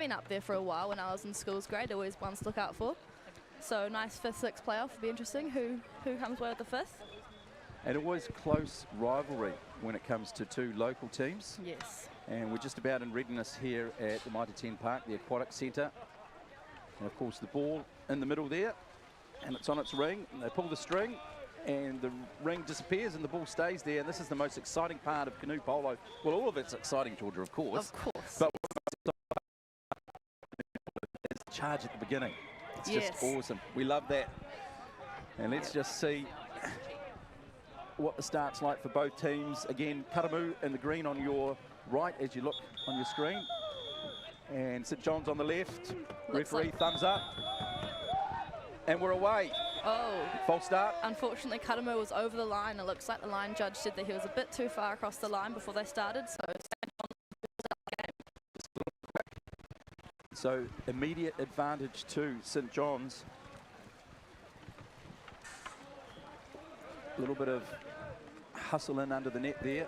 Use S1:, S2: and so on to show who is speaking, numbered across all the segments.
S1: been up there for a while when I was in school's grade, always ones to look out for. So nice 5th, 6th playoff would be interesting. Who comes away with the 5th?
S2: And it was close rivalry when it comes to 2 local teams.
S1: Yes.
S2: And we're just about in readiness here at the Mitre 10 Park, the Aquatic Centre. And of course the ball in the middle there, and it's on its ring, and they pull the string, and the ring disappears and the ball stays there. And this is the most exciting part of canoe polo. Well, all of it's exciting, Georgia, of course.
S1: Of course.
S2: But it's the charge at the beginning. It's just awesome. We love that. And let's just see what the start's like for both teams. Again, Canoe in the green on your right as you look on your screen. And St John's on the left. Referee thumbs up. And we're away.
S1: Oh.
S2: False start.
S1: Unfortunately, Canoe was over the line. It looks like the line judge said that he was a bit too far across the line before they started.
S2: So immediate advantage to St John's. A little bit of hustle in under the net there.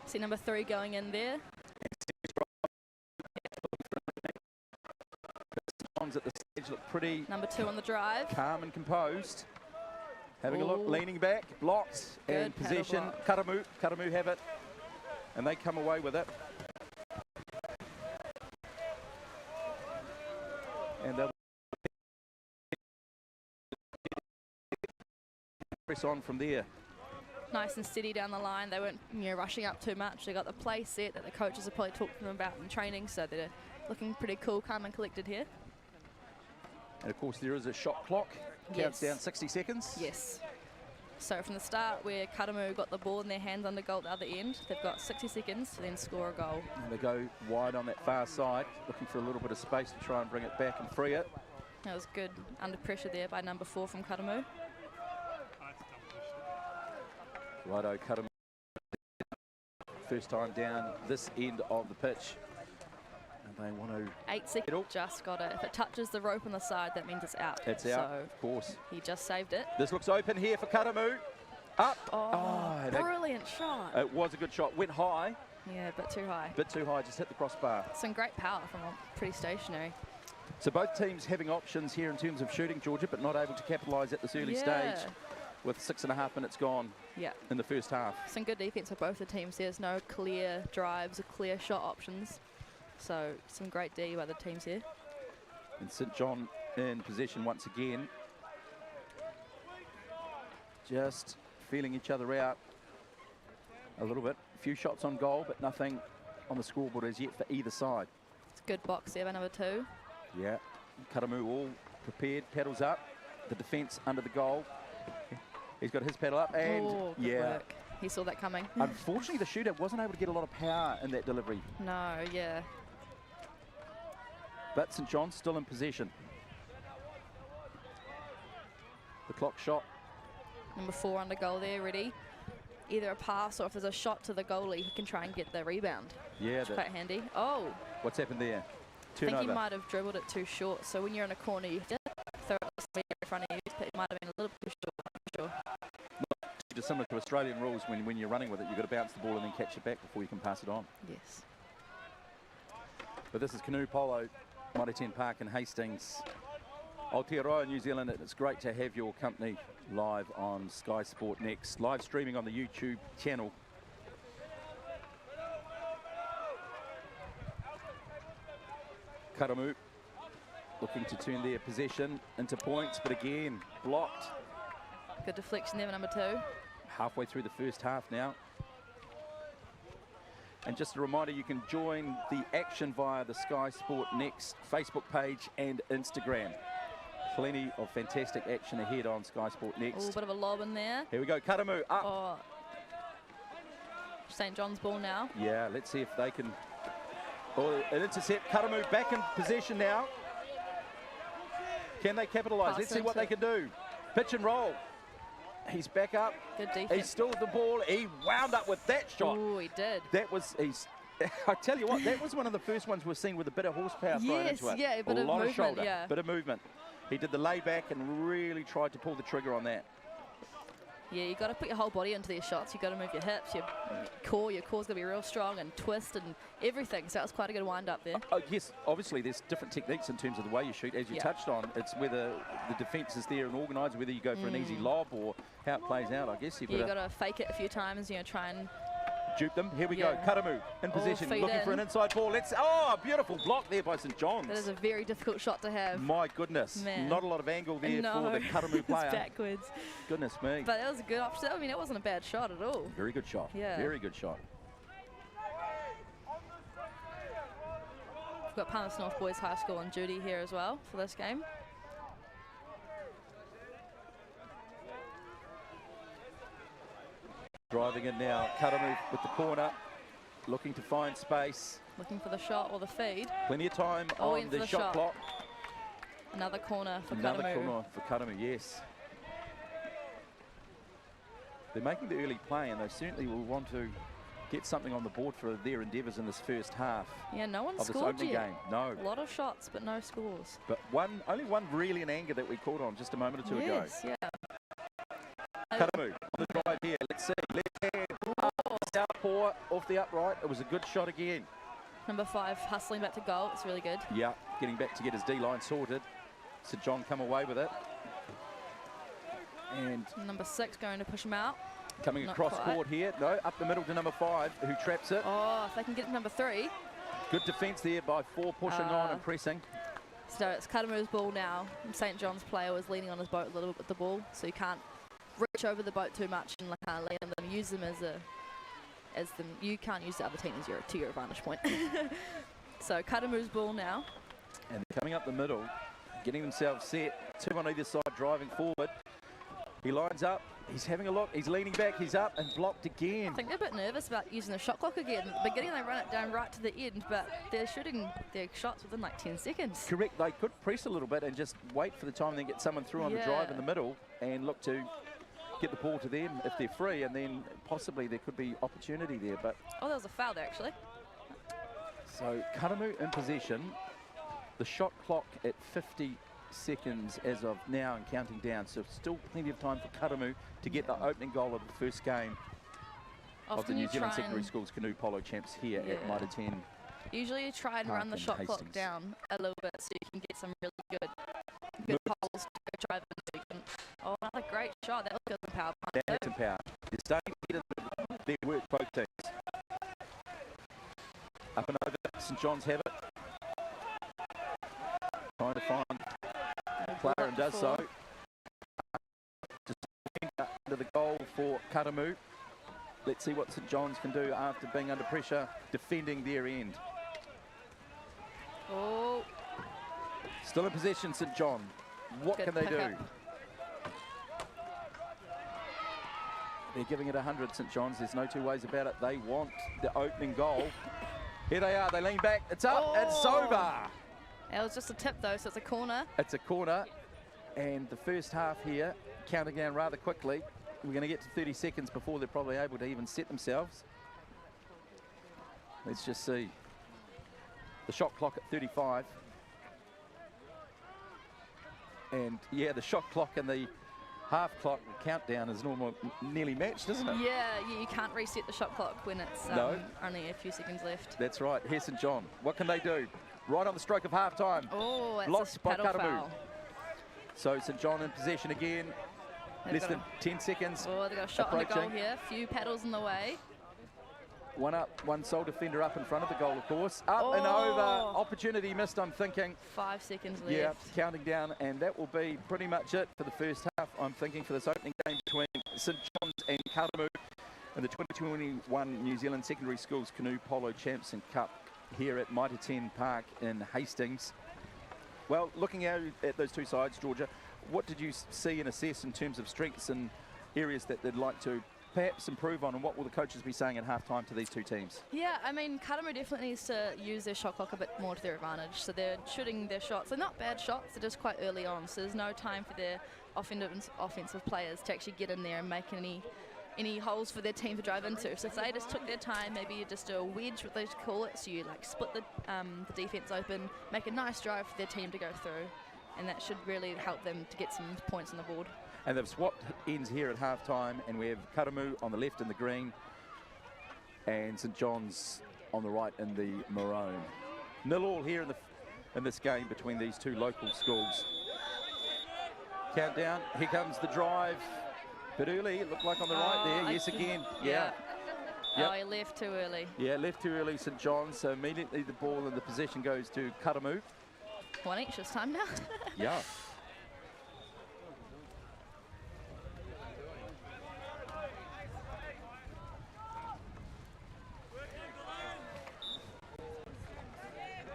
S1: See number 3 going in there.
S2: St John's at the stage look pretty.
S1: Number 2 on the drive.
S2: Calm and composed. Having a look, leaning back, blocked,
S1: good
S2: and possession. Canoe have it, and they come away with it. And they'll press on from there.
S1: Nice and steady down the line. They weren't rushing up too much. They got the play set that the coaches have probably talked to them about in training, so they're looking pretty cool, calm and collected here.
S2: And of course there is a shot clock. Counts down 60 seconds.
S1: Yes. So from the start where Canoe got the ball in their hands under goal at the other end, they've got 60 seconds to then score a goal.
S2: And they go wide on that far side, looking for a little bit of space to try and bring it back and free it.
S1: That was good under pressure there by number 4 from Canoe.
S2: Righto, Canoe. First time down this end of the pitch. And they want to...
S1: 8 seconds, just got it. If it touches the rope on the side, that means it's out.
S2: It's out, of course.
S1: He just saved it.
S2: This looks open here for Canoe. Up.
S1: Oh, brilliant shot.
S2: It was a good shot. Went high.
S1: Yeah, a bit too high.
S2: Bit too high, just hit the crossbar.
S1: Some great power from pretty stationary.
S2: So both teams having options here in terms of shooting, Georgia, but not able to capitalise at this early stage with 6.5 minutes gone in the first half.
S1: Some good defence for both the teams. There's no clear drives or clear shot options. So some great D by the teams here.
S2: And St John in possession once again. Just feeling each other out a little bit. A few shots on goal, but nothing on the scoreboard as yet for either side.
S1: It's a good box there by number 2.
S2: Yeah, Canoe all prepared, paddles up. The defence under the goal. He's got his paddle up and
S1: good work. He saw that coming.
S2: Unfortunately, the shooter wasn't able to get a lot of power in that delivery.
S1: No,
S2: But St John's still in possession. The clock shot.
S1: Number 4 under goal there, ready. Either a pass or if there's a shot to the goalie, he can try and get the rebound. Yeah, that's quite handy. Oh.
S2: What's happened there?
S1: Turnover. I think he might have dribbled it too short. So when you're in a corner, you just throw it in front of you. But it might have been a little bit too short, I'm sure.
S2: Just similar to Australian rules, when you're running with it, you've got to bounce the ball and then catch it back before you can pass it on.
S1: Yes.
S2: But this is Canoe Polo, Mitre 10 Park in Hastings, Aotearoa, New Zealand. It's great to have your company live on Sky Sport Next, live streaming on the YouTube channel. Canoe looking to turn their possession into points, but again, blocked.
S1: Good deflection there, number 2.
S2: Halfway through the first half now. And just a reminder, you can join the action via the Sky Sport Next Facebook page and Instagram. Plenty of fantastic action ahead on Sky Sport Next.
S1: Oh, bit of a lob in there.
S2: Here we go, Canoe up.
S1: Oh. St John's ball now.
S2: Yeah, let's see if they can... Oh, an intercept, Canoe back in possession now. Can they capitalise? Let's see what they can do. Pitch and roll. He's back up.
S1: Good defense.
S2: He's still with the ball. He wound up with that shot.
S1: Oh, he did.
S2: That was, I tell you what, that was one of the first ones we've seen with a bit of horsepower thrown into it.
S1: Yeah, a bit of
S2: lot
S1: movement,
S2: of shoulder, bit of movement. He did the layback and really tried to pull the trigger on that.
S1: Yeah, you got to put your whole body into these shots. You got to move your hips, your core's got to be real strong and twist and everything. So that was quite a good wind up there.
S2: Yes, obviously there's different techniques in terms of the way you shoot, as you touched on. It's whether the defence is there and organised, whether you go for an easy lob or how it plays out. I guess you've
S1: got to fake it a few times. You know, try and
S2: dupe them. Here we go. Karamu in position, looking for an inside ball. Beautiful block there by St John's.
S1: That is a very difficult shot to have.
S2: My goodness.
S1: Man.
S2: Not a lot of angle there for the Karamu player.
S1: It's backwards.
S2: Goodness me.
S1: But that was a good option. I mean, it wasn't a bad shot at all.
S2: Very good shot.
S1: Yeah.
S2: Very good shot.
S1: We've got Palmerston North Boys High School on duty here as well for this game.
S2: Driving in now, Karamu with the corner, looking to find space.
S1: Looking for the shot or the feed.
S2: Plenty of time on the shot clock.
S1: Another corner for Karamu.
S2: Another corner for Karamu, yes. They're making the early play and they certainly will want to get something on the board for their endeavours in this first half.
S1: Yeah, no one
S2: of this
S1: scored
S2: opening
S1: yet.
S2: game. No.
S1: A lot of shots, but no scores.
S2: But only one really in anger that we called on just a moment or two ago.
S1: Yes, yeah.
S2: Karamu on the drive here. Let's see. Left hand. Southpaw off the upright. It was a good shot again.
S1: Number 5 hustling back to goal. It's really good.
S2: Yeah, getting back to get his D-line sorted. St John come away with it. And
S1: number 6 going to push him out.
S2: Coming across court here. No, up the middle to number 5, who traps it.
S1: Oh, if they can get to number 3.
S2: Good defence there by 4, pushing on and pressing.
S1: So it's Karamu's ball now. St John's player was leaning on his boat a little bit with the ball, so you can't reach over the boat too much and lean on them. Use them you can't use the other team as to your advantage point. So Karamu's ball now.
S2: And they're coming up the middle, getting themselves set. 2 on either side, driving forward. He lines up. He's having a look. He's leaning back. He's up and blocked again.
S1: I think they're a bit nervous about using the shot clock again. At the beginning, they run it down right to the end, but they're shooting their shots within like 10 seconds.
S2: Correct. They could press a little bit and just wait for the time and then get someone through on the drive in the middle and look to get the ball to them if they're free, and then possibly there could be opportunity there. But
S1: that was a foul there, actually.
S2: So Karamu in possession. The shot clock at 50 seconds as of now and counting down, so still plenty of time for Karamu to get the opening goal of the first game of the New Zealand Secondary Schools Canoe Polo Champs here at Mitre 10.
S1: Usually you try and run the shot clock down a little bit so you can get some really good holes to drive into. Another great shot. That was good in power.
S2: That's in power. They're starting to get into their work, both teams. Up and over, St John's have it. Trying to find player and does so. Just under the goal for Karamu. Let's see what St John's can do after being under pressure, defending their end. Still in possession, St John. What can they do? They're giving it 100, St John's. There's no two ways about it. They want the opening goal. Here they are. They lean back. It's up. It's over.
S1: It was just a tip, though, so it's a corner.
S2: It's a corner. And the first half here, counting down rather quickly. We're going to get to 30 seconds before they're probably able to even set themselves. Let's just see. The shot clock at 35. And, yeah, the shot clock and the half clock countdown is nearly matched, isn't it?
S1: Yeah, you can't reset the shot clock when it's only a few seconds left.
S2: That's right. Here's St John. What can they do? Right on the stroke of half time.
S1: Oh, that's
S2: blocked
S1: a
S2: by
S1: paddle foul.
S2: So St John in possession again. Less than 10 seconds.
S1: Oh, they got a shot on the goal here. A few paddles in the way.
S2: One up, one sole defender up in front of the goal, of course. Up and over. Opportunity missed, I'm thinking.
S1: 5 seconds left.
S2: Yeah, counting down, and that will be pretty much it for the first half, I'm thinking, for this opening game between St John's and Karamu in the 2021 New Zealand Secondary Schools Canoe Polo Champs and Cup here at Mitre 10 Park in Hastings. Well, looking at those two sides, Georgia, what did you see and assess in terms of strengths and areas that they'd like to perhaps improve on, and what will the coaches be saying at halftime to these two teams? Yeah,
S1: I mean, Karamu definitely needs to use their shot clock a bit more to their advantage. So they're shooting their shots. They're not bad shots, they're just quite early on. So there's no time for their offensive players to actually get in there and make any holes for their team to drive into. So if they just took their time, maybe you just do a wedge, what they call it, so you like split the defense open, make a nice drive for their team to go through, and that should really help them to get some points on the board.
S2: And they've swapped ends here at halftime, and we have Canoe on the left in the green and St John's on the right in the maroon. 0-0 here in this game between these two local schools. Countdown, here comes the drive. Bit early, it looked like on the right there. Yes, again. Yeah.
S1: Yep. Oh, he left too early.
S2: Yeah, left too early, St John's. So immediately the ball and the possession goes to Canoe.
S1: One each this time now.
S2: Yeah.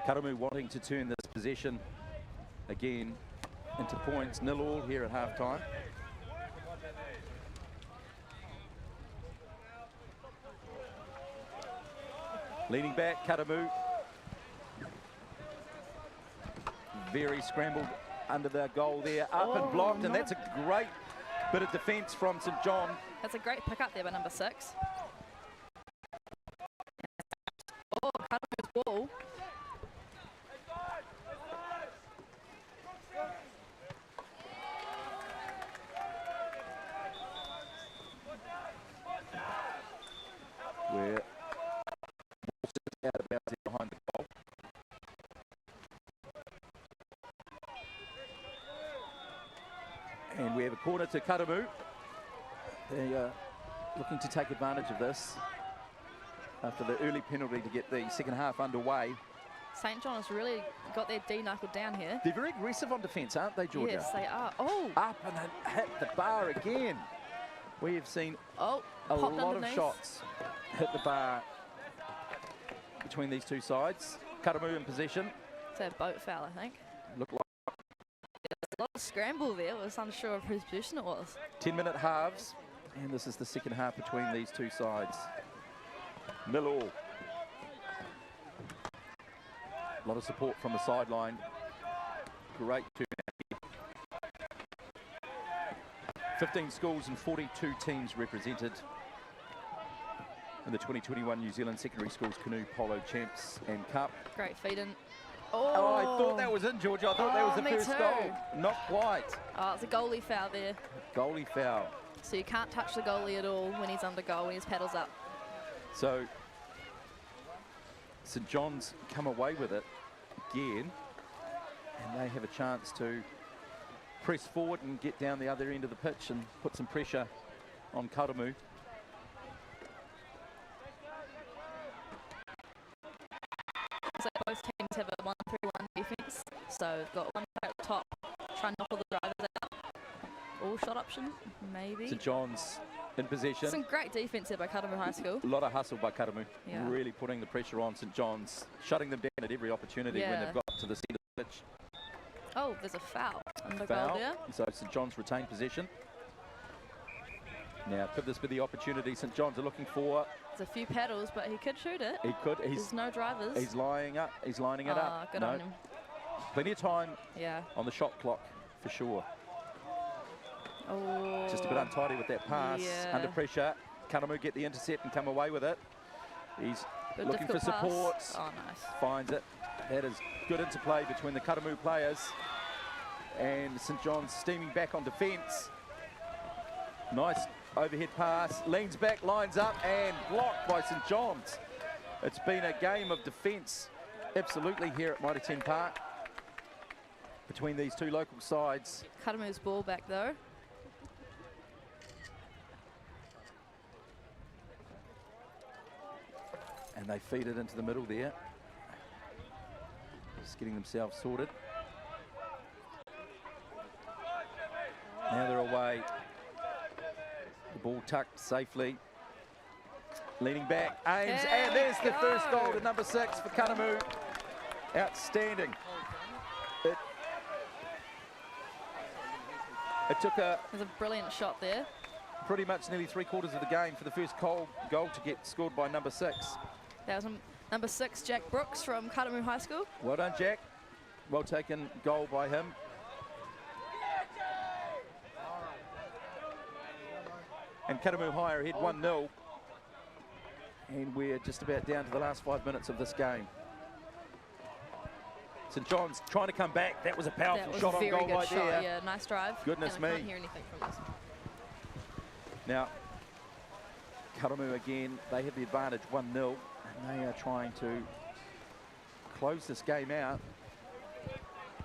S2: Canoe wanting to turn this possession again into points. 0-0 here at halftime. Leaning back, Canoe. Very scrambled under the goal there. Up and blocked, and that's a great bit of defence from St John.
S1: That's a great pick up there by number 6. Oh, Canoe's ball.
S2: Where out of bounds behind the goal. And we have a corner to Canoe. They are looking to take advantage of this after the early penalty to get the second half underway.
S1: St John has really got their D knuckled down here.
S2: They're very aggressive on defence, aren't they, Georgia?
S1: Yes, they are. Oh!
S2: Up and hit the bar again. We have seen a lot of shots hit the bar between these two sides. Canoe in possession.
S1: It's a boat foul, I think.
S2: Looked like
S1: There's a lot of scramble there. I was unsure of whose position it was.
S2: 10-minute halves, and this is the second half between these two sides. 0-0. A lot of support from the sideline. Great turnout. 15 schools and 42 teams represented in the 2021 New Zealand Secondary Schools Canoe Polo Champs and Cup.
S1: Great feed in.
S2: Oh, I thought that was in, Georgia. I thought that was the first goal. Not quite.
S1: Oh, it's a goalie foul there.
S2: Goalie foul.
S1: So you can't touch the goalie at all when he's under goal, when his paddles up.
S2: So St John's come away with it again, and they have a chance to press forward and get down the other end of the pitch and put some pressure on Canoe.
S1: So both teams have a 1-3-1 defence. So we've got one player at the top, trying to knock all the drivers out. All shot option, maybe.
S2: St John's in possession.
S1: Some great defence there by Canoe High School.
S2: A lot of hustle by Canoe.
S1: Yeah.
S2: Really putting the pressure on St John's, shutting them down at every opportunity when they've got to the centre of the pitch.
S1: Oh, there's a foul under
S2: Foul.
S1: goal there.
S2: So St John's retained possession. Now, could this be the opportunity St John's are looking for?
S1: There's a few paddles, but he could shoot it.
S2: He could.
S1: There's no drivers.
S2: He's lining up. He's lining it up.
S1: Good on him.
S2: Plenty of time
S1: Yeah.
S2: on the shot clock for sure.
S1: Oh.
S2: Just a bit untidy with that pass.
S1: Yeah.
S2: Under pressure. Canoe get the intercept and come away with it. He's looking for support.
S1: Pass. Oh, nice.
S2: Finds it. That is good interplay between the Canoe players. And St John's steaming back on defence. Nice overhead pass. Leans back, lines up, and blocked by St John's. It's been a game of defence, absolutely, here at Mitre 10 Park between these two local sides.
S1: Canoe's ball back though.
S2: And they feed it into the middle there. Just getting themselves sorted. Now they're away. The ball tucked safely. Leaning back, aims, and there's the first goal to number 6 for Canoe. Outstanding. It took
S1: There's a brilliant shot there.
S2: pretty much nearly 3/4 of the game for the first goal to get scored by number 6.
S1: That was number 6, Jack Brooks from Canoe High School.
S2: Well done, Jack. Well taken goal by him. And Canoe High are ahead 1-0. And we're just about down to the last 5 minutes of this game. St John's trying to come back. That was a powerful
S1: That
S2: shot
S1: was
S2: on goal right there.
S1: Yeah, nice drive.
S2: Goodness
S1: and I
S2: me.
S1: can't hear anything from this.
S2: Now, Karamu again, they have the advantage 1-0, and they are trying to close this game out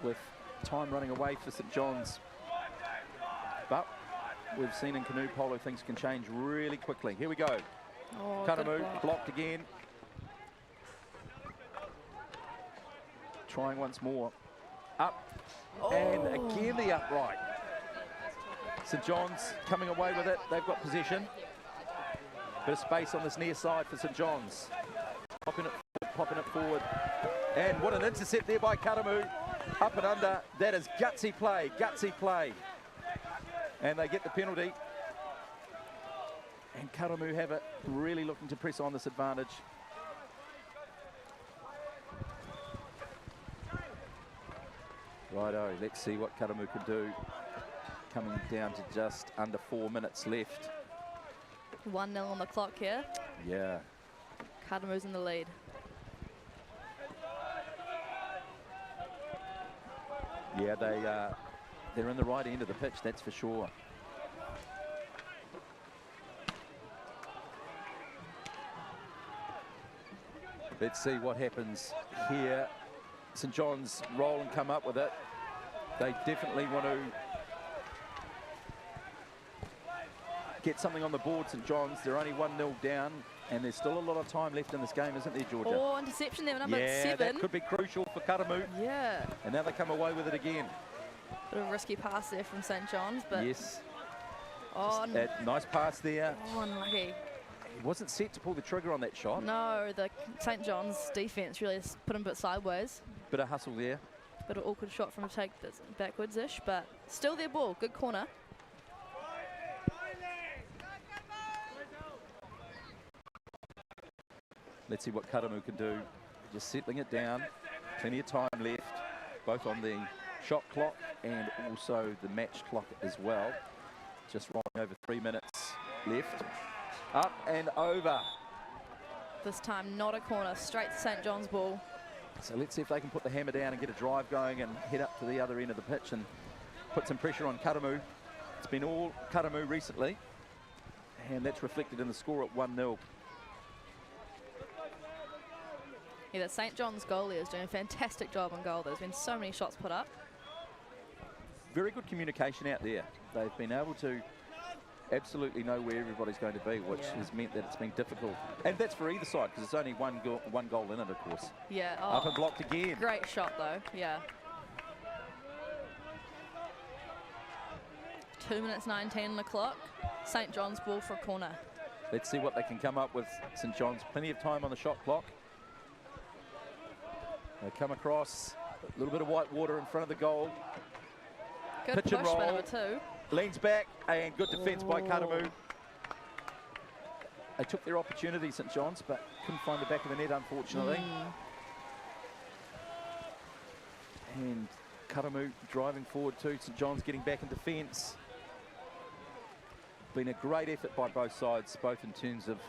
S2: with time running away for St John's. But we've seen in canoe polo things can change really quickly. Here we go.
S1: Oh,
S2: Canoe blocked again. Trying once more. Up. And again the upright. St John's coming away with it. They've got possession. Bit of space on this near side for St John's. Popping it forward. And what an intercept there by Karamu. Up and under. That is gutsy play. Gutsy play. And they get the penalty. And Karamu have it, really looking to press on this advantage. Righto, let's see what Karamu can do. Coming down to just under 4 minutes left.
S1: 1-0 on the clock here.
S2: Yeah.
S1: Karamu's in the lead.
S2: Yeah, they're in the right end of the pitch, that's for sure. Let's see what happens here. St John's roll and come up with it. They definitely want to get something on the board, St John's. They're only 1-0 down, and there's still a lot of time left in this game, isn't there, Georgia?
S1: Oh, interception there, number 7.
S2: Yeah, that could be crucial for Karamu.
S1: Yeah.
S2: And now they come away with it again.
S1: Bit of a risky pass there from St John's, but...
S2: Yes.
S1: Oh,
S2: nice pass there.
S1: Oh, unlucky.
S2: He wasn't set to pull the trigger on that shot.
S1: No, the St John's defence really put him a bit sideways.
S2: Bit of hustle there.
S1: Bit of awkward shot from a take that's backwards-ish, but still their ball. Good corner.
S2: Let's see what Karamu can do. Just settling it down. Plenty of time left, both on the shot clock and also the match clock as well. Just rolling over 3 minutes left. Up and over.
S1: This time not a corner, straight to St John's ball.
S2: So let's see if they can put the hammer down and get a drive going and head up to the other end of the pitch and put some pressure on Karamu. It's been all Karamu recently, and that's reflected in the score at 1-0.
S1: Yeah, the St John's goalie is doing a fantastic job on goal. There's been so many shots put up.
S2: Very good communication out there. They've been able to absolutely know where everybody's going to be, which has meant that it's been difficult. And that's for either side, because it's only one goal in it, of course.
S1: Yeah. Oh,
S2: up and blocked again.
S1: Great shot, though. Yeah. 2 minutes 19 on the clock. St John's ball for a corner.
S2: Let's see what they can come up with. St John's, plenty of time on the shot clock. They come across, a little bit of white water in front of the goal.
S1: Good
S2: pitch
S1: push
S2: and roll.
S1: by number 2.
S2: Leans back, and good defence by Karamu. They took their opportunity, St John's, but couldn't find the back of the net, unfortunately. And Karamu driving forward too. St John's getting back in defence. Been a great effort by both sides, both in terms of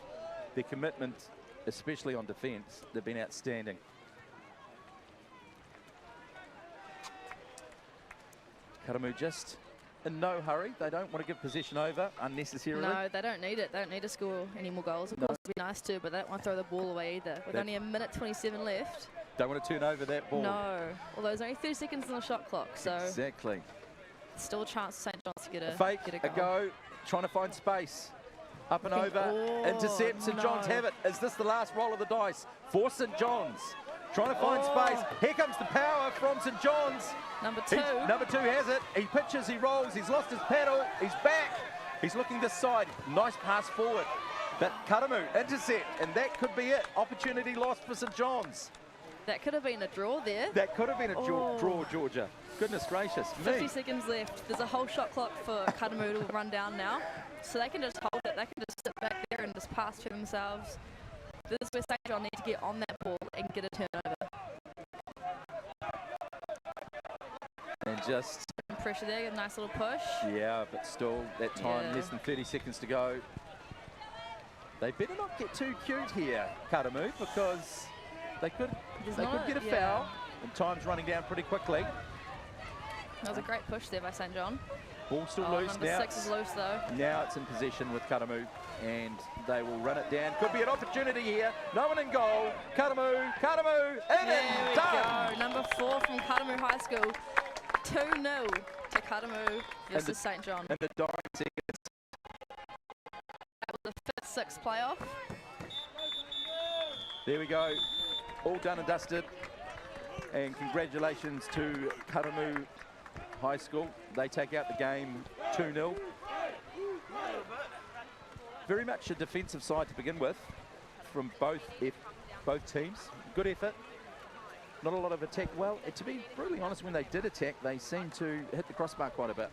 S2: their commitment, especially on defence. They've been outstanding. Karamu just in no hurry. They don't want to give possession over unnecessarily.
S1: No, they don't need it. They don't need to score any more goals. Of course, it'd be nice to, but they don't want to throw the ball away either. With only 1:27 left.
S2: Don't want to turn over that ball.
S1: No. Although there's only 30 seconds on the shot clock, so...
S2: Exactly.
S1: Still a chance for St John's to get a
S2: fake,
S1: get a
S2: goal. A go, trying to find space. Up and over, intercept, St John's have it. Is this the last roll of the dice for St John's? Trying to find space. Here comes the power from St John's.
S1: Number 2.
S2: Number 2 has it. He pitches, he rolls, he's lost his paddle, he's back. He's looking this side. Nice pass forward. But Karamu, intercept, and that could be it. Opportunity lost for St John's.
S1: That could have been a draw there.
S2: That could have been a draw, Georgia. Goodness gracious me.
S1: 50 seconds left. There's a whole shot clock for Canoe to run down now. So they can just hold it. They can just sit back there and just pass to themselves. This is where St John need to get on that ball and get a turnover.
S2: And just...
S1: pressure there, a nice little push.
S2: Yeah, but still, that time, less than 30 seconds to go. They better not get too cute here, Karamu, because they could get a foul. And time's running down pretty quickly.
S1: That was a great push there by St. John.
S2: Ball still loose
S1: number
S2: now.
S1: 6 is loose though.
S2: Now it's in possession with Canoe, and they will run it down. Could be an opportunity here. No one in goal. Canoe, in and done.
S1: Go. Number 4 from Canoe High School. 2-0 to Canoe versus St. John.
S2: And the dying seconds.
S1: That was the 5th-6th playoff.
S2: There we go. All done and dusted. And congratulations to Canoe High School. They take out the game 2-0. Very much a defensive side to begin with from both teams. Good effort. Not a lot of attack. Well, to be brutally honest, when they did attack, they seemed to hit the crossbar quite a bit.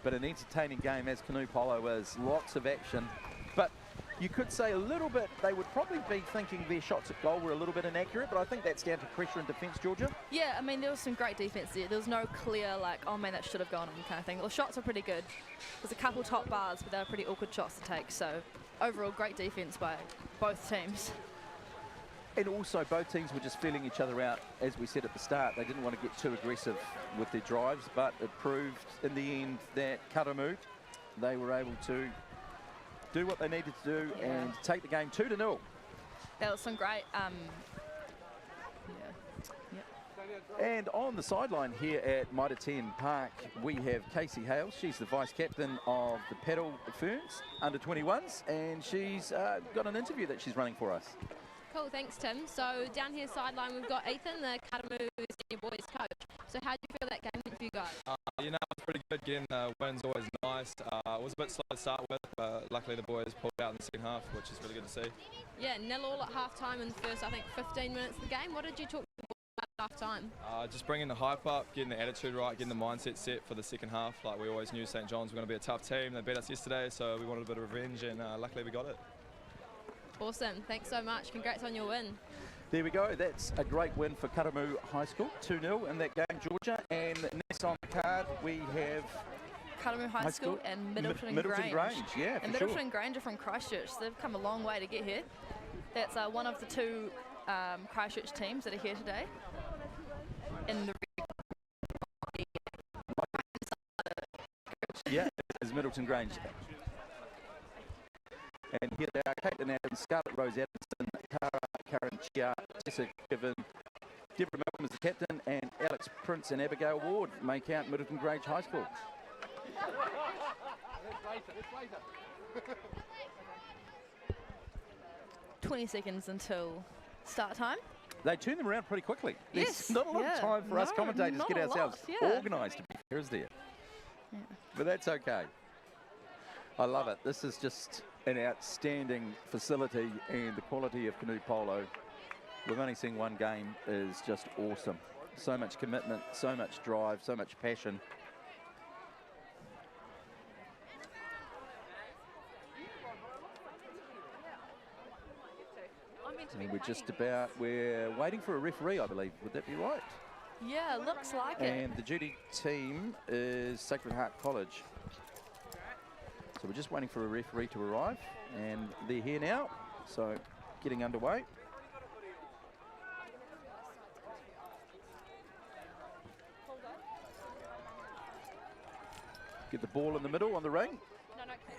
S2: But an entertaining game, as Canoe polo is. Lots of action. But you could say a little bit, they would probably be thinking their shots at goal were a little bit inaccurate, but I think that's down to pressure and defence, Georgia.
S1: Yeah, I mean, there was some great defence there. There was no clear, like, oh man, that should have gone on kind of thing. The shots were pretty good. There's a couple top bars, but they were pretty awkward shots to take. So overall, great defence by both teams.
S2: And also, both teams were just feeling each other out, as we said at the start. They didn't want to get too aggressive with their drives, but it proved in the end that Canoe, they were able to do what they needed to do and take the game 2-0.
S1: That was some great,
S2: And on the sideline here at Mitre 10 Park, we have Casey Hales. She's the vice captain of the Paddle Ferns under 21s, and she's got an interview that she's running for us.
S3: Cool, thanks Tim. So down here sideline we've got Ethan, the Canoe senior boys coach. So how do you feel that game went for you guys?
S4: You know, it's pretty good. Getting the win's always nice. It was a bit slow to start with, but luckily the boys pulled out in the second half, which is really good to see.
S3: Yeah, 0-0 at half time in the first, I think, 15 minutes of the game. What did you talk about at half time?
S4: Just bringing the hype up, getting the attitude right, getting the mindset set for the second half. Like we always knew St. John's were going to be a tough team. They beat us yesterday, so we wanted a bit of revenge, and luckily we got it.
S3: Awesome, thanks so much. Congrats on your win.
S2: There we go. That's a great win for Canoe High School, 2-0 in that game, Georgia. And next on the card, we have
S1: Canoe High School and Middleton
S2: Grange. Yeah,
S1: and Middleton Grange are from Christchurch. So they've come a long way to get here. That's one of the 2 Christchurch teams that are here today. In the
S2: yeah, it's Middleton Grange. And here they are, Caitlin Adams, Scarlett Rose Adamson, Karen Chia, Tessa Given, Deborah Malcolm is the captain, and Alex Prince and Abigail Ward make out Middleton Grange High School.
S1: 20 seconds until start time.
S2: They turn them around pretty quickly.
S1: Yes,
S2: There's not a lot of time for us commentators to get ourselves organised, to be fair, is there?
S1: Yeah.
S2: But that's okay. I love it. This is just an outstanding facility, and the quality of Canoe polo, we've only seen one game, is just awesome. So much commitment, so much drive, so much passion. And we're waiting for a referee, I believe. Would that be right?
S1: Yeah, looks like it.
S2: And the duty team is Sacred Heart College. So we're just waiting for a referee to arrive, and they're here now, so getting underway. Get the ball in the middle on the ring,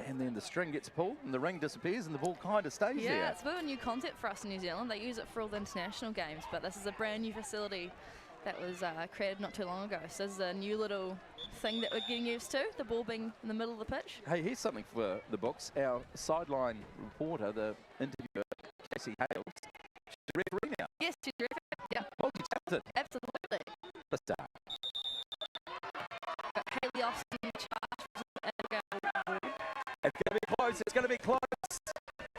S2: and then the string gets pulled, and the ring disappears, and the ball kind of stays there.
S1: Yeah, it's a bit of a new concept for us in New Zealand. They use it for all the international games, but this is a brand new facility that was created not too long ago. So this is a new little thing that we're getting used to, the ball being in the middle of the pitch.
S2: Hey, here's something for the books. Our sideline reporter, the interviewer, Casey Hales, she's a referee now.
S1: Yes, she's a referee. Yeah.
S2: Multi-talented.
S1: Absolutely.
S2: The star.
S1: Got Hayley Austin in charge.
S2: It's going to be close. It's going to be close.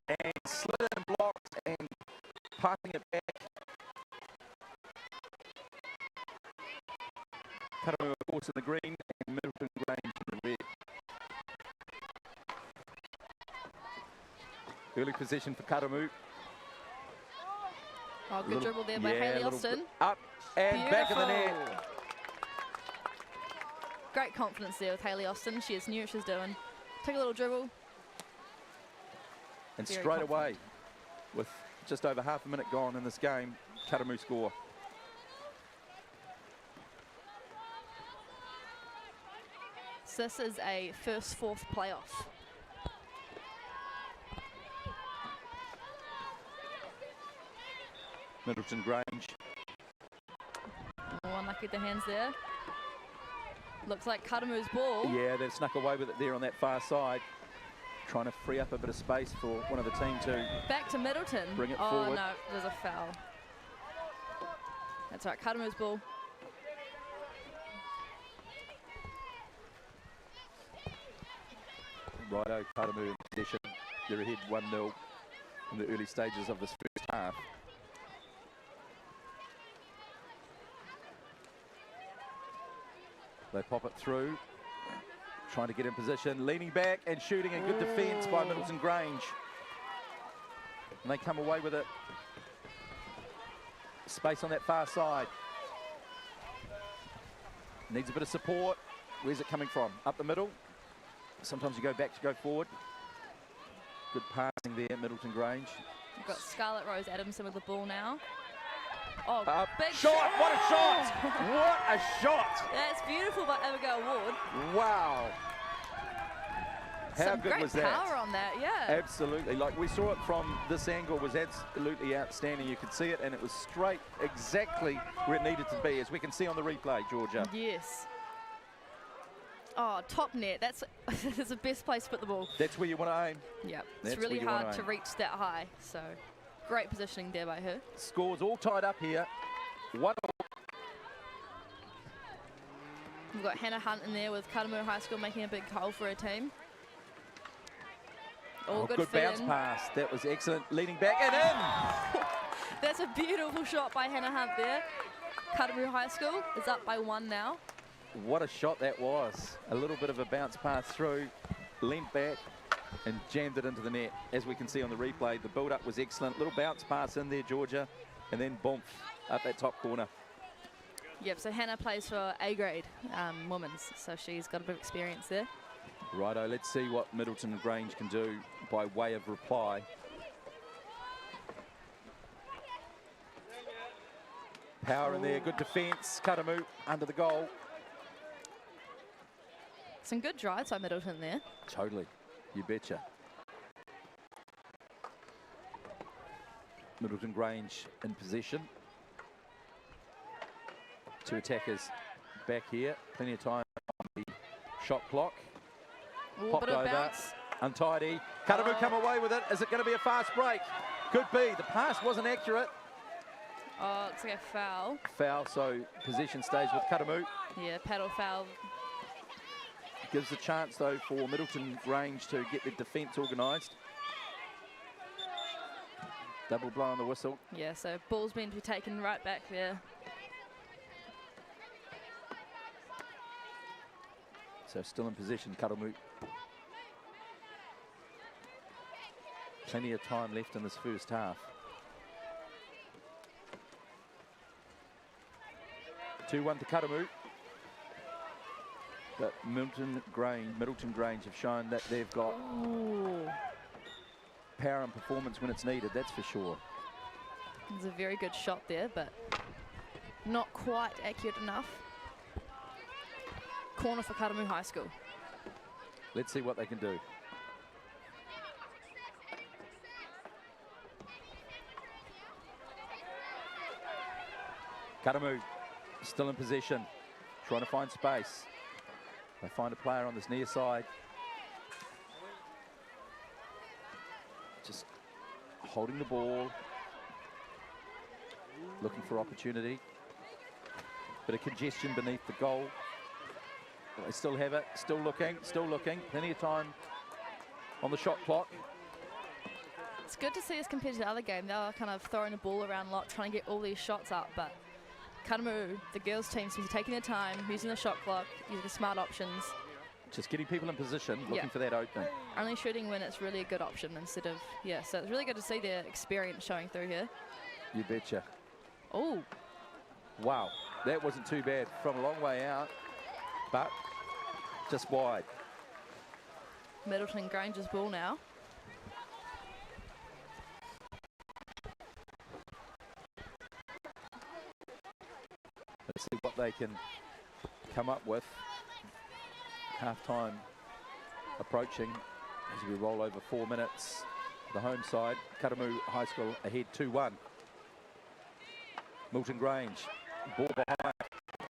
S2: And slid and blocked and passing it back. Canoe, of course, in the green, and Middleton Grange in the red. Early position for Canoe.
S1: Oh, good dribble there by Hayley Austin.
S2: Up and back of the net.
S1: Great confidence there with Hayley Austin. She just knew what she was doing. Take a little dribble.
S2: And straight away, with just over half a minute gone in this game, Canoe score.
S1: So this is a first-fourth playoff.
S2: Middleton Grange.
S1: Oh, unlucky with the hands there. Looks like Karamu's ball.
S2: Yeah, they've snuck away with it there on that far side. Trying to free up a bit of space for one of the team to
S1: Back to Middleton.
S2: bring it
S1: oh,
S2: forward.
S1: No, there's a foul. That's right, Karamu's ball.
S2: Righto, Karamu in possession. They're ahead 1-0 in the early stages of this first half. They pop it through, trying to get in position, leaning back and shooting, and good defence by Middleton Grange. And they come away with it. Space on that far side. Needs a bit of support. Where's it coming from? Up the middle. Sometimes you go back to go forward. Good passing there, Middleton Grange.
S1: We've got Scarlett Rose Adamson with the ball now. Oh, big
S2: shot! What a shot! What a shot!
S1: That's beautiful by Abigail Ward.
S2: Wow. How
S1: Some
S2: good
S1: great
S2: was that?
S1: power on that, yeah.
S2: Absolutely. Like, we saw it from this angle, was absolutely outstanding. You could see it, and it was straight exactly where it needed to be, as we can see on the replay, Georgia.
S1: Yes. Oh, top net. That's the best place to put the ball.
S2: That's where you want to aim.
S1: Yeah,
S2: That's
S1: it's really
S2: where you wanna
S1: hard to
S2: aim.
S1: reach that high. So, great positioning there by her.
S2: Scores all tied up here. 1-1.
S1: We've got Hannah Hunt in there with Karamu High School making a big goal for her team. All good
S2: bounce
S1: feeling.
S2: pass. That was excellent. Leading back and in.
S1: That's a beautiful shot by Hannah Hunt there. Karamu High School is up by 1 now.
S2: What a shot that was. A little bit of a bounce pass through, leant back and jammed it into the net. As we can see on the replay, the build-up was excellent. Little bounce pass in there, Georgia, and then boom, up that top corner.
S1: Yep, so Hannah plays for A-grade women's, so she's got a bit of experience there.
S2: Righto, let's see what Middleton Grange can do by way of reply. Power in there, good defence. Karamu under the goal.
S1: Some good drives by Middleton there.
S2: Totally, you betcha. Middleton Grange in possession. Two attackers back here. Plenty of time on the shot clock.
S1: Ooh,
S2: Popped
S1: bit of
S2: over,
S1: bounce.
S2: untidy. Karamu come away with it. Is it going to be a fast break? Could be. The pass wasn't accurate.
S1: Oh, it's like a foul.
S2: Foul, so possession stays with Karamu.
S1: Yeah, paddle foul.
S2: Gives a chance, though, for Middleton Grange to get the defence organised. Double blow on the whistle.
S1: Yeah, so ball's meant to be taken right back there.
S2: So still in possession, Karamu. Plenty of time left in this first half. 2-1 to Karamu. But Middleton Grange have shown that they've got power and performance when it's needed, that's for sure.
S1: There's a very good shot there, but not quite accurate enough. Corner for Karamu High School.
S2: Let's see what they can do. Karamu still in possession, trying to find space. They find a player on this near side. Just holding the ball, looking for opportunity. Bit of congestion beneath the goal. They still have it, still looking. Plenty of time on the shot clock.
S1: It's good to see us compared to the other game. They were kind of throwing the ball around a lot, trying to get all these shots up, but Karamu, the girls' team, seems to be taking their time, using the shot clock, using the smart options.
S2: Just getting people in position, looking for that opening.
S1: Only shooting when it's really a good option instead of, yeah, so it's really good to see their experience showing through here.
S2: You betcha.
S1: Oh.
S2: Wow, that wasn't too bad from a long way out, but just wide.
S1: Middleton Grange's ball now.
S2: Let's see what they can come up with. Half-time approaching as we roll over 4 minutes. The home side, Canoe High School ahead 2-1. Milton Grange, ball behind.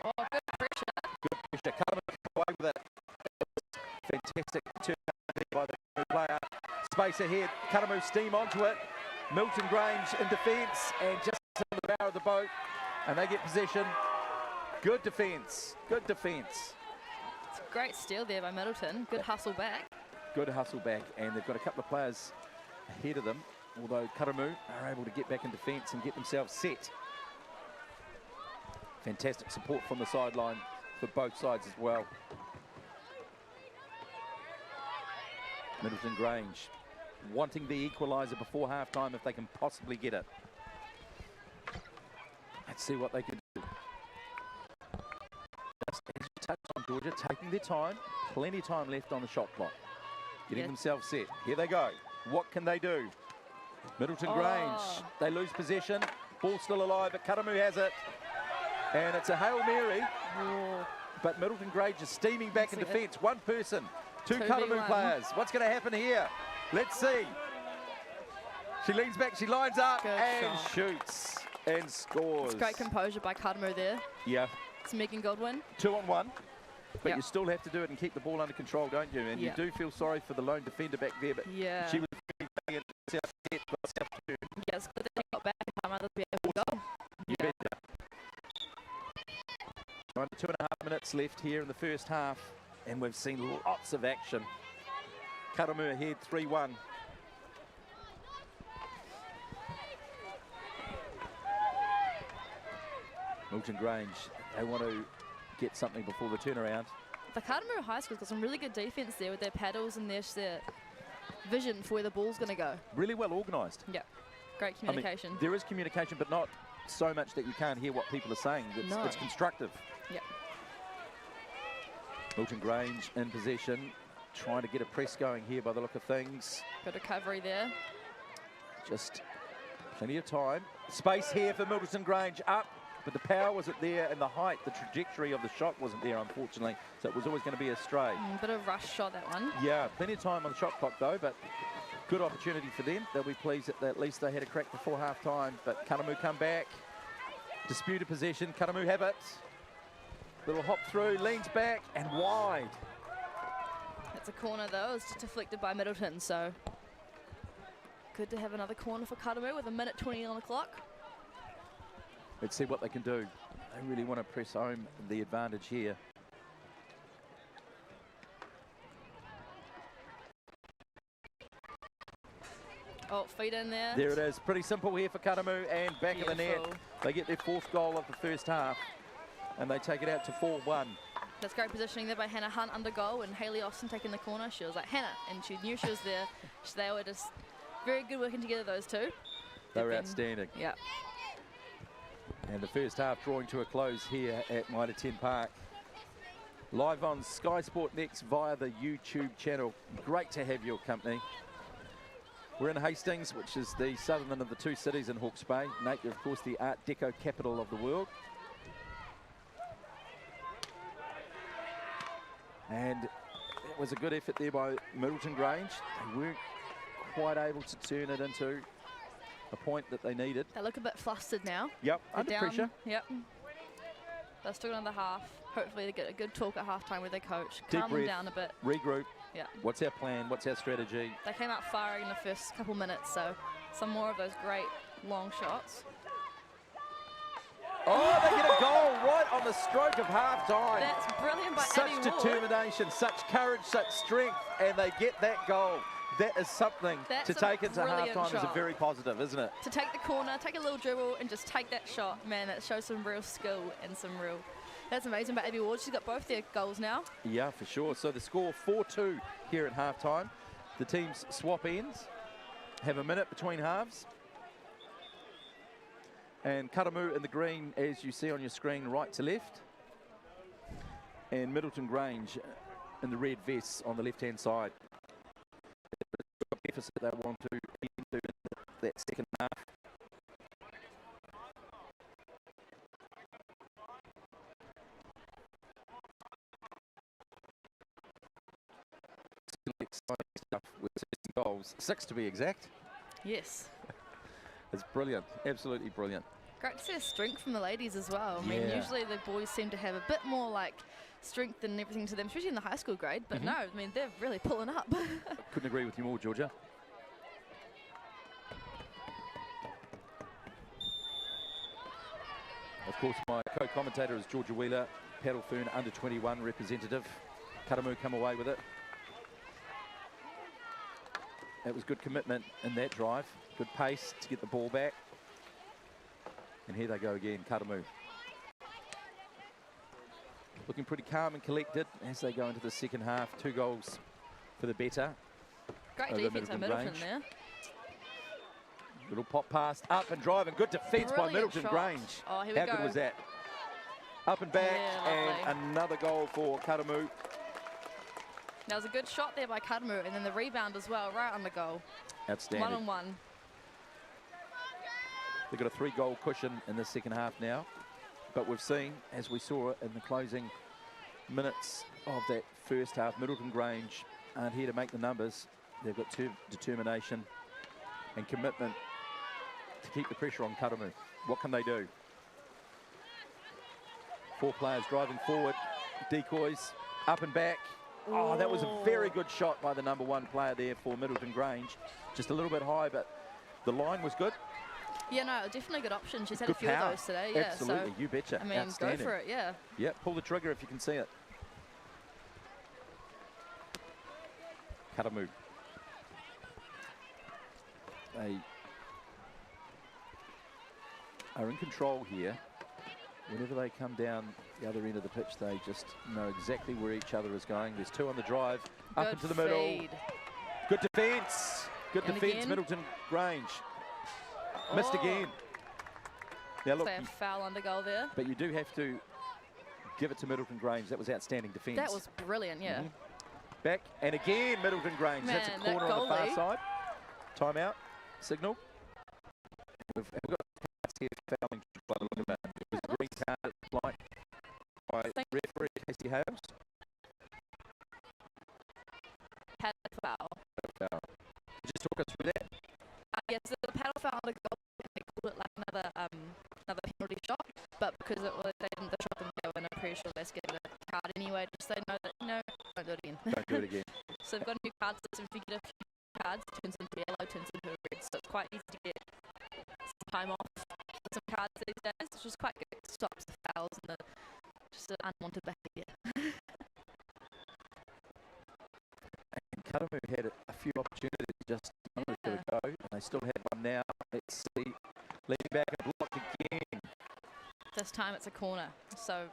S1: Oh, good pressure.
S2: Good pressure. Canoe away with it. Fantastic turn by the player. Space ahead. Canoe steam onto it. Milton Grange in defence and just in the bow of the boat, and they get possession. Good defence. Good defence.
S1: It's a great steal there by Middleton. Good hustle back.
S2: Good hustle back, and they've got a couple of players ahead of them, although Karamu are able to get back in defence and get themselves set. Fantastic support from the sideline for both sides as well. Middleton Grange wanting the equaliser before half-time if they can possibly get it. Let's see what they can do. Just as you touched on, Georgia, taking their time, plenty of time left on the shot clock. Getting themselves set. Here they go. What can they do? Middleton Grange, they lose possession. Ball still alive, but Karamu has it. And it's a Hail Mary. But Middleton Grange is steaming back in defence. One person, two Karamu players. What's going to happen here? Let's see. She leans back, she lines up and shoots and scores.
S1: It's great composure by Karamu there.
S2: Yeah.
S1: It's Megan Goldwyn.
S2: 2-on-1. But you still have to do it and keep the ball under control, don't you? And you do feel sorry for the lone defender back there, but she was very it.
S1: Yeah, it's good that they got back in time others be able to go.
S2: You bet. 2.5 minutes left here in the first half, and we've seen lots of action. Karamu ahead 3-1. Milton Grange, they want to get something before the turnaround.
S1: The Karamu High School's got some really good defence there with their paddles and their vision for where the ball's going to go.
S2: Really well organised.
S1: Yeah, great communication.
S2: I mean, there is communication, but not so much that you can't hear what people are saying. It's constructive.
S1: Yeah.
S2: Milton Grange in possession, trying to get a press going here by the look of things.
S1: Good recovery there.
S2: Just plenty of time. Space here for Milton Grange up. But the power wasn't there, and the height, the trajectory of the shot wasn't there, unfortunately. So it was always going to be a stray.
S1: Bit of rush shot, that one.
S2: Yeah, plenty of time on the shot clock, though, but good opportunity for them. They'll be pleased that at least they had a crack before half-time. But Karamu come back. Disputed possession. Karamu have it. Little hop through, leans back, and wide.
S1: That's a corner, though. It's just deflected by Middleton, so good to have another corner for Karamu with 1:20 on the clock.
S2: Let's see what they can do. They really want to press home the advantage here.
S1: Oh, feet in there.
S2: There it is. Pretty simple here for Karamu, and back of the net. They get their fourth goal of the first half, and they take it out to 4-1.
S1: That's great positioning there by Hannah Hunt under goal, and Hayley Austin taking the corner. She was like, Hannah, and she knew she was there. They were just very good working together, those two.
S2: They were outstanding.
S1: Yeah.
S2: And the first half drawing to a close here at Mitre 10 Park. Live on Sky Sport Next via the YouTube channel. Great to have your company. We're in Hastings, which is the southern of the two cities in Hawke's Bay. Nate, of course, the Art Deco capital of the world. And it was a good effort there by Middleton Grange. They weren't quite able to turn it into a point that they needed.
S1: They look a bit flustered now.
S2: Yep, under pressure.
S1: Yep. They're still on the half. Hopefully they get a good talk at halftime with their coach.
S2: Deep
S1: Calm them down a bit.
S2: Regroup.
S1: Yeah.
S2: What's our plan? What's our strategy?
S1: They came out firing in the first couple minutes, so some more of those great long shots.
S2: Oh, they get a goal right on the stroke of half-time.
S1: That's brilliant by
S2: Such
S1: Abby Ward.
S2: determination, such courage, such strength, and they get that goal. That is something to take into half-time is a very positive, isn't it?
S1: To take the corner, take a little dribble, and just take that shot. Man, that shows some real skill and some real... That's amazing by Abby Ward. She's got both their goals now. Yeah,
S2: for sure. So the score 4-2 here at half-time. The teams swap ends, have a minute between halves. And Karamu in the green, as you see on your screen, right to left. And Middleton Grange in the red vests on the left-hand side. Deficit they want to into that second half. stuff with 6 goals, 6 to be exact.
S1: Yes.
S2: It's brilliant, absolutely brilliant.
S1: Great to see a strength from the ladies as well. I mean,
S2: Yeah.
S1: usually the boys seem to have a bit more like strength and everything to them, especially in the high school grade. But no, I mean, they're really pulling up.
S2: Couldn't agree with you more, Georgia. Of course, my co-commentator is Georgia Wheeler, Paddle Fern under-21 representative. Karamu come away with it. It was good commitment in that drive. Good pace to get the ball back. And here they go again, Karamu. Looking pretty calm and collected as they go into the second half. 2 goals for the better.
S1: Great
S2: over
S1: defense by
S2: Middleton
S1: Middleton
S2: Grange.
S1: there.
S2: Little pop pass, up and drive, and good defence by
S1: Brilliant
S2: Middleton
S1: shot.
S2: Grange.
S1: Oh, here we
S2: How
S1: go.
S2: good was that? Up and back,
S1: Yeah,
S2: and another goal for Karamu.
S1: That was a good shot there by Karamu, and then the rebound as well, right on the goal.
S2: Outstanding.
S1: 1-on-1.
S2: They've got a 3-goal cushion in the second half now. But we've seen, as we saw in the closing minutes of that first half, Middleton Grange aren't here to make the numbers. They've got determination and commitment to keep the pressure on Karamu. What can they do? 4 players driving forward, decoys, up and back. Oh, that was a very good shot by the #1 player there for Middleton Grange. Just a little bit high, but the line was good.
S1: Yeah, no, definitely a good option. She's had
S2: Good
S1: a few
S2: power.
S1: of those today. Yeah,
S2: Absolutely,
S1: so,
S2: you betcha.
S1: I mean, go
S2: Outstanding.
S1: for it, yeah.
S2: Yeah, pull the trigger if you can see it. Karamu. They are in control here. Whenever they come down the other end of the pitch, they just know exactly where each other is going. There's 2 on the drive, up
S1: Good
S2: into the middle.
S1: feed.
S2: Good defence. Good
S1: And
S2: defence,
S1: again.
S2: Middleton Grange. Missed
S1: Oh.
S2: again. Now look,
S1: Say a foul under goal there.
S2: but you do have to give it to Middleton Grange. That was outstanding defence.
S1: That was brilliant, yeah.
S2: Back, and again, Middleton Grange. That's a
S1: Man, that
S2: corner on the far
S1: goalie.
S2: side. Timeout, signal. We've got here fouling by the look of it. It was a green card, like by referee Casey Hales.
S1: Had a foul.
S2: Foul. Just talk us through that.
S1: Yes, the paddle foul under goal. They called it like another penalty shot, but because it was they didn't shot them go, and I'm pretty sure they're getting a card anyway. Just so they know that no, don't do it again.
S2: Don't do it again.
S1: So they've got a new card system. If you get a few cards, it turns into yellow, turns into a red. So it's quite easy to get some time off with some cards these days, which is quite good. It stops the fouls and just the unwanted behaviour.
S2: And Karamu had a few opportunities just a moment ago, and they still have one now. Let's see. Leaning back and blocked again.
S1: This time it's a corner. So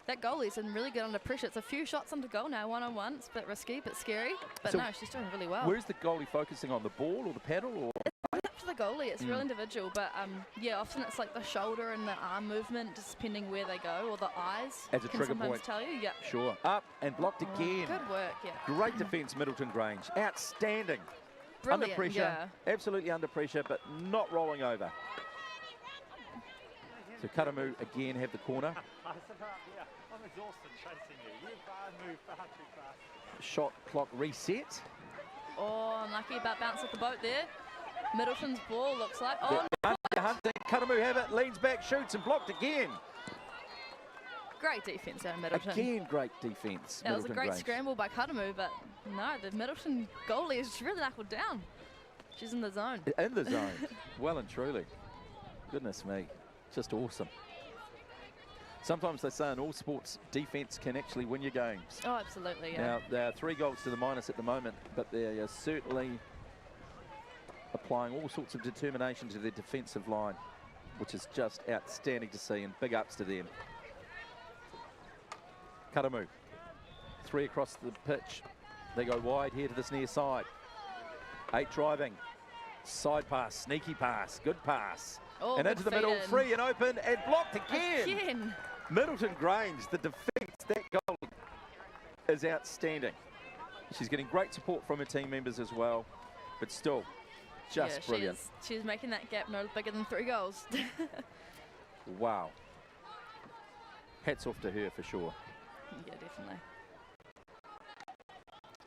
S1: that goalie's in really good under pressure. It's a few shots under goal now, 1-on-1. It's a bit risky, but scary. But
S2: So
S1: no, she's doing really well.
S2: Where's the goalie focusing on, the ball or the paddle? Or
S1: It's up to the goalie. It's real individual, but yeah, often it's like the shoulder and the arm movement, just depending where they go, or the eyes.
S2: As a
S1: can
S2: trigger
S1: sometimes
S2: point.
S1: tell you. Yeah.
S2: Sure. Up and blocked again.
S1: Good work. Yeah.
S2: Great defence, Middleton Grange. Outstanding.
S1: Brilliant.
S2: Under pressure,
S1: Yeah.
S2: absolutely under pressure, but not rolling over. So Karamu again have the corner.
S5: I'm exhausted chasing you. You move far too fast.
S2: Shot clock reset.
S1: Oh, unlucky about bounce off the boat there. Middleton's ball looks like. Oh,
S2: Hunting. Karamu have it, leans back, shoots, and blocked again.
S1: great defence out of Middleton.
S2: Again, great defence.
S1: That was a
S2: Middleton
S1: great
S2: Grange.
S1: scramble by Karamu, but no, the Middleton goalie is really knuckled down. She's in the zone.
S2: In the zone. Well and truly. Goodness me. Just awesome. Sometimes they say in all sports, defence can actually win your games.
S1: Oh, absolutely, yeah.
S2: Now, there are 3 goals to the minus at the moment, but they are certainly applying all sorts of determination to their defensive line, which is just outstanding to see, and big ups to them. Karamu. 3 across the pitch. They go wide here to this near side. 8 driving. Side pass, sneaky pass, good pass.
S1: Oh,
S2: and
S1: good
S2: into the
S1: feed
S2: middle,
S1: in.
S2: free and open, and blocked again.
S1: Again.
S2: Middleton Grange, the defence, that goal is outstanding. She's getting great support from her team members as well, but still, just brilliant.
S1: She's making that gap no bigger than 3 goals.
S2: Wow. Hats off to her for sure.
S1: Yeah, definitely.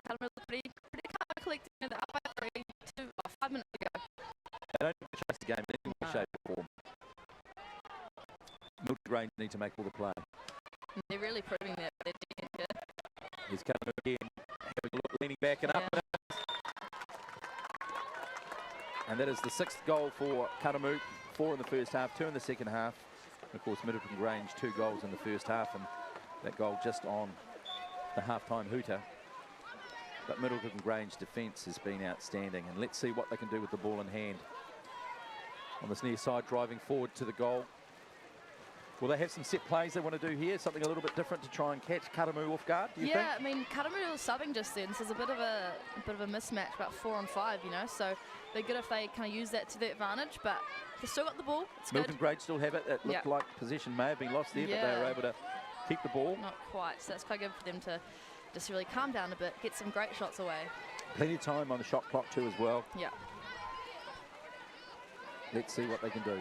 S1: Karamu looked pretty collecting it up by 5 minutes ago.
S2: They don't chase the game in any shape or form. Milton Grange need to make all the play.
S1: They're really proving that they're defense here.
S2: He's coming again, having a look, leaning back and up. And that is the 6th goal for Canoe. 4 in the first half, 2 in the second half. And of course, Middleton Grange, 2 goals in the first half, and that goal just on the half-time hooter. But Middleton Grange defence has been outstanding, and let's see what they can do with the ball in hand. On this near side, driving forward to the goal. Will they have some set plays they want to do here? Something a little bit different to try and catch Karamu off guard, do you think?
S1: Yeah, I mean, Karamu was subbing just then, so there's a bit of a mismatch, about 4 on 5, you know, so they're good if they kind of use that to their advantage, but they've still got the ball. It's
S2: Milton
S1: good.
S2: Grange still have it. It looked like possession may have been lost there, but they were able to keep the ball.
S1: Not quite, so that's quite good for them to just really calm down a bit, get some great shots away.
S2: Plenty of time on the shot clock too as well.
S1: Yeah.
S2: Let's see what they can do.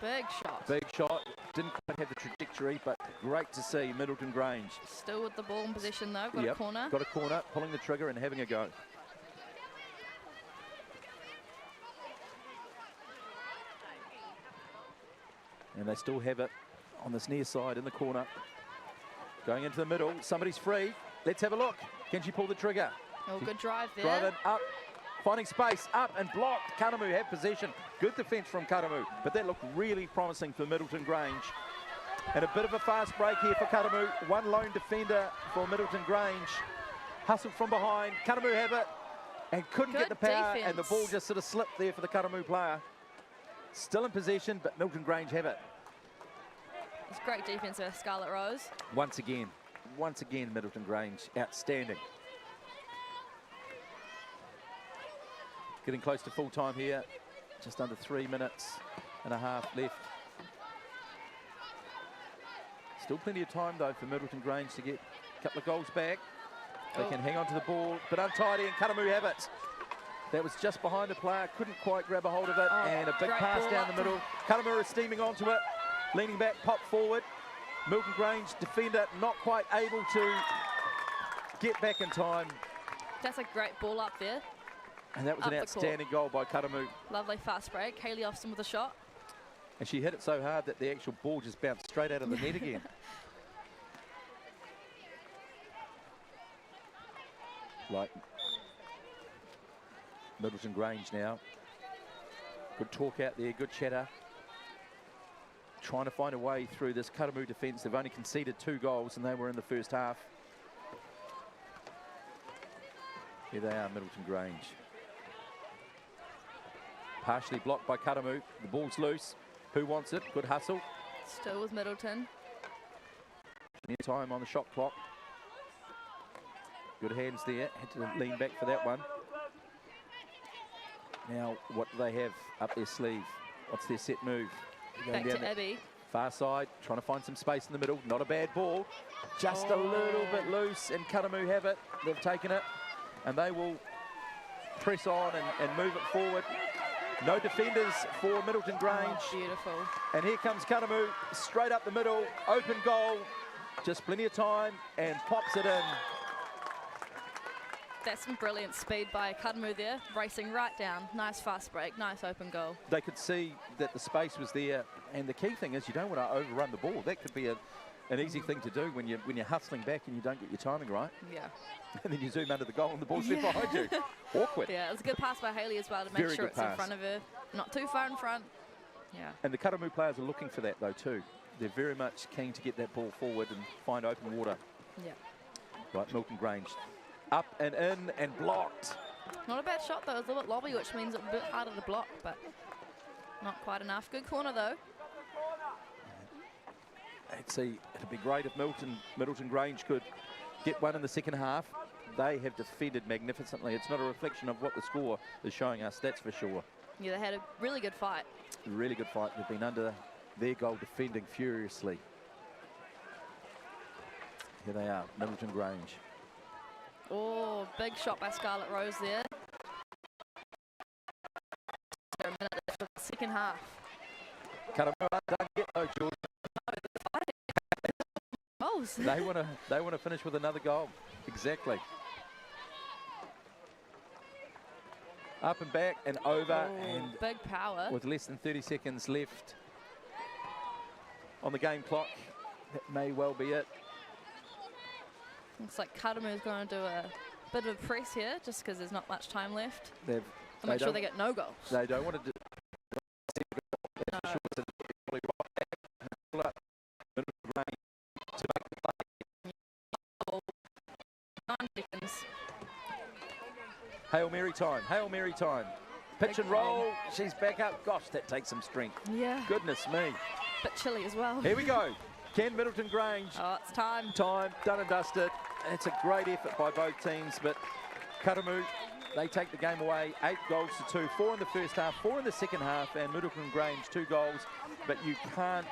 S1: Big shot.
S2: Big shot. Didn't quite have the trajectory, but great to see Middleton Grange.
S1: Still with the ball in position though, got a corner.
S2: Got a corner, pulling the trigger and having a go. And they still have it on this near side in the corner. Going into the middle, somebody's free. Let's have a look. Can she pull the trigger?
S1: Oh, good drive there.
S2: Driving up, finding space, up and blocked. Karamu have possession. Good defence from Karamu, but that looked really promising for Middleton Grange. And a bit of a fast break here for Karamu. One lone defender for Middleton Grange. Hustled from behind. Karamu have it and couldn't get the power, and the ball just sort of slipped there for the Karamu player. Still in possession, but Middleton Grange have it.
S1: It's great defence by Scarlet Rose.
S2: Once again, Middleton Grange, outstanding. Getting close to full time here. Just under 3 minutes and a half left. Still plenty of time though for Middleton Grange to get a couple of goals back. They can hang on to the ball, but untidy, and Karamu have it. That was just behind the player, couldn't quite grab a hold of it, and a big pass down the middle. Karamu is steaming onto it, leaning back, pop forward. Middleton Grange defender not quite able to get back in time.
S1: That's a great ball up there.
S2: And that was an outstanding goal by Karamu.
S1: Lovely fast break. Hayley Austin with a shot.
S2: And she hit it so hard that the actual ball just bounced straight out of the net again. Like Middleton Grange now. Good talk out there, good chatter. Trying to find a way through this Karamu defence. They've only conceded 2 goals and they were in the first half. Here they are, Middleton Grange. Partially blocked by Karamu. The ball's loose. Who wants it? Good hustle.
S1: Still with Middleton.
S2: Plenty of time on the shot clock. Good hands there. Had to lean back for that one. Now, what do they have up their sleeve? What's their set move?
S1: Back to Abby.
S2: Far side, trying to find some space in the middle. Not a bad ball. Just a little bit loose, and Karamu have it. They've taken it, and they will press on and move it forward. No defenders for Middleton Grange.
S1: Oh, beautiful.
S2: And here comes Karamu, straight up the middle, open goal. Just plenty of time, and pops it in.
S1: That's some brilliant speed by Karamu there, racing right down. Nice fast break, nice open goal.
S2: They could see that the space was there, and the key thing is you don't want to overrun the ball. That could be an easy thing to do when you're hustling back and you don't get your timing right.
S1: Yeah.
S2: And then you zoom under the goal and the ball's there behind you. Awkward.
S1: Yeah, it was a good pass by Hayley as well to make sure it's in front of her. Not too far in front. Yeah.
S2: And the Karamu players are looking for that though too. They're very much keen to get that ball forward and find open water.
S1: Yeah.
S2: Right, Middleton Grange. Up and in and blocked.
S1: Not a bad shot though, it was a little bit lobby, which means it's a bit harder to block, but not quite enough. Good corner though.
S2: I'd see it'd be great if Middleton Grange could get one in the second half. They have defended magnificently. It's not a reflection of what the score is showing us, that's for sure.
S1: Yeah, they had a really good fight.
S2: Really good fight. They've been under their goal defending furiously. Here they are, Middleton Grange.
S1: Oh, big shot by Scarlet Rose there. A minute left of the second half.
S2: Karamu aren't done yet though, George.
S1: Oh,
S2: They want to finish with another goal. Exactly. Up and back and over, and
S1: big power.
S2: with less than 30 seconds left on the game clock, that may well be it.
S1: Looks like Karamu is going to do a bit of a press here, just because there's not much time left.
S2: They've,
S1: To make sure they get no goals.
S2: They don't want to do. Hail Mary time, Hail Mary time. Pitch and roll, she's back up. Gosh, that takes some strength.
S1: Yeah.
S2: Goodness me.
S1: Bit chilly as well.
S2: Here we go. Can Middleton Grange.
S1: Oh, it's time.
S2: Time, done and dusted. It's a great effort by both teams, but Karamu, they take the game away. 8 goals to 2, 4 in the first half, 4 in the second half, and Middleton Grange 2 goals. But you can't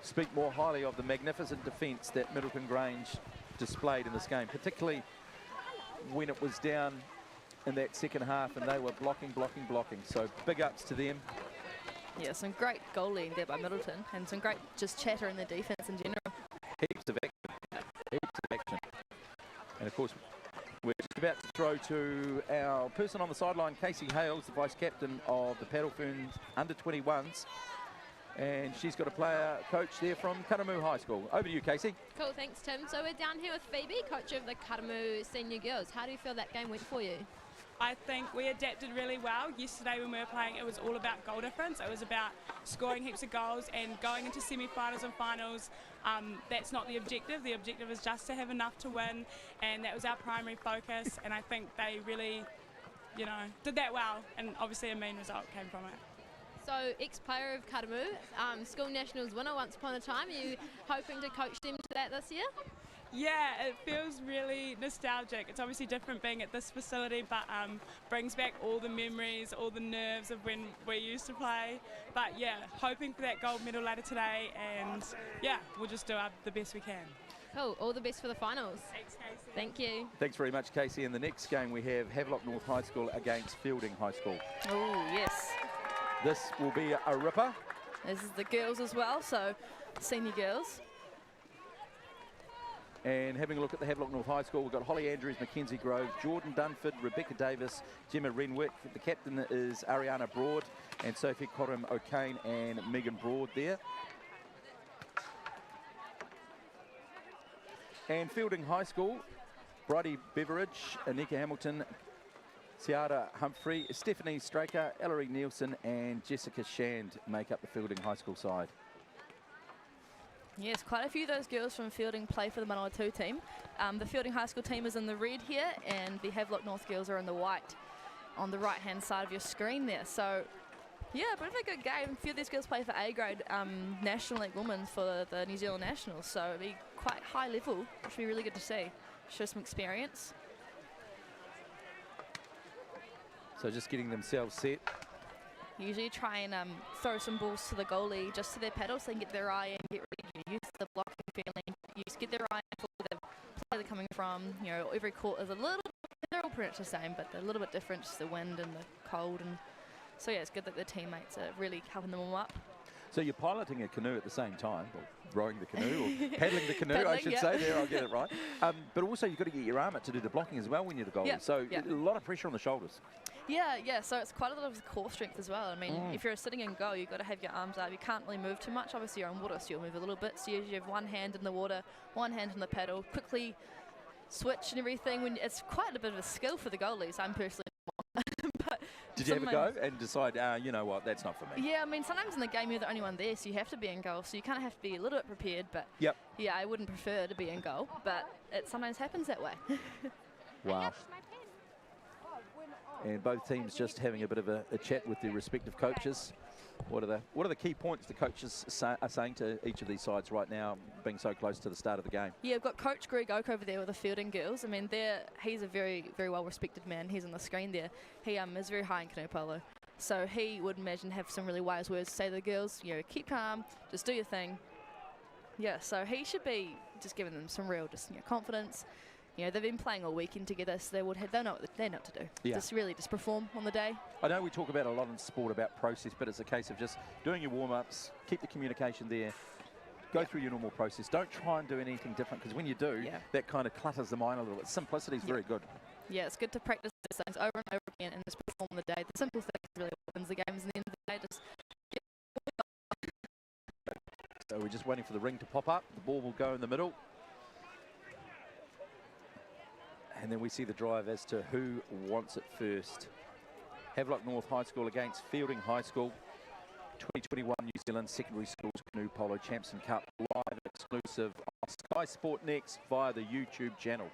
S2: speak more highly of the magnificent defence that Middleton Grange displayed in this game, particularly when it was down in that second half and they were blocking. So big ups to them.
S1: Yeah, some great goal leading there by Middleton, and some great just chatter in the defence in general.
S2: Heaps of action. And of course, we're just about to throw to our person on the sideline, Casey Hales, the vice-captain of the Paddle Ferns under-21s. And she's got a player coach there from Canoe High School. Over to you, Casey.
S3: Cool, thanks, Tim. So we're down here with Phoebe, coach of the Canoe senior girls. How do you feel that game went for you?
S6: I think we adapted really well. Yesterday when we were playing, it was all about goal difference. It was about scoring heaps of goals and going into semi-finals and finals. That's not the objective. The objective is just to have enough to win, and that was our primary focus. And I think they really, did that well, and obviously a mean result came from it.
S3: So, ex-player of Karamu, school nationals winner once upon a time. Are you hoping to coach them to that this year?
S6: Yeah, it feels really nostalgic. It's obviously different being at this facility, but brings back all the memories, all the nerves of when we used to play. But yeah, hoping for that gold medal later today, and yeah, we'll just do the best we can.
S3: Cool, all the best for the finals.
S6: Thanks, Casey.
S3: Thank you.
S2: Thanks very much, Casey. In the next game, we have Havelock North High School against Fielding High School.
S1: Oh, yes.
S2: This will be a ripper.
S1: This is the girls as well, so senior girls.
S2: And having a look at the Havelock North High School, we've got Holly Andrews, Mackenzie Grove, Jordan Dunford, Rebecca Davis, Gemma Renwick. The captain is Ariana Broad, and Sophie Coram O'Kane and Megan Broad there. And Fielding High School, Bridie Beveridge, Anika Hamilton, Ciara Humphrey, Stephanie Straker, Ellery Nielsen and Jessica Shand make up the Fielding High School side.
S1: Yes, quite a few of those girls from Fielding play for the Manawa 2 team. The Fielding High School team is in the red here, and the Havelock North girls are in the white on the right-hand side of your screen there. So, yeah, a bit of a good game. A few of these girls play for A-grade National League Women for the New Zealand Nationals, so it'll be quite high level, which will be really good to see. Show some experience.
S2: So just getting themselves set.
S1: Usually try and throw some balls to the goalie, just to their paddle, so they can get their eye and get ready. Use the blocking feeling. Use get their eye for the play they're coming from. Every court is a little bit, they're all pretty much the same, but they're a little bit different, just the wind and the cold. And so yeah, it's good that the teammates are really helping them warm up.
S2: So you're piloting a canoe at the same time, or rowing the canoe, or paddling the canoe, I should
S1: yep.
S2: say there, I'll get it right. But also you've got to get your arm out to do the blocking as well when you're the goalie.
S1: Yep.
S2: So
S1: Yep.
S2: a lot of pressure on the shoulders.
S1: Yeah, so it's quite a lot of core strength as well. I mean, if you're sitting in goal, you've got to have your arms up. You can't really move too much. Obviously, you're on water, so you'll move a little bit. So you usually have one hand in the water, one hand in the paddle, quickly switch and everything. It's quite a bit of a skill for the goalies. I'm personally but
S2: did you ever go and decide, you know what, that's not for me?
S1: Yeah, I mean, sometimes in the game you're the only one there, so you have to be in goal. So you kind of have to be a little bit prepared. But
S2: yep.
S1: Yeah, I wouldn't prefer to be in goal, but it sometimes happens that way.
S2: Wow. And both teams just having a bit of a chat with their respective coaches. What are the key points the coaches are saying to each of these sides right now, being so close to the start of the game?
S1: Yeah, we've got Coach Greg Oak over there with the Fielding girls. I mean, he's a very, very well-respected man. He's on the screen there. He is very high in canoe polo. So he would imagine have some really wise words to say to the girls, keep calm, just do your thing. Yeah, so he should be just giving them some real confidence. They've been playing all weekend together, so they know what to do.
S2: Yeah.
S1: Just perform on the day.
S2: I know we talk about a lot in sport about process, but it's a case of just doing your warm-ups, keep the communication there, go through your normal process. Don't try and do anything different, because when you do, that kind of clutters the mind a little bit. Simplicity is very good.
S1: Yeah, it's good to practice these things over and over again and just perform on the day. The simple things really wins the games, and then the day just.
S2: So we're just waiting for the ring to pop up. The ball will go in the middle. And then we see the drive as to who wants it first. Havelock North High School against Fielding High School. 2021 New Zealand Secondary Schools Canoe Polo Championship Cup, live exclusive on Sky Sport Next via the YouTube channel.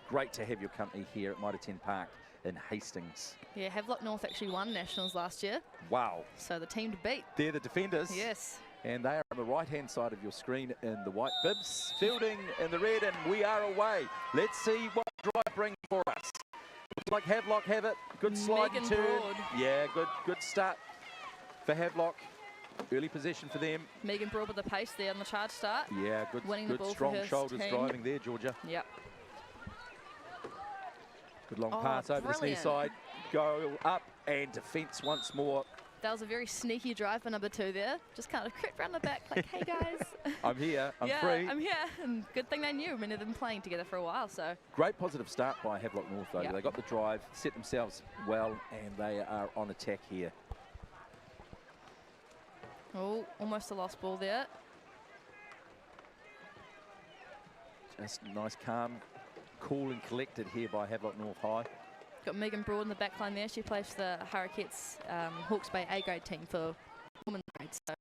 S2: Great to have your company here at Mitre 10 Park in Hastings.
S1: Yeah, Havelock North actually won Nationals last year.
S2: Wow.
S1: So the team to beat.
S2: They're the defenders.
S1: Yes.
S2: And they are on the right-hand side of your screen in the white bibs. Fielding in the red, and we are away. Let's see what drive brings for us. Looks like Havelock have it. Good slide and turn.
S1: Broad.
S2: Yeah, good start for Havelock. Early possession for them.
S1: Megan Broad with the pace there on the charge start.
S2: Yeah, good strong shoulders driving there, Georgia.
S1: Yep.
S2: Good long pass over the near side. Go up and defence once more.
S1: That was a very sneaky drive for number 2 there. Just kind of crept around the back like, hey guys.
S2: I'm here, I'm
S1: yeah,
S2: free.
S1: I'm here. And good thing they knew. I mean, they've been playing together for a while, so.
S2: Great positive start by Havelock North though.
S1: Yep.
S2: They got the drive, set themselves well, and they are on attack here.
S1: Oh, almost a lost ball there.
S2: Just nice, calm, cool and collected here by Havelock North High.
S1: Got Megan Broad in the back line there. She plays for the Hurricanes Hawke's Bay A-grade team for women's grade. So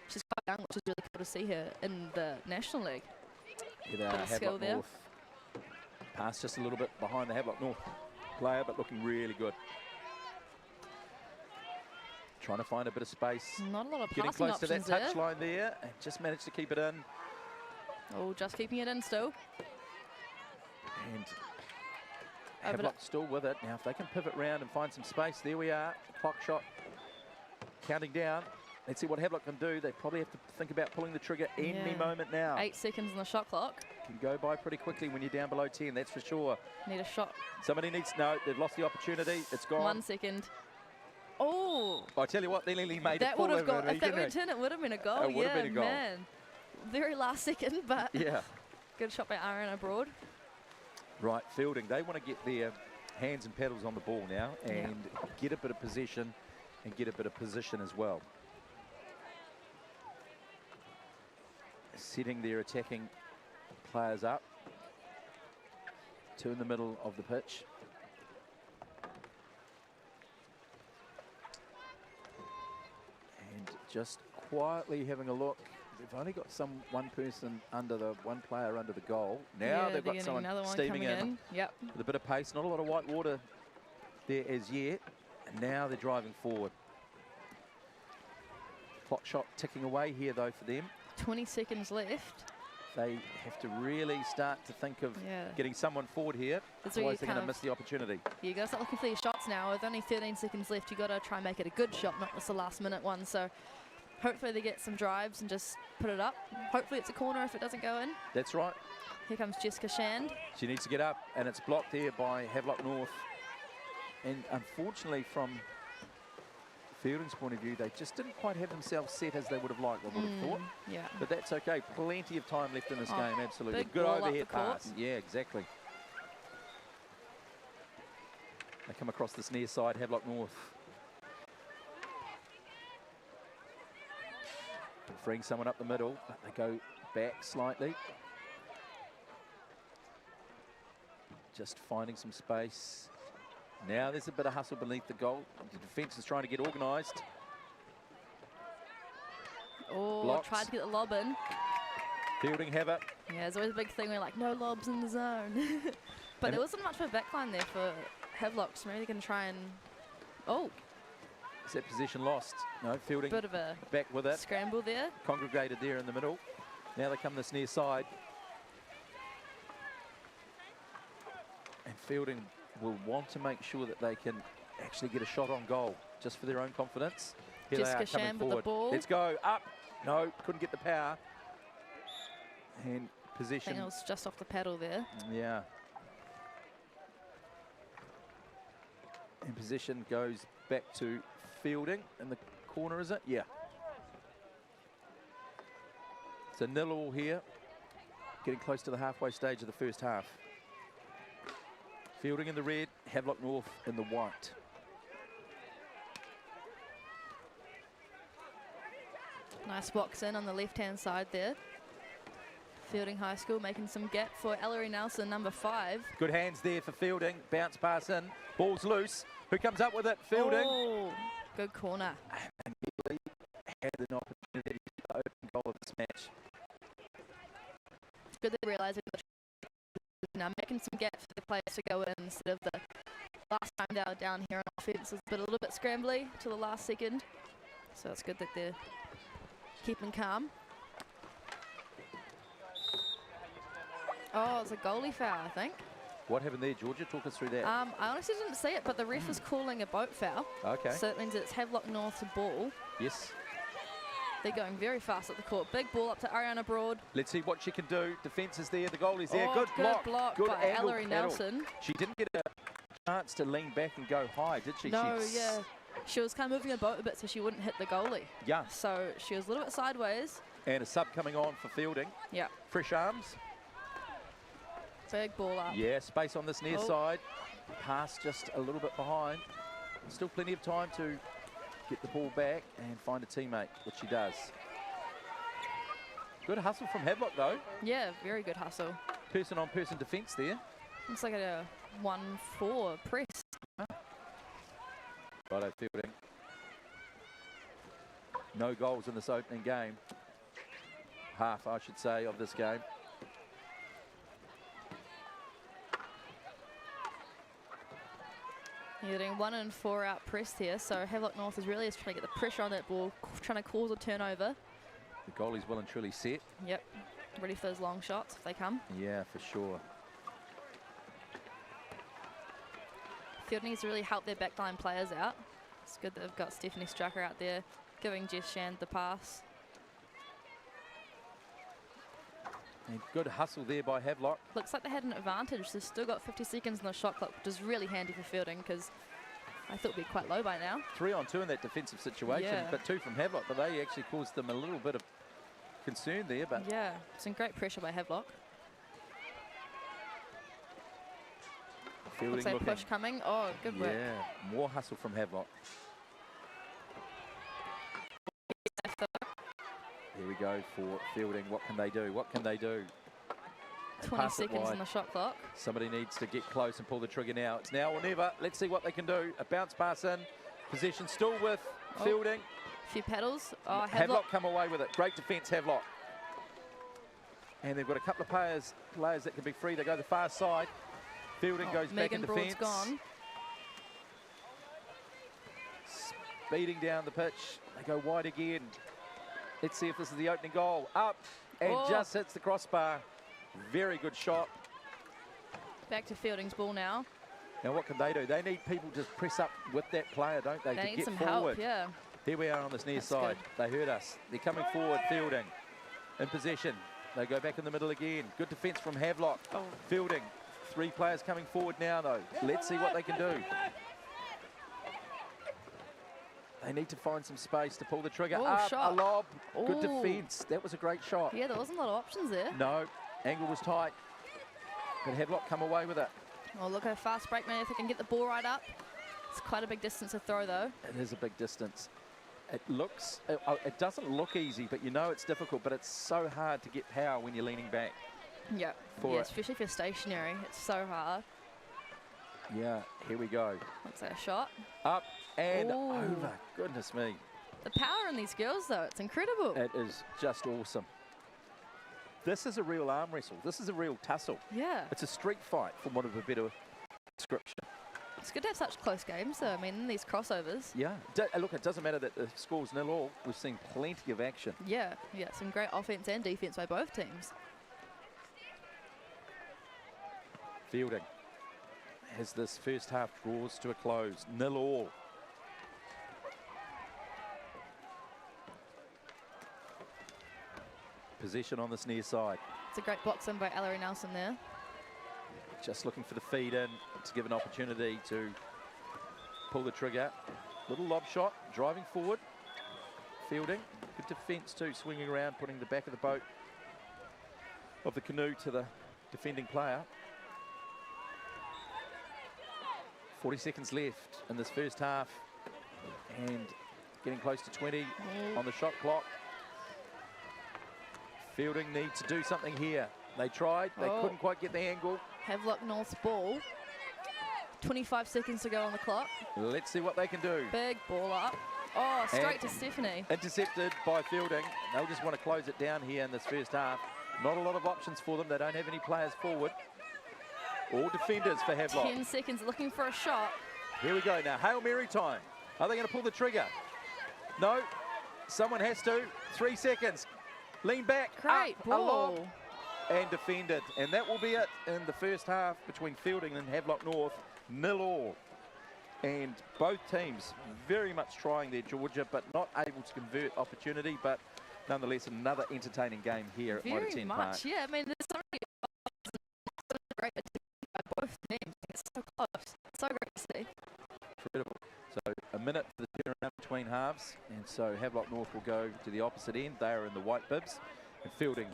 S1: she's quite young, which is really cool to see her in the National League.
S2: With
S1: Bit of skill
S2: Havelock
S1: there.
S2: North. Pass just a little bit behind the Havelock North player, but looking really good. Trying to find a bit of space.
S1: Not a lot of
S2: Getting
S1: passing
S2: close to that
S1: options there.
S2: touch line there, and just managed to keep it in.
S1: Oh, just keeping it in still.
S2: And
S1: Over
S2: Havelock still with it. Now, if they can pivot round and find some space, there we are. Clock shot counting down. Let's see what Havelock can do. They probably have to think about pulling the trigger any moment now.
S1: 8 seconds on the shot clock.
S2: Can go by pretty quickly when you're down below 10, that's for sure.
S1: Need a shot.
S2: Somebody needs, no, they've lost the opportunity. It's gone.
S1: 1 second. Oh!
S2: I tell you what, they nearly made
S1: That
S2: it
S1: would have
S2: over
S1: gone. If that went in, it would have been a goal.
S2: It would have been a goal.
S1: Man. Very last second, but
S2: Yeah.
S1: good shot by Ariana Broad.
S2: Right, Fielding, they want to get their hands and pedals on the ball now and get a bit of possession and get a bit of position as well. Setting their attacking players up. 2 in the middle of the pitch. And just quietly having a look. They've only got one player under the goal. Now they've got someone steaming in.
S1: Yep.
S2: With a bit of pace, not a lot of white water there as yet. And now they're driving forward. Clock shot ticking away here though for them.
S1: 20 seconds left.
S2: They have to really start to think of getting someone forward here. Otherwise they're going to miss the opportunity.
S1: You got to start looking for your shots now. With only 13 seconds left, you got to try and make it a good shot, not just a last minute one. So hopefully they get some drives and just put it up. Hopefully it's a corner if it doesn't go in.
S2: That's right.
S1: Here comes Jessica Shand.
S2: She needs to get up, and it's blocked here by Havelock North. And unfortunately, from Fielding's point of view, they just didn't quite have themselves set as they would have liked, I would have thought.
S1: Yeah.
S2: But that's okay. Plenty of time left in this game, absolutely.
S1: Big
S2: Good
S1: ball up
S2: overhead
S1: the court.
S2: pass. Yeah, exactly. They come across this near side, Havelock North. Freeing someone up the middle, but they go back slightly. Just finding some space. Now there's a bit of hustle beneath the goal. The defence is trying to get organised.
S1: Oh,
S2: Blocked.
S1: tried to get the lob in.
S2: Fielding have it.
S1: Yeah, there's always a big thing where like, no lobs in the zone. But there wasn't much of a backline there for Havelock, so maybe they can try and... Oh,
S2: Is that position lost? No, Fielding
S1: bit of a
S2: back with it.
S1: scramble there.
S2: Congregated there in the middle. Now they come this near side. And Fielding will want to make sure that they can actually get a shot on goal, just for their own confidence. Here
S1: Jessica
S2: they are coming
S1: Shand with
S2: forward.
S1: the ball.
S2: Let's go, up. No, couldn't get the power. And
S1: I
S2: possession.
S1: think it was just off the paddle there.
S2: Yeah. And position goes back to Fielding in the corner, is it? Yeah. It's a 0-0 here. Getting close to the halfway stage of the first half. Fielding in the red, Havelock North in the white.
S1: Nice box in on the left-hand side there. Fielding High School making some gap for Ellery Nelson, number 5.
S2: Good hands there for Fielding. Bounce pass in. Ball's loose. Who comes up with it? Fielding.
S1: Oh, good corner.
S2: And really had an opportunity to open goal of this match.
S1: It's good that they're realising that now making some gaps for the players to go in instead of the last time they were down here on offence was a little bit scrambly to the last second. So it's good that they're keeping calm. Oh, it's a goalie foul, I think.
S2: What happened there, Georgia? Talk us through that.
S1: I honestly didn't see it, but the ref is calling a boat foul.
S2: Okay.
S1: So that means it's Havelock North's ball.
S2: Yes.
S1: They're going very fast at the court. Big ball up to Ariana Broad.
S2: Let's see what she can do. Defence is there. The goalie's there.
S1: Oh,
S2: Good block.
S1: Good
S2: Good
S1: by
S2: angle
S1: Ellery
S2: paddle.
S1: Nelson.
S2: She didn't get a chance to lean back and go high, did she?
S1: No, yeah. She was kind of moving her boat a bit so she wouldn't hit the goalie.
S2: Yeah.
S1: So she was a little bit sideways.
S2: And a sub coming on for Fielding.
S1: Yeah.
S2: Fresh arms.
S1: Big ball up.
S2: Yeah, space on this near
S1: Oh.
S2: side. Pass just a little bit behind. Still plenty of time to get the ball back and find a teammate, which she does. Good hustle from Havelock, though.
S1: Yeah, very good hustle.
S2: Person-on-person defence there.
S1: Looks like a 1-4 press.
S2: Righto, Fielding. No goals in this opening game. Half, I should say, of this game.
S1: You're getting 1 and 4 out pressed here, so Havelock North is really just trying to get the pressure on that ball, trying to cause a turnover.
S2: The goalie's well and truly set.
S1: Yep, ready for those long shots if they come.
S2: Yeah, for sure.
S1: Field needs to really help their backline players out. It's good that they've got Stephanie Strucker out there giving Jess Shand the pass.
S2: And good hustle there by Havelock.
S1: Looks like they had an advantage. They've still got 50 seconds on the shot clock, which is really handy for Fielding because I thought we'd be quite low by now.
S2: 3-on-2 in that defensive situation,
S1: Yeah.
S2: but 2 from Havelock, but they actually caused them a little bit of concern there. But
S1: Yeah, some great pressure by Havelock.
S2: Fielding
S1: Looks like a
S2: looking.
S1: push coming. Oh, good work.
S2: Yeah, more hustle from Havelock. Here we go for Fielding. What can they do? What can they do? They
S1: 20
S2: pass it
S1: seconds
S2: wide.
S1: on the shot clock.
S2: Somebody needs to get close and pull the trigger now. It's now or never. Let's see what they can do. A bounce pass in. Possession still with Fielding.
S1: A few paddles. Oh,
S2: Havelock
S1: Havelock.
S2: come away with it. Great defence, Havelock. And they've got a couple of players that can be free. They go the far side. Fielding goes back in
S1: Megan Broad's
S2: defence.
S1: gone.
S2: Speeding down the pitch. They go wide again. Let's see if this is the opening goal. Up and just hits the crossbar. Very good shot.
S1: Back to Fielding's ball now.
S2: Now what can they do? They need people to press up with that player, don't they?
S1: They
S2: to
S1: need
S2: get
S1: some
S2: forward.
S1: help, yeah.
S2: Here we are on this near
S1: That's
S2: side.
S1: good.
S2: They heard us. They're coming forward, Fielding. In possession. They go back in the middle again. Good defence from Havelock.
S1: Oh.
S2: Fielding. 3 players coming forward now, though. Let's see what they can do. They need to find some space to pull the trigger.
S1: Oh,
S2: Up,
S1: shot.
S2: a lob. Good
S1: Ooh.
S2: defence. That was a great shot.
S1: Yeah, there wasn't a lot of options there.
S2: No, angle was tight. But Havelock come away with it.
S1: Oh, look at a fast break, man. If they can get the ball right up. It's quite a big distance to throw, though.
S2: It is a big distance. It doesn't look easy, but you know it's difficult, but it's so hard to get power when you're leaning back.
S1: Yeah,
S2: For it.
S1: especially if you're stationary. It's so hard.
S2: Yeah, here we go.
S1: Looks like a shot.
S2: Up and
S1: Ooh.
S2: over. Goodness me.
S1: The power in these girls, though, it's incredible.
S2: It is just awesome. This is a real arm wrestle. This is a real tussle.
S1: Yeah.
S2: It's a street fight, for want of a better description.
S1: It's good to have such close games, though. I mean, in these crossovers.
S2: Yeah. Look, it doesn't matter that the score's 0-0. We've seen plenty of action.
S1: Yeah, some great offense and defense by both teams.
S2: Fielding as this first half draws to a close. 0-0. Possession on this near side.
S1: It's a great box in by Ellery Nelson there.
S2: Just looking for the feed in to give an opportunity to pull the trigger. Little lob shot, driving forward. Fielding, good defence too, swinging around, putting the back of the boat of the canoe to the defending player. 40 seconds left in this first half. And getting close to 20 on the shot clock. Fielding need to do something here. They tried, they couldn't quite get the angle.
S1: Havelock North's ball. 25 seconds to go on the clock.
S2: Let's see what they can do.
S1: Big ball up. Oh, straight to Stephanie.
S2: Intercepted by Fielding. They'll just want to close it down here in this first half. Not a lot of options for them. They don't have any players forward. All defenders for Havelock.
S1: 10 seconds looking for a shot.
S2: Here we go now. Hail Mary time. Are they going to pull the trigger? No. Someone has to. 3 seconds. Lean back.
S1: Great
S2: up,
S1: ball.
S2: along, and defended. And that will be it in the first half between Fielding and Havelock North. 0-0. And both teams very much trying their Georgia, but not able to convert opportunity. But nonetheless, another entertaining game here at Mitre 10 Park.
S1: Very much, yeah. I mean, there's so many great by both teams. It's so close. So great to see.
S2: Incredible. So a minute for the turnaround between halves, and so Havelock North will go to the opposite end. They are in the white bibs, and Fielding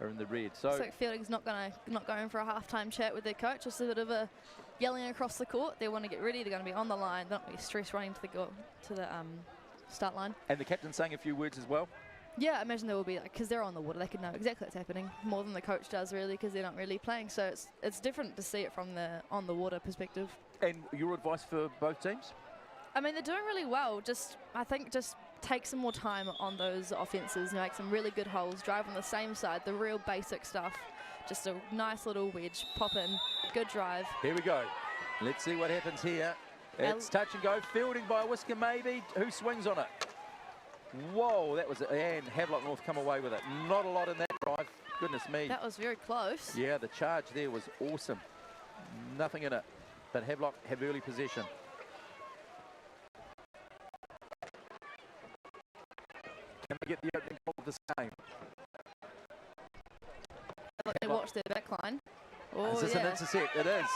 S2: are in the red. So
S1: Fielding's not going for a halftime chat with their coach. Just a bit of a yelling across the court. They want to get ready. They're going to be on the line. They're not going to be stressed running to the start line.
S2: And the captain saying a few words as well.
S1: Yeah, I imagine there will be, because they're on the water, they could know exactly what's happening more than the coach does, really, because they're not really playing. So it's different to see it from the on the water perspective.
S2: And your advice for both teams?
S1: I mean, they're doing really well. I think just take some more time on those offences, make some really good holes, drive on the same side, the real basic stuff. Just a nice little wedge, pop in, good drive.
S2: Here we go. Let's see what happens here. It's touch and go, Fielding by a whisker maybe. Who swings on it? Whoa, that was it. And Havelock North come away with it. Not a lot in that drive. Goodness me.
S1: That was very close.
S2: Yeah, the charge there was awesome. Nothing in it. But Havelock have early possession. Can they get the opening goal of this game?
S1: They watch their back line. Oh,
S2: is this an intercept? It is.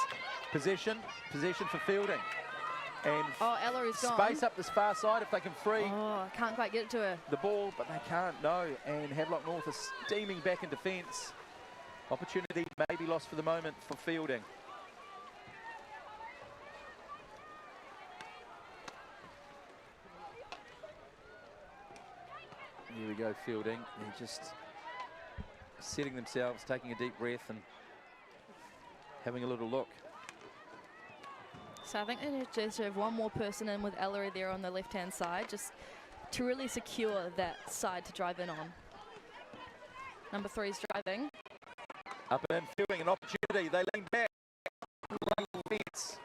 S2: Possession for Fielding. And
S1: Ellery's gone.
S2: Space up this far side if they can free.
S1: Oh, can't quite get it to her.
S2: The ball, but they can't, no. And Havelock North is steaming back in defence. Opportunity may be lost for the moment for Fielding. Here we go, Fielding. They're just setting themselves, taking a deep breath and having a little look.
S1: So I think they need to have one more person in with Ellery there on the left-hand side, just to really secure that side to drive in on. Number 3 is driving.
S2: Up and in, Fielding, an opportunity. They lean back. Great defence.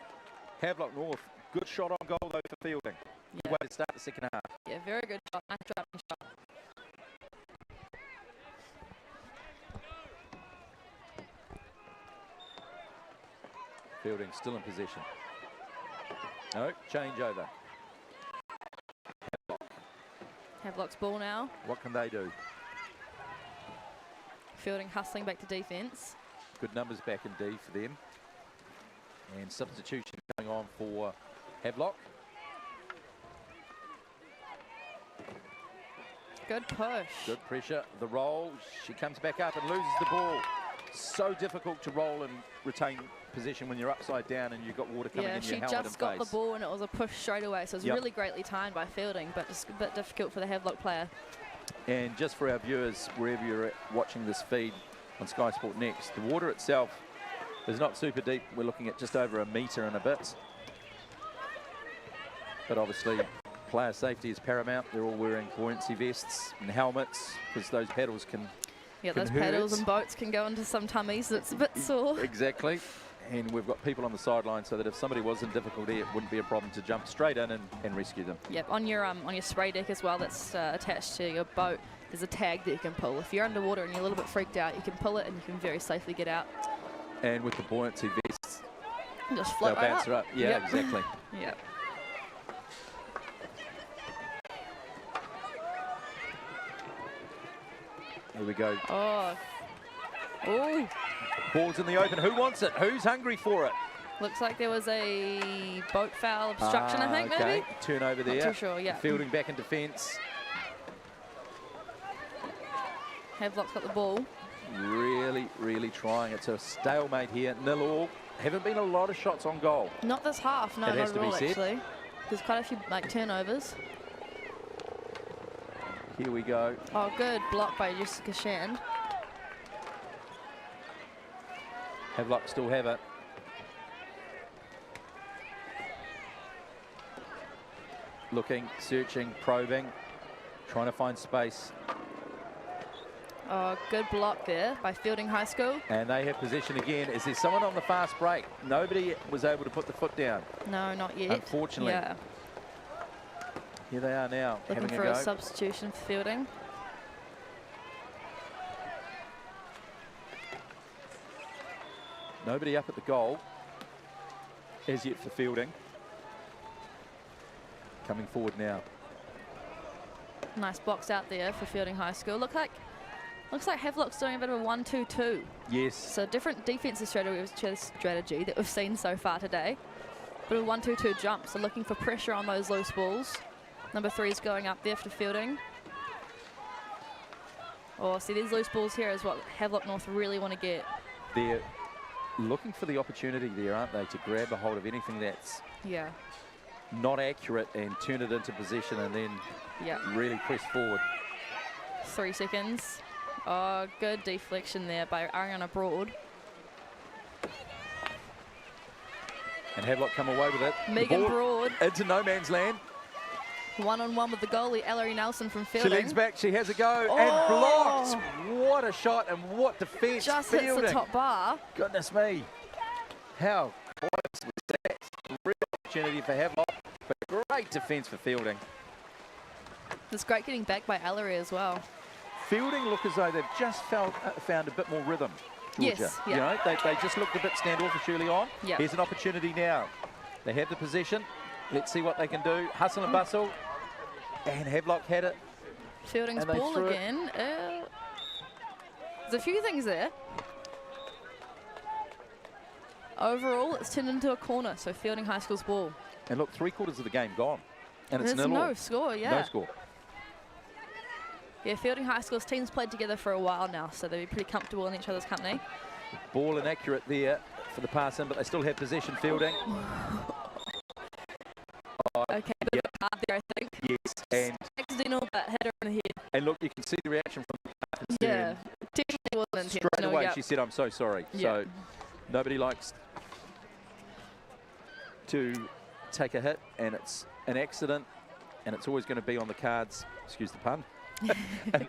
S2: Havelock North, good shot on goal though for Fielding.
S1: Yeah.
S2: Good way to start the second half.
S1: Yeah, very good shot. Nice driving shot.
S2: Fielding still in possession. No, change over.
S1: Havelock's ball now.
S2: What can they do?
S1: Fielding hustling back to defence.
S2: Good numbers back in D for them. And substitution going on for Havelock.
S1: Good push.
S2: Good pressure. The roll. She comes back up and loses the ball. So difficult to roll and retain possession when you're upside down and you've got water coming in your helmet and face.
S1: Yeah, she just got the ball and it was a push straight away. So it was really greatly timed by Fielding, but just a bit difficult for the Havelock player.
S2: And just for our viewers, wherever you're watching this feed on Sky Sport Next, the water itself is not super deep. We're looking at just over 1 metre and a bit. But obviously, player safety is paramount. They're all wearing buoyancy vests and helmets because those paddles can
S1: those paddles and boats can go into some tummies. It's a bit sore.
S2: Exactly. And we've got people on the sideline so that if somebody was in difficulty, it wouldn't be a problem to jump straight in and rescue them.
S1: Yep, on your spray deck as well that's attached to your boat, there's a tag that you can pull. If you're underwater and you're a little bit freaked out, you can pull it and you can very safely get out.
S2: And with the buoyancy vests,
S1: just float
S2: they'll bounce her up. Yeah,
S1: yep.
S2: Exactly.
S1: Yep.
S2: Here we go.
S1: Oh. Ooh.
S2: Ball's in the open. Who wants it? Who's hungry for it?
S1: Looks like there was a boat foul obstruction, I think, maybe?
S2: Turnover there.
S1: Not too sure, yeah.
S2: Fielding back in defence.
S1: Havelock's got the ball.
S2: Really, really trying. It's a stalemate here. 0-0. haven't been a lot of shots on goal.
S1: Not this half, no,
S2: It has
S1: not
S2: to
S1: at
S2: be
S1: all,
S2: said.
S1: actually. There's quite a few turnovers.
S2: Here we go.
S1: Oh, good block by Jessica Shand.
S2: Havelock still have it. Looking, searching, probing, trying to find space.
S1: Oh, good block there by Fielding High School.
S2: And they have possession again. Is there someone on the fast break? Nobody was able to put the foot down.
S1: No, not yet.
S2: Unfortunately.
S1: Yeah.
S2: Here they are now,
S1: Looking
S2: having
S1: for
S2: a
S1: a
S2: go.
S1: substitution for Fielding.
S2: Nobody up at the goal as yet for Fielding. Coming forward now.
S1: Nice box out there for Fielding High School. Looks like Havelock's doing a bit of a 1-2-2.
S2: Yes.
S1: So different defensive strategy that we've seen so far today. Bit of 1-2-2 jump, so looking for pressure on those loose balls. Number 3 is going up there for Fielding. Oh, see, these loose balls here is what Havelock North really want to get.
S2: They're looking for the opportunity there, aren't they, to grab a hold of anything that's not accurate and turn it into position and then really press forward.
S1: 3 seconds. Oh, good deflection there by Ariana Broad.
S2: And Havelock come away with it.
S1: Megan Broad.
S2: Into no man's land.
S1: One-on-one with the goalie, Ellery Nelson from
S2: She
S1: Fielding.
S2: legs back, she has a go and blocked. What a shot and what defence.
S1: Just
S2: Fielding.
S1: hits the top bar.
S2: Goodness me. How close was that? Real opportunity for Havelock, but great defence for Fielding.
S1: It's great getting back by Ellery as well.
S2: Fielding look as though they've just found a bit more rhythm, Georgia.
S1: Yes,
S2: You know, they just looked a bit standoffish early on.
S1: Yep.
S2: Here's an opportunity now. They have the possession. Let's see what they can do. Hustle and bustle. And Havelock had it.
S1: Fielding's
S2: And they
S1: ball
S2: threw it.
S1: again. There's a few things there. Overall, it's turned into a corner, so Fielding High School's ball.
S2: And look, 3/4 of the game gone. And it's
S1: There's
S2: nil.
S1: no score,
S2: No score.
S1: Yeah, Fielding High School's teams played together for a while now, so they'll be pretty comfortable in each other's company.
S2: Ball inaccurate there for the pass in, but they still have possession. Fielding.
S1: Okay, bit of a card there, I think.
S2: Yes, and
S1: Accidental, but hit her in the head.
S2: look, you can see the reaction from the concern.
S1: Yeah, definitely wasn't
S2: Straight
S1: intentional.
S2: away,
S1: Yep.
S2: she said, "I'm so sorry."
S1: Yep.
S2: So nobody likes to take a hit, and it's an accident, and it's always going to be on the cards. Excuse the pun.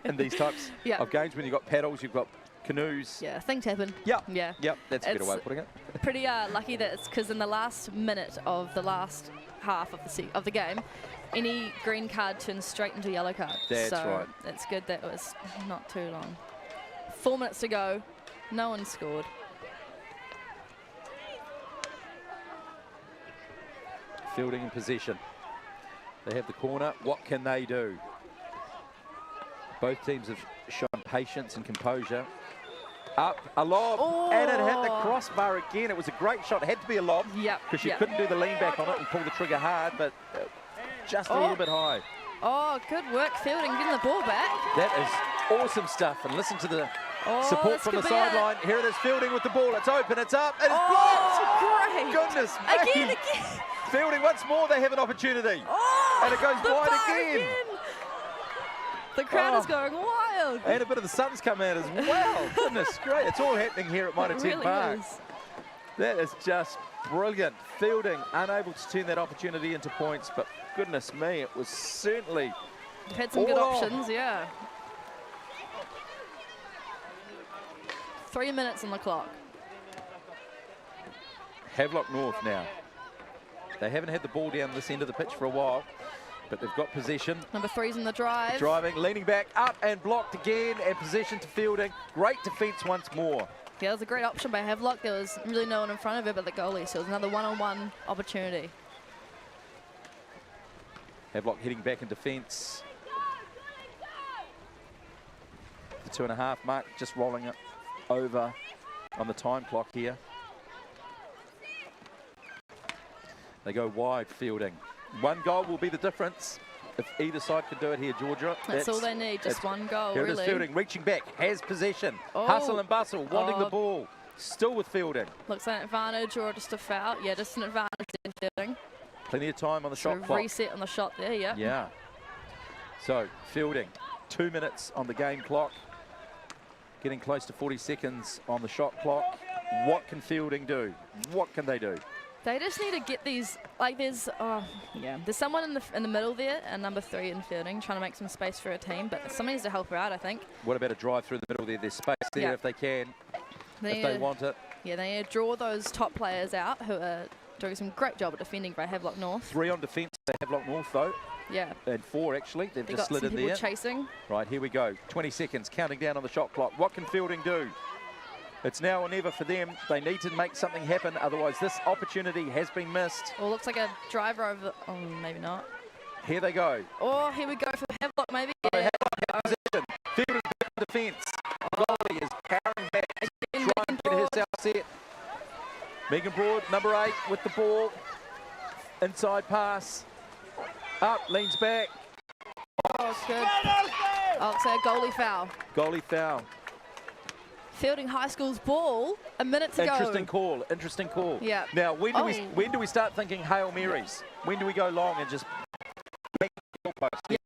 S2: in these types of games, when you've got paddles, you've got canoes.
S1: Yeah, things happen.
S2: Yep.
S1: Yeah.
S2: Yep. That's a better way of putting it.
S1: Pretty lucky that it's because in the last minute of the last half of the game, any green card turns straight into a yellow card.
S2: That's
S1: so
S2: right.
S1: It's good that it was not too long. 4 minutes to go. No one scored.
S2: Fielding in possession. They have the corner. What can they do? Both teams have shown patience and composure. Up, a lob, and it hit the crossbar again. It was a great shot. It had to be a lob because she couldn't do the lean back on it and pull the trigger hard, but just a little bit high.
S1: Oh, good work, Fielding, getting the ball back.
S2: That is awesome stuff. And listen to the support
S1: this
S2: from the
S1: could be
S2: sideline. Here it is, Fielding with the ball. It's open, it's up, it's blocked.
S1: Great.
S2: Goodness me.
S1: Again.
S2: Fielding once more, they have an opportunity. And it goes wide again.
S1: The crowd is going wild.
S2: And a bit of the sun's come out as well. Goodness great. It's all happening here at Mitre 10
S1: really
S2: Park.
S1: is.
S2: That is just brilliant. Fielding unable to turn that opportunity into points, but goodness me, it was certainly
S1: They've had some good
S2: all on.
S1: options, yeah. 3 minutes on the clock.
S2: Havelock North now. They haven't had the ball down this end of the pitch for a while, but they've got possession.
S1: Number 3's in the drive.
S2: Driving, leaning back, up and blocked again, and possession to Fielding. Great defence once more.
S1: Yeah, it was a great option by Havelock. There was really no one in front of her but the goalie, so it was another one-on-one opportunity.
S2: Havelock heading back in defence. The 2.5 mark, just rolling it over on the time clock here. They go wide, Fielding. One goal will be the difference if either side can do it here, Georgia.
S1: That's all they need, just one goal,
S2: Here
S1: really.
S2: it is, Fielding reaching back, has possession.
S1: Oh.
S2: Hustle and bustle, wanting the ball. Still with Fielding.
S1: Looks like an advantage or just a foul. Yeah, just an advantage there, Fielding.
S2: Plenty of time on the
S1: So
S2: shot clock.
S1: reset on the shot there, yeah.
S2: Yeah. So, Fielding, 2 minutes on the game clock. Getting close to 40 seconds on the shot clock. What can Fielding do? What can they do?
S1: They just need to get these, like there's someone in the middle there, and number 3 in Fielding, trying to make some space for her team, but someone needs to help her out, I think.
S2: What about a drive through the middle there? There's space there if they can, if they want it.
S1: Yeah, they need to draw those top players out who are doing some great job at defending by Havelock North.
S2: 3 on defence, they have Havelock North though.
S1: Yeah.
S2: And 4 actually, they've just
S1: got
S2: slid
S1: some
S2: in
S1: people
S2: there.
S1: chasing.
S2: Right, here we go. 20 seconds, counting down on the shot clock. What can Fielding do? It's now or never for them. They need to make something happen, otherwise this opportunity has been missed.
S1: Or looks like a driver over, oh, maybe not.
S2: Here they go.
S1: Oh, here we go for Havelock, maybe.
S2: Oh,
S1: Yeah.
S2: Havelock in position. Fielding back in defence. Goalie is powering back, trying to get herself set. Megan Broad, number 8, with the ball. Inside pass. Up, leans back.
S1: Oh, it's good. Oh, so a goalie foul.
S2: Goalie foul.
S1: Fielding High School's ball, a minute to go.
S2: Interesting call, interesting call.
S1: Yeah.
S2: Now, when do we start thinking Hail Marys? When do we go long and just make the goalpost?
S1: Yeah,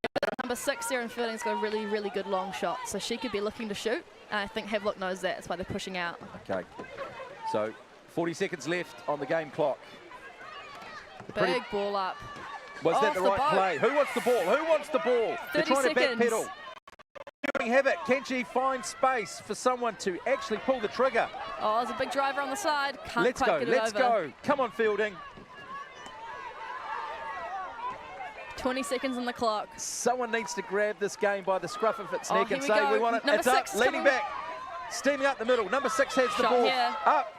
S1: number 6 there in Fielding's got a really, really good long shot, so she could be looking to shoot. And I think Havelock knows that. That's why they're pushing out.
S2: Okay. So, 40 seconds left on the game clock.
S1: Big ball up.
S2: Was that the right
S1: boat.
S2: play? Who wants the ball? Who wants the ball?
S1: 30
S2: They're trying
S1: seconds.
S2: to backpedal. Fielding have it. Can she find space for someone to actually pull the trigger?
S1: Oh, there's a big driver on the side. Can't
S2: Let's
S1: quite
S2: go,
S1: get it
S2: let's
S1: over.
S2: go. Come on, Fielding.
S1: 20 seconds on the clock.
S2: Someone needs to grab this game by the scruff of its neck
S1: here
S2: and
S1: we
S2: say,
S1: go.
S2: we want it.
S1: Number
S2: It's up,
S1: 6,
S2: leaning
S1: come on.
S2: back, steaming up the middle. Number 6 has the
S1: Shot
S2: ball.
S1: here.
S2: Up.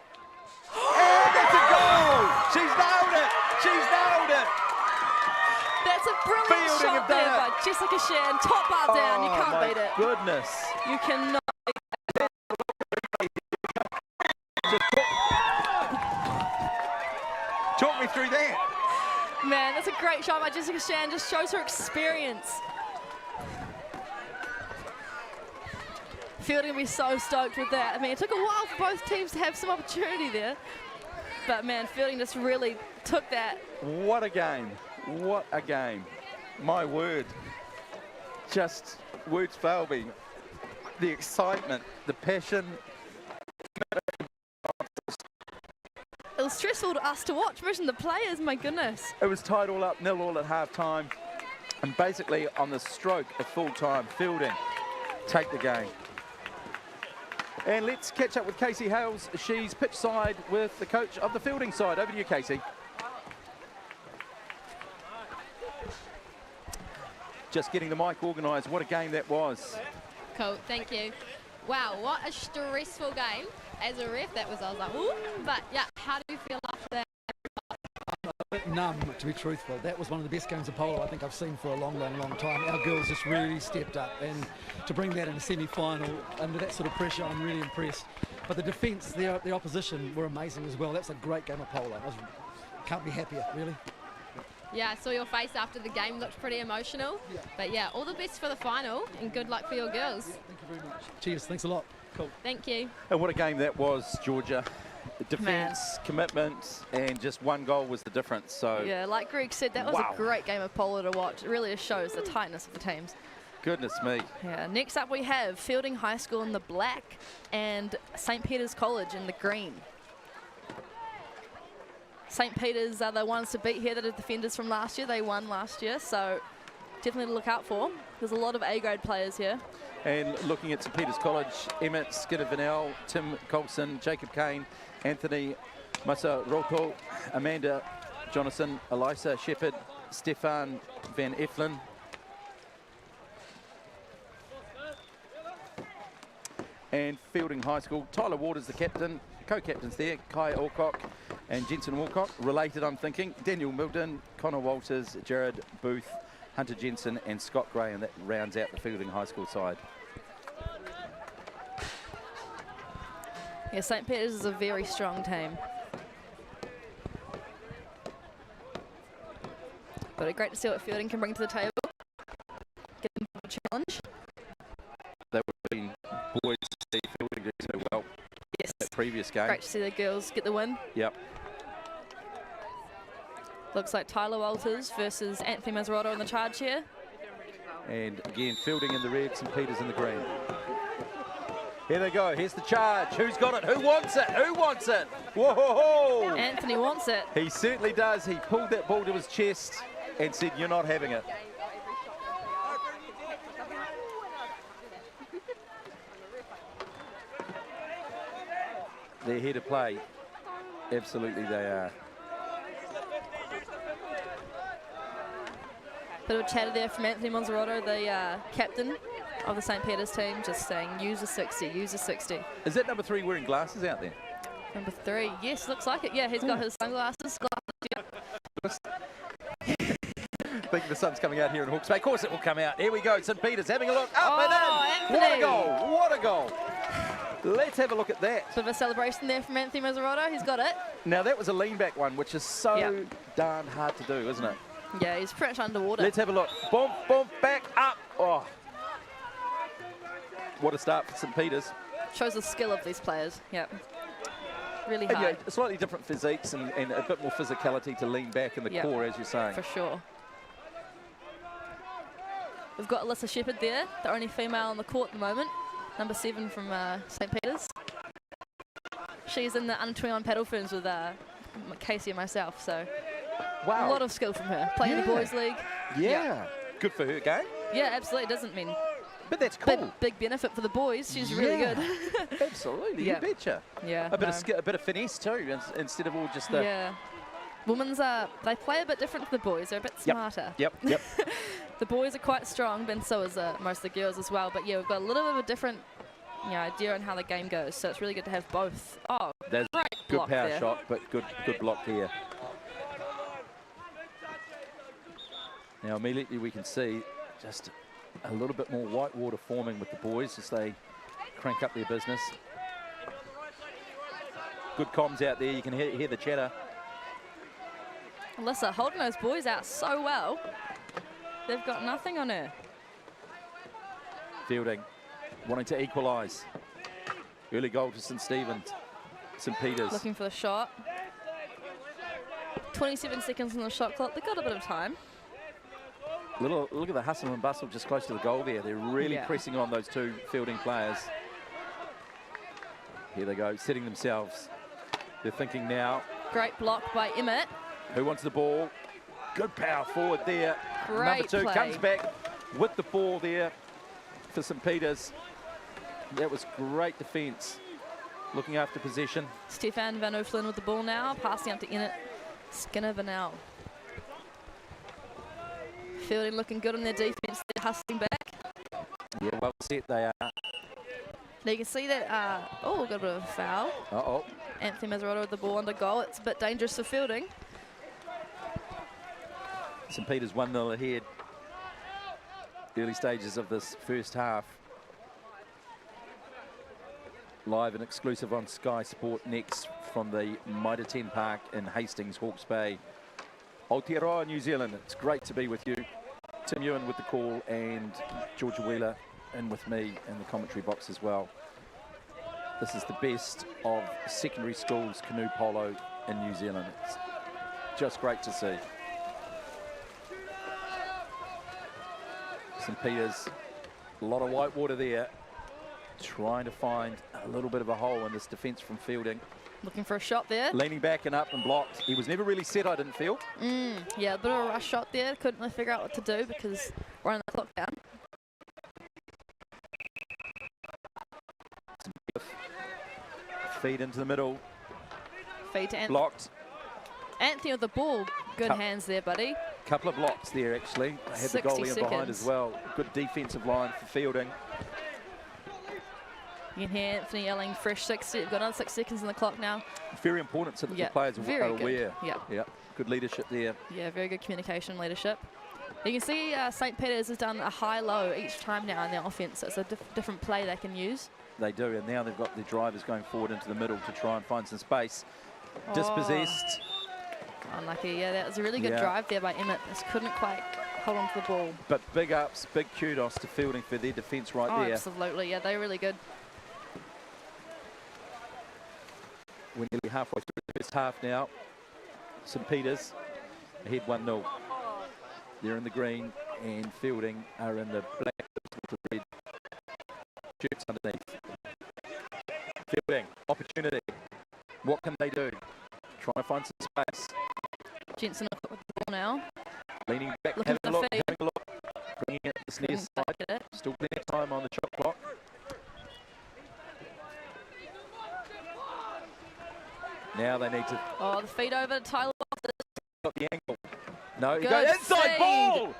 S2: And that's a goal! She's nailed it! She's nailed it!
S1: That's a brilliant
S2: Fielding
S1: shot
S2: have done
S1: there
S2: it.
S1: by Jessica Shan. Top bar down. You can't
S2: my
S1: beat it.
S2: Goodness.
S1: You cannot.
S2: Talk me through that.
S1: Man, that's a great shot by Jessica Shan. Just shows her experience. Fielding will be so stoked with that. I mean, it took a while for both teams to have some opportunity there. But man, Fielding just really took that.
S2: What a game. What a game. My word. Just words fail me. The excitement, the passion.
S1: It was stressful to us to watch. Imagine the players, my goodness.
S2: It was tied all up, 0-0 at half time. And basically on the stroke of full time, Fielding take the game. And let's catch up with Casey Hales. She's pitch side with the coach of the Fielding side. Over to you, Casey. Just getting the mic organised. What a game that was.
S3: Cool, thank you. Wow, what a stressful game. As a ref, I was like, ooh. But yeah, how do you feel after that?
S7: Numb, to be truthful. That was one of the best games of polo I think I've seen for a long time. Our girls just really stepped up, and to bring that in a semi-final under that sort of pressure, I'm really impressed. But the defence, the opposition were amazing as well. That's a great game of polo. Can't be happier, really.
S3: Yeah, I saw your face after the game, looked pretty emotional.
S7: Yeah.
S3: But yeah, all the best for the final, and good luck for your girls.
S7: Thank you very much. Cheers, thanks a lot. Cool.
S3: Thank you.
S2: And what a game that was, Georgia. Defence, commitment, and just one goal was the difference. So
S1: Yeah, like Greg said, that was
S2: Wow.
S1: a great game of polo to watch. It really just shows the tightness of the teams.
S2: goodness me.
S1: Yeah, next up we have Fielding High School in the black and St. Peter's College in the green. St. Peter's are the ones to beat here. That are defenders from last year. They won last year, so definitely to look out for. There's a lot of A-grade players here.
S2: And looking at St. Peter's College, Emmett Skinner-Vanel, Tim Colson, Jacob Kane, Anthony Masaroto, Amanda Jonathan, Elisa Shepherd, Stefan Van Efflin. And Fielding High School, Tyler Waters, the captain, co-captains there, Kai Alcock and Jensen Walcott. Related, I'm thinking, Daniel Milton, Connor Walters, Jared Booth, Hunter Jensen and Scott Gray, and that rounds out the Fielding High School side.
S1: Yeah, St. Peter's is a very strong team. But great to see what Fielding can bring to the table. Get them a challenge.
S2: They would have been boys to see Fielding do so well
S1: Yes.
S2: at previous game.
S1: Great to see the girls get the win.
S2: Yep.
S1: Looks like Tyler Walters versus Anthony Mazzarotta in the charge here.
S2: And again, Fielding in the red, St Peter's in the green. Here they go. Here's the charge. Who's got it? Who wants it? Who wants it? Whoa!
S1: Anthony wants it.
S2: He certainly does. He pulled that ball to his chest and said, "You're not having it." They're here to play. Absolutely they are.
S1: Bit of a chatter there from Anthony Mazzarotta, the captain of the St Peter's team, just saying, use a 60, use a 60.
S2: Is that number 3 wearing glasses out there?
S1: Number 3, yes, looks like it. Yeah, he's got his sunglasses.
S2: Thinking the sun's coming out here in Hawke's Bay. Of course it will come out. Here we go. St Peter's having a look. Up and in.
S1: Anthony.
S2: What a goal. What a goal. Let's have a look at that.
S1: Bit of a celebration there from Anthony Mazzarotta. He's got it.
S2: Now, that was a lean-back one, which is so darn hard to do, isn't it?
S1: Yeah, he's pretty much underwater.
S2: Let's have a look. Boom, boom, back up. Oh. What a start for St Peter's.
S1: Shows the skill of these players. Yeah. Really
S2: And,
S1: hard.
S2: yeah, slightly different physiques and a bit more physicality to lean back in the core, as you're saying.
S1: For sure. We've got Alyssa Shepherd there, the only female on the court at the moment. Number 7 from St Peter's. She's in the under-21 paddle ferns with Casey and myself, so
S2: wow.
S1: A lot of skill from her. Playing in the boys' league.
S2: Yeah. Good for her game.
S1: Yeah, absolutely. Doesn't mean
S2: But that's cool.
S1: big benefit for the boys. She's really good.
S2: Absolutely, you betcha.
S1: Yeah.
S2: A bit of finesse too, instead of all just the...
S1: Yeah. Women's they play a bit different to the boys. They're a bit smarter.
S2: Yep.
S1: The boys are quite strong, and so is most of the girls as well. But yeah, we've got a little bit of a different idea on how the game goes. So it's really good to have both. Oh,
S2: there's
S1: great
S2: good
S1: block
S2: power
S1: there.
S2: shot, but good block here. Now immediately we can see just a little bit more white water forming with the boys as they crank up their business. Good comms out there. You can hear the chatter.
S1: Alyssa holding those boys out so well. They've got nothing on her.
S2: Fielding wanting to equalise. Early goal to St Peter's.
S1: Looking for the shot. 27 seconds on the shot clock. They've got a bit of time.
S2: Look at the hustle and bustle just close to the goal there. They're really pressing on those two fielding players. Here they go, setting themselves. They're thinking now.
S1: Great block by Emmett.
S2: Who wants the ball? Good power forward there.
S1: Great
S2: Number 2
S1: play.
S2: comes back with the ball there for St Peter's. That was great defence. Looking after possession.
S1: Stefan Van Oefelen with the ball now. Passing up to Emmett Skinner Vanel. Fielding looking good on their defence. They're hustling back.
S2: Yeah, well set they are.
S1: Now you can see that, got a bit of a foul.
S2: Uh-oh.
S1: Anthony Mazzarotta with the ball under goal. It's a bit dangerous for Fielding.
S2: St Peter's 1-0 ahead. Early stages of this first half. Live and exclusive on Sky Sport Next from the Mitre 10 Park in Hastings, Hawke's Bay. Aotearoa, New Zealand. It's great to be with you. Tim Ewan with the call and Georgia Wheeler in with me in the commentary box as well. This is the best of secondary schools canoe polo in New Zealand. It's just great to see. St Peter's, a lot of white water there, trying to find a little bit of a hole in this defence from Fielding.
S1: Looking for a shot there.
S2: Leaning back and up and blocked. He was never really set, I didn't feel.
S1: Yeah, a bit of a rush shot there. Couldn't really figure out what to do because we're on the clock down.
S2: Feed into the middle.
S1: Feed to Anthony.
S2: Blocked.
S1: Anthony with the ball. Good hands there, buddy.
S2: Couple of blocks there, actually. They had the
S1: 60
S2: goalie in behind
S1: seconds.
S2: as well. Good defensive line for Fielding.
S1: You can hear Anthony yelling fresh 60. We've got another 6 seconds on the clock now.
S2: Very important so that the players are aware.
S1: Yeah.
S2: Good leadership there.
S1: Yeah, very good communication leadership. You can see St Peter's has done a high-low each time now in their offence. So it's a different play they can use.
S2: They do, and now they've got their drivers going forward into the middle to try and find some space. Dispossessed.
S1: Unlucky, yeah, that was a really good drive there by Emmett. Just couldn't quite hold on to the ball.
S2: But big ups, big kudos to Fielding for their defence right there.
S1: Absolutely, yeah, they're really good.
S2: We're nearly halfway through the first half now. St Peter's ahead 1-0. They're in the green, and Fielding are in the black with the red shirts underneath. Fielding, opportunity. What can they do? Trying to find some space.
S1: Jensen with the ball now.
S2: Leaning back,
S1: Looking
S2: having
S1: for
S2: a look,
S1: feed.
S2: having a look. Bringing it to this near
S1: Couldn't
S2: side.
S1: get it.
S2: Still plenty of time on the shot clock. Now they need to...
S1: Oh, the feed over to Tyler Walters.
S2: Got the angle. No, he
S1: Good
S2: goes inside
S1: feed.
S2: ball.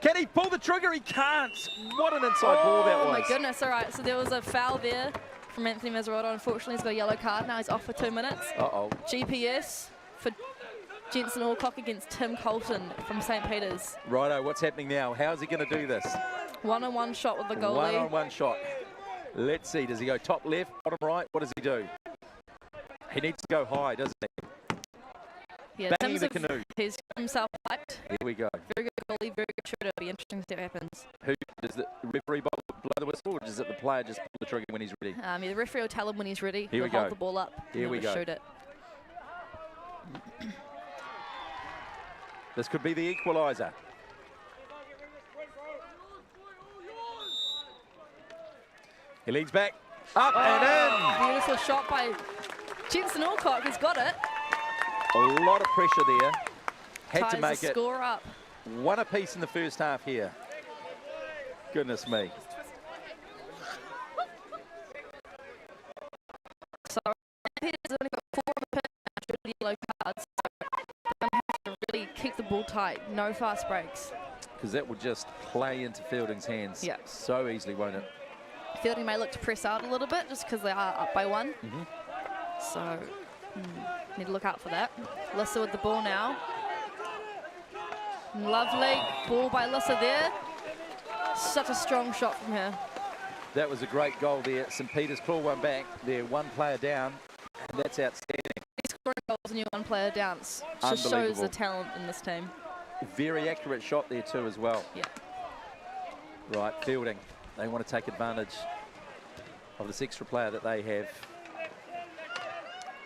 S2: Can he pull the trigger? He can't. What an inside ball that was.
S1: Oh my goodness, all right, so there was a foul there from Anthony Mazzarotto. Unfortunately, he's got a yellow card now. He's off for 2 minutes.
S2: Uh-oh.
S1: GPS for Jensen Alcock against Tim Colton from St Peter's.
S2: Righto, what's happening now? How's he going to do this?
S1: One-on-one shot with the goalie.
S2: One-on-one shot. Let's see, does he go top left, bottom right? What does he do? He needs to go high, doesn't he?
S1: Yeah,
S2: Banging
S1: Tim's
S2: the canoe.
S1: He's himself piped.
S2: Here we go.
S1: Very good goalie, very good shooter. It'll be interesting to see what happens.
S2: Who does the referee blow the whistle, or does it the player just pull the trigger when he's ready?
S1: Yeah, the referee will tell him when he's ready.
S2: Here
S1: He'll
S2: we go.
S1: hold the ball up.
S2: Here
S1: and
S2: we
S1: he'll
S2: go.
S1: Shoot it.
S2: This could be the equaliser. He leads back, up and
S1: Beautiful shot by Jensen Alcock. He's got it.
S2: in. A lot of pressure there. Had
S1: Ties
S2: to make
S1: the
S2: it
S1: score up.
S2: one apiece in the first half here. Goodness me.
S1: So Peter's only got 4 on the pitch and 2 yellow cards. So they're going to have to really keep the ball tight. No fast breaks.
S2: Because that would just play into Fielding's hands
S1: Yeah.
S2: so easily, won't it?
S1: Fielding may look to press out a little bit just because they are up by 1. So need to look out for that. Lissa with the ball now. Lovely ball by Lissa there. Such a strong shot from her.
S2: That was a great goal there. St Peter's claw one back. They're one player down, and that's outstanding.
S1: Scoring goals and you're 1 player down. It just shows
S2: Unbelievable.
S1: the talent in this team.
S2: Very accurate shot there too as well.
S1: Yeah.
S2: Right, Fielding. They want to take advantage of this extra player that they have.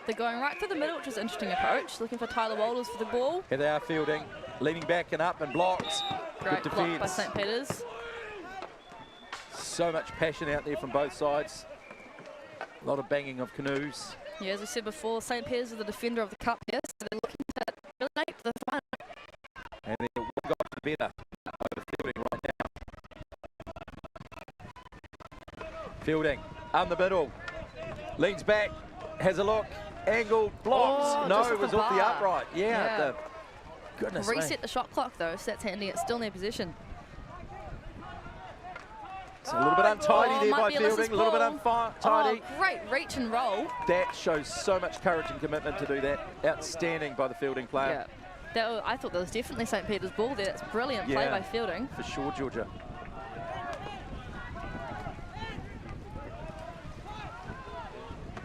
S1: They're going right through the middle, which is an interesting approach. Looking for Tyler Walters for the ball.
S2: Here they are, Fielding. Leaning back and up and blocks.
S1: Great
S2: Good
S1: block by
S2: defence.
S1: St Peter's.
S2: So much passion out there from both sides. A lot of banging of canoes.
S1: Yeah, as we said before, St Peter's are the defender of the cup here, so they're looking to really make the final.
S2: And they're one goal better over Fielding right now. Fielding, up the middle. Leans back, has a look, angled, blocks.
S1: Oh,
S2: no,
S1: just
S2: it
S1: off
S2: was
S1: the
S2: off the
S1: bar.
S2: upright. Yeah.
S1: Yeah.
S2: Goodness
S1: Reset
S2: me.
S1: the shot clock though, so that's handy. It's still in their position.
S2: It's a little bit untidy
S1: Oh,
S2: there
S1: might
S2: by
S1: be Alyssa's
S2: Fielding, a little bit
S1: ball.
S2: untidy.
S1: Oh, great reach and roll.
S2: That shows so much courage and commitment to do that. Outstanding by the Fielding player.
S1: Yeah. I thought that was definitely St Peter's ball there. It's brilliant play
S2: Yeah.
S1: by Fielding.
S2: For sure, Georgia.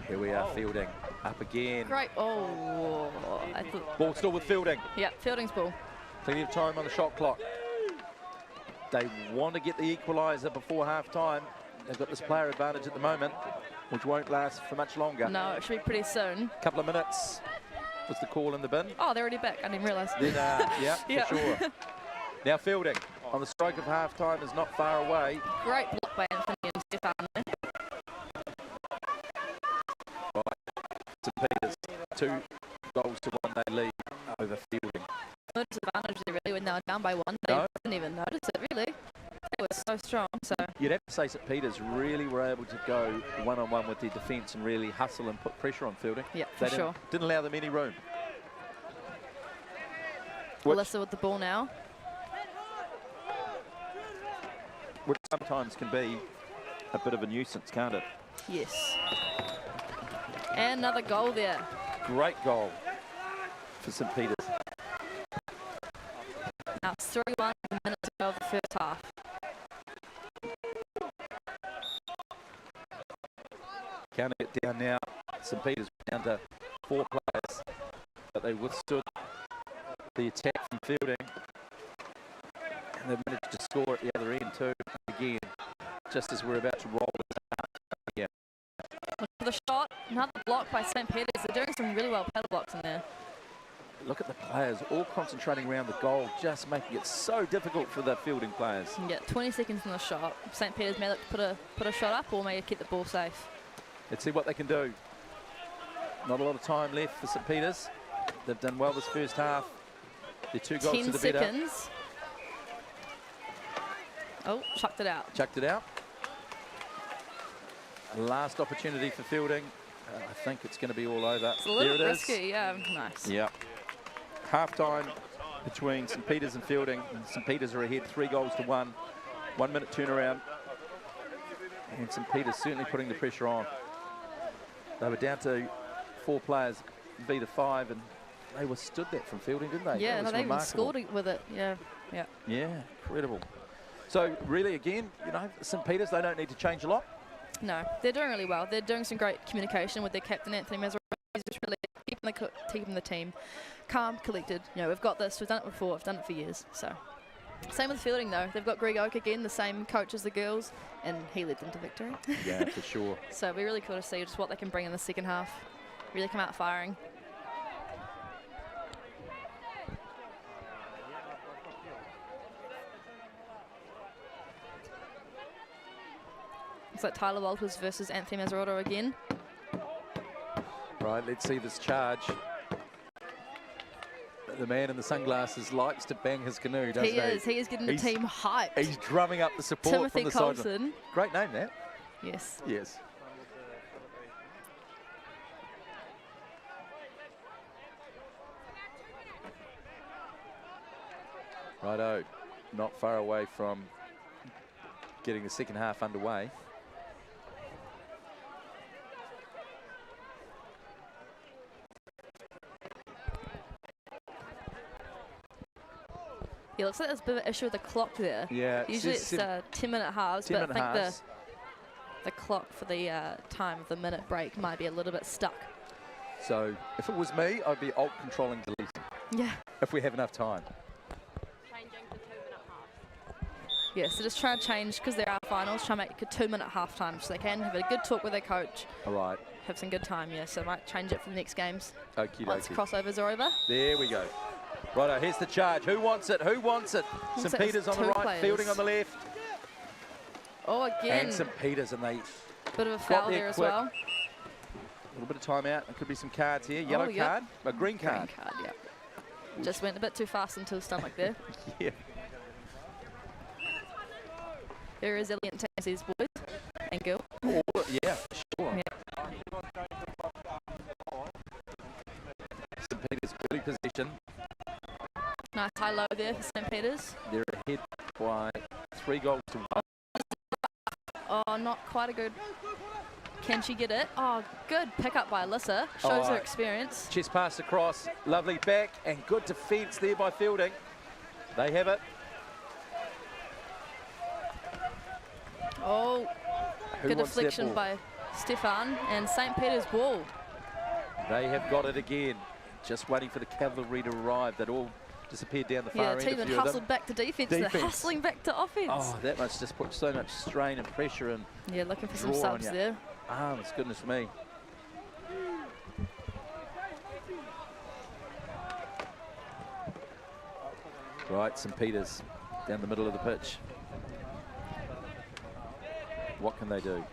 S2: Here we are, Fielding. Up again.
S1: Great. Oh, I thought.
S2: Ball still with Fielding.
S1: Yeah, Fielding's ball.
S2: Plenty of time on the shot clock. They want to get the equaliser before half-time. They've got this player advantage at the moment, which won't last for much longer.
S1: No, it should be pretty soon.
S2: Couple of minutes. Was the call in the bin?
S1: Oh, they're already back. I didn't realise.
S2: Then, yeah,
S1: Yeah.
S2: for sure. Now Fielding on the stroke of half-time is not far away.
S1: Great block by Anthony and Stefano.
S2: St Peter's 2 goals to 1 they lead over Fielding.
S1: No disadvantage there really when they were down by 1. They
S2: No.
S1: didn't even notice it really. They were so strong. So
S2: You'd have to say St Peter's really were able to go one-on-one with their defence and really hustle and put pressure on Fielding.
S1: yeah,
S2: They
S1: for sure.
S2: didn't allow them any room. Which,
S1: Alyssa with the ball now.
S2: which sometimes can be a bit of a nuisance, can't it?
S1: Yes. And another goal there.
S2: Great goal for St Peter's.
S1: Now it's 3-1 minutes to go of the first half.
S2: Counting it down now, St Peter's down to 4 players, but they withstood the attack from Fielding. And they've managed to score at the other end too. Again, just as we're about to roll this out. Yeah.
S1: Look for the shot. Another block by St. Peter's. They're doing some really well paddle blocks in there.
S2: Look at the players all concentrating around the goal, just making it so difficult for the fielding players.
S1: Yeah, 20 seconds on the shot. St. Peter's may look to put a shot up or may keep the ball safe.
S2: Let's see what they can do. Not a lot of time left for St. Peter's. They've done well this first half. They're 2 goals to the
S1: 10
S2: better.
S1: seconds. Oh, chucked it out.
S2: Chucked it out. Last opportunity for fielding. I think it's going to be all over.
S1: It's a little risky, yeah, nice.
S2: Yeah. Half time between St. Peter's and fielding. St. Peter's are ahead 3 goals to 1. 1 minute turnaround. And St. Peter's certainly putting the pressure on. They were down to 4 players, v the 5, and they withstood that from fielding, didn't they?
S1: Yeah,
S2: no,
S1: they even scored with it. Yeah, yeah.
S2: Yeah, incredible. So really, again, you know, St. Peter's, they don't need to change a lot.
S1: No, they're doing really well. They're doing some great communication with their captain, Anthony Mazzarella. He's just really keeping the team calm, collected. You know, we've got this, we've done it before, we've done it for years. So, same with fielding though. They've got Greg Oak again, the same coach as the girls, and he led them to victory.
S2: Yeah, for sure.
S1: So, we're really cool to see just what they can bring in the second half. Really come out firing. It's like Tyler Walters versus Anthony Mazzarotto again.
S2: Right, let's see this charge. The man in the sunglasses likes to bang his canoe, doesn't he?
S1: He is getting the team hyped.
S2: He's drumming up the support
S1: Timothy
S2: from the
S1: Coulson.
S2: sideline. Great name, that.
S1: Yes.
S2: Yes. Righto, not far away from getting the second half underway.
S1: Yeah, looks like there's a bit of an issue with the clock there.
S2: Yeah.
S1: Usually it's 10-minute halves,
S2: 10
S1: but
S2: minute
S1: I think
S2: halves.
S1: the clock for the time of the minute break might be a little bit stuck.
S2: So if it was me, I'd be alt controlling deleting
S1: Yeah.
S2: if we have enough time.
S3: Changing to 2-minute half.
S1: Yeah, so just try and change, because there are finals, try and make it a 2-minute half time so they can have a good talk with their coach.
S2: All right.
S1: Have some good time, yeah, so might change it for the next games.
S2: Okie
S1: Once
S2: dokie.
S1: crossovers are over.
S2: There we go. Righto, here's the charge. Who wants it? Who wants it?
S1: Looks
S2: St.
S1: like
S2: Peter's
S1: there's
S2: on the
S1: 2
S2: right,
S1: players.
S2: fielding on the left.
S1: Oh, again.
S2: And St. Peter's, and they
S1: Bit of a
S2: got
S1: foul
S2: there
S1: there as
S2: quick.
S1: well.
S2: A little bit of time out. There could be some cards here. Yellow
S1: yep.
S2: card, a green card.
S1: Green card, yeah. Just went a bit too fast into the stomach there.
S2: Yeah.
S1: Very resilient teams, these boys and girls.
S2: Oh, yeah, sure.
S1: Yeah.
S2: St. Peter's early possession.
S1: Nice high-low there for St. Peter's.
S2: They're ahead by 3 goals to 1.
S1: Oh, not quite a good... Can she get it? Oh, good pick-up by Alyssa. Shows her experience.
S2: Chest pass across. Lovely back and good defence there by fielding. They have it.
S1: Oh,
S2: Who
S1: good
S2: wants that
S1: deflection
S2: ball?
S1: by Stefan, and St. Peter's ball.
S2: They have got it again. Just waiting for the cavalry to arrive. They'd all disappeared down the far
S1: Yeah,
S2: end.
S1: the team
S2: a
S1: had
S2: few of them.
S1: hustled back to defence. They're
S2: Defence.
S1: hustling back to offence.
S2: Oh, that must just put so much strain and pressure and
S1: Yeah, looking for some
S2: draw on
S1: subs
S2: ya.
S1: there.
S2: arms, goodness me. Right, St. Peter's down the middle of the pitch. What can they do?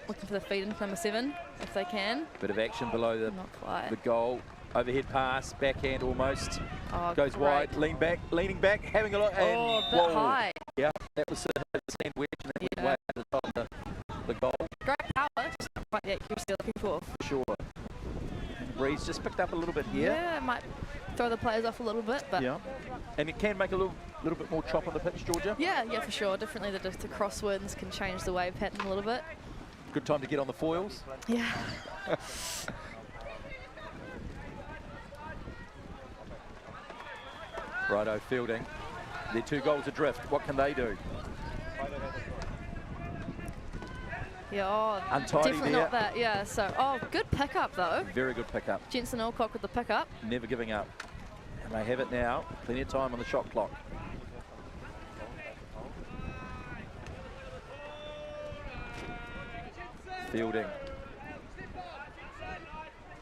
S1: Looking for the feed into number 7, if they can.
S2: Bit of action below
S1: Not quite.
S2: the goal. Overhead pass, backhand almost.
S1: Oh,
S2: Goes
S1: great.
S2: wide, leaning back, having a look. And
S1: Oh, a bit
S2: whoa.
S1: high.
S2: Yeah, that was the sand wedge and that
S1: Yeah.
S2: went way at the top of the goal.
S1: Great power, just not quite the accuracy they're looking for.
S2: For sure. Breeze just picked up a little bit here.
S1: Yeah, it might throw the players off a little bit, but
S2: Yeah. And it can make a little bit more chop on the pitch, Georgia.
S1: yeah, for sure. Definitely the crosswinds can change the wave pattern a little bit.
S2: Good time to get on the foils.
S1: Yeah.
S2: Righto, fielding. They're 2 goals adrift. What can they do?
S1: Yeah, oh,
S2: Untidy
S1: definitely
S2: there.
S1: not that. Yeah, so, oh, good pickup though.
S2: Very good pickup.
S1: Jensen Alcock with the pickup.
S2: Never giving up. And they have it now. Plenty of time on the shot clock. Fielding.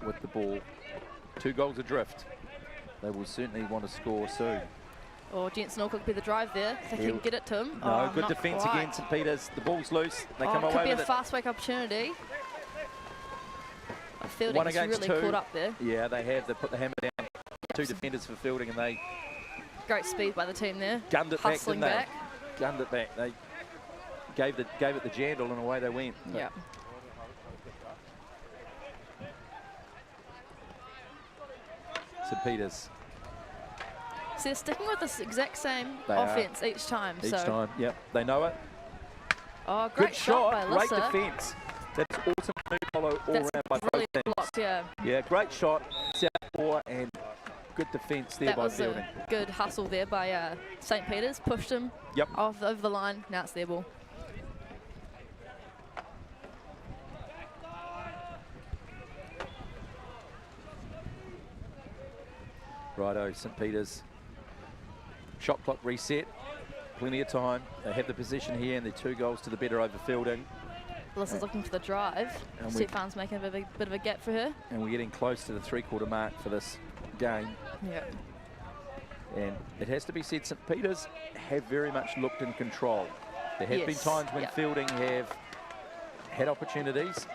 S2: with the ball. 2 goals adrift. They will certainly want to score soon.
S1: Or Jensen Alcock be the drive there. If they can get it to him.
S2: No, good
S1: not
S2: defence
S1: quite.
S2: again, St Peters. The ball's loose. They come
S1: Could
S2: away
S1: be
S2: with
S1: a
S2: it.
S1: fast break opportunity. Fielding
S2: One
S1: is
S2: against
S1: really
S2: 2.
S1: caught up there.
S2: Yeah, they have. They put the hammer down. 2 defenders for Fielding, and they
S1: Great speed by the team there.
S2: gunned it
S1: Hustling
S2: back,
S1: back.
S2: didn't they? Gunned it back. They gave it the jandle, and away they went.
S1: Yeah.
S2: St Peters.
S1: So they're sticking with this exact same
S2: They are.
S1: offense each time.
S2: Each
S1: so.
S2: time, yep, they know it.
S1: Oh, great
S2: Good shot,
S1: by
S2: great
S1: Alyssa.
S2: defence. That's awesome canoe polo all
S1: That's
S2: round by both
S1: brilliant
S2: teams.
S1: block, yeah.
S2: Yeah, great shot, southpaw, and good defence there
S1: That
S2: by
S1: was
S2: Fielding.
S1: a good hustle there by St Peters. Pushed him off over the line. Now it's their ball.
S2: Righto, St Peters. Shot clock reset. Plenty of time. They have the position here, and they're 2 goals to the better over Fielding.
S1: Alyssa's looking for the drive.
S2: And
S1: Stefan's making a bit of a gap for her.
S2: And we're getting close to the 3/4 mark for this game.
S1: Yeah.
S2: And it has to be said, St Peters have very much looked in control. There have been
S1: Yes,
S2: times when Fielding have had opportunities.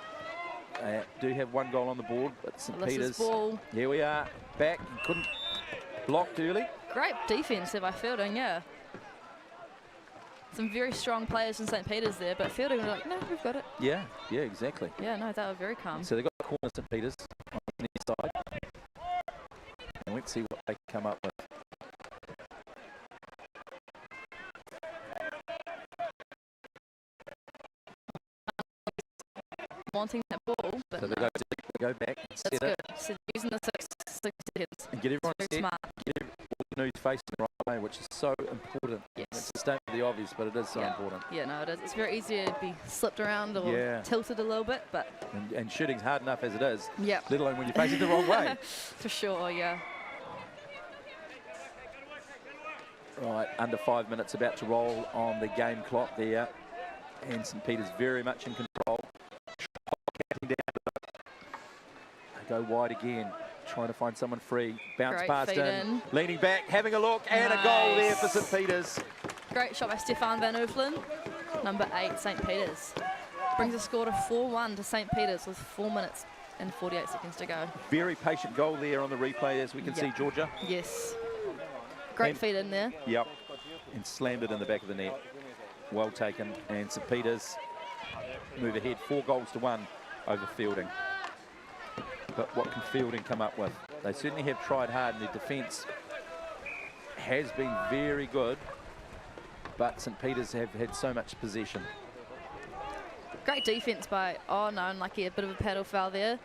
S2: They do have 1 goal on the board, but St
S1: Alyssa's
S2: Peters,
S1: ball.
S2: here we are, back, couldn't blocked early.
S1: Great defence there by Fielding, yeah. Some very strong players in St Peters there, but Fielding were like, no, we've got it.
S2: Yeah, exactly.
S1: Yeah, no, they were very calm.
S2: So they've got the corner St Peters on the near side. And let's see what they come up with.
S1: Wanting that ball, but
S2: So
S1: no,
S2: they go back and set
S1: that's
S2: it.
S1: good. So using the six seconds.
S2: And get everyone
S1: Very
S2: set,
S1: smart.
S2: get all the news facing the right way, which is so important.
S1: Yes.
S2: It's a statement of the obvious, but it is so
S1: Yeah.
S2: important.
S1: Yeah, no, it is. It's very easy to be slipped around or
S2: Yeah.
S1: tilted a little bit, but
S2: And shooting's hard enough as it is,
S1: yeah.
S2: let alone when you face it the wrong way.
S1: For sure, yeah.
S2: Right, under 5 minutes about to roll on the game clock there. And St Peters very much in control. Counting down. They go wide again, trying to find someone free. Bounce
S1: Great
S2: past
S1: feed
S2: in,
S1: in.
S2: leaning back, having a look, and a goal there for St Peters.
S1: Great shot by Stefan Van Oefelen, number 8, St Peters. Brings the score to 4-1 to St Peters with 4 minutes and 48 seconds to go.
S2: Very patient goal there on the replay, as we can see, Georgia.
S1: Yes. Great
S2: And-
S1: feed in there.
S2: Yep, and slammed it in the back of the net. Well taken, and St Peters move ahead 4-1 over Fielding. But what can Fielding come up with? They certainly have tried hard, and their defence has been very good, but St Peters have had so much possession.
S1: Great defence by, oh no, unlucky, a bit of a paddle foul there.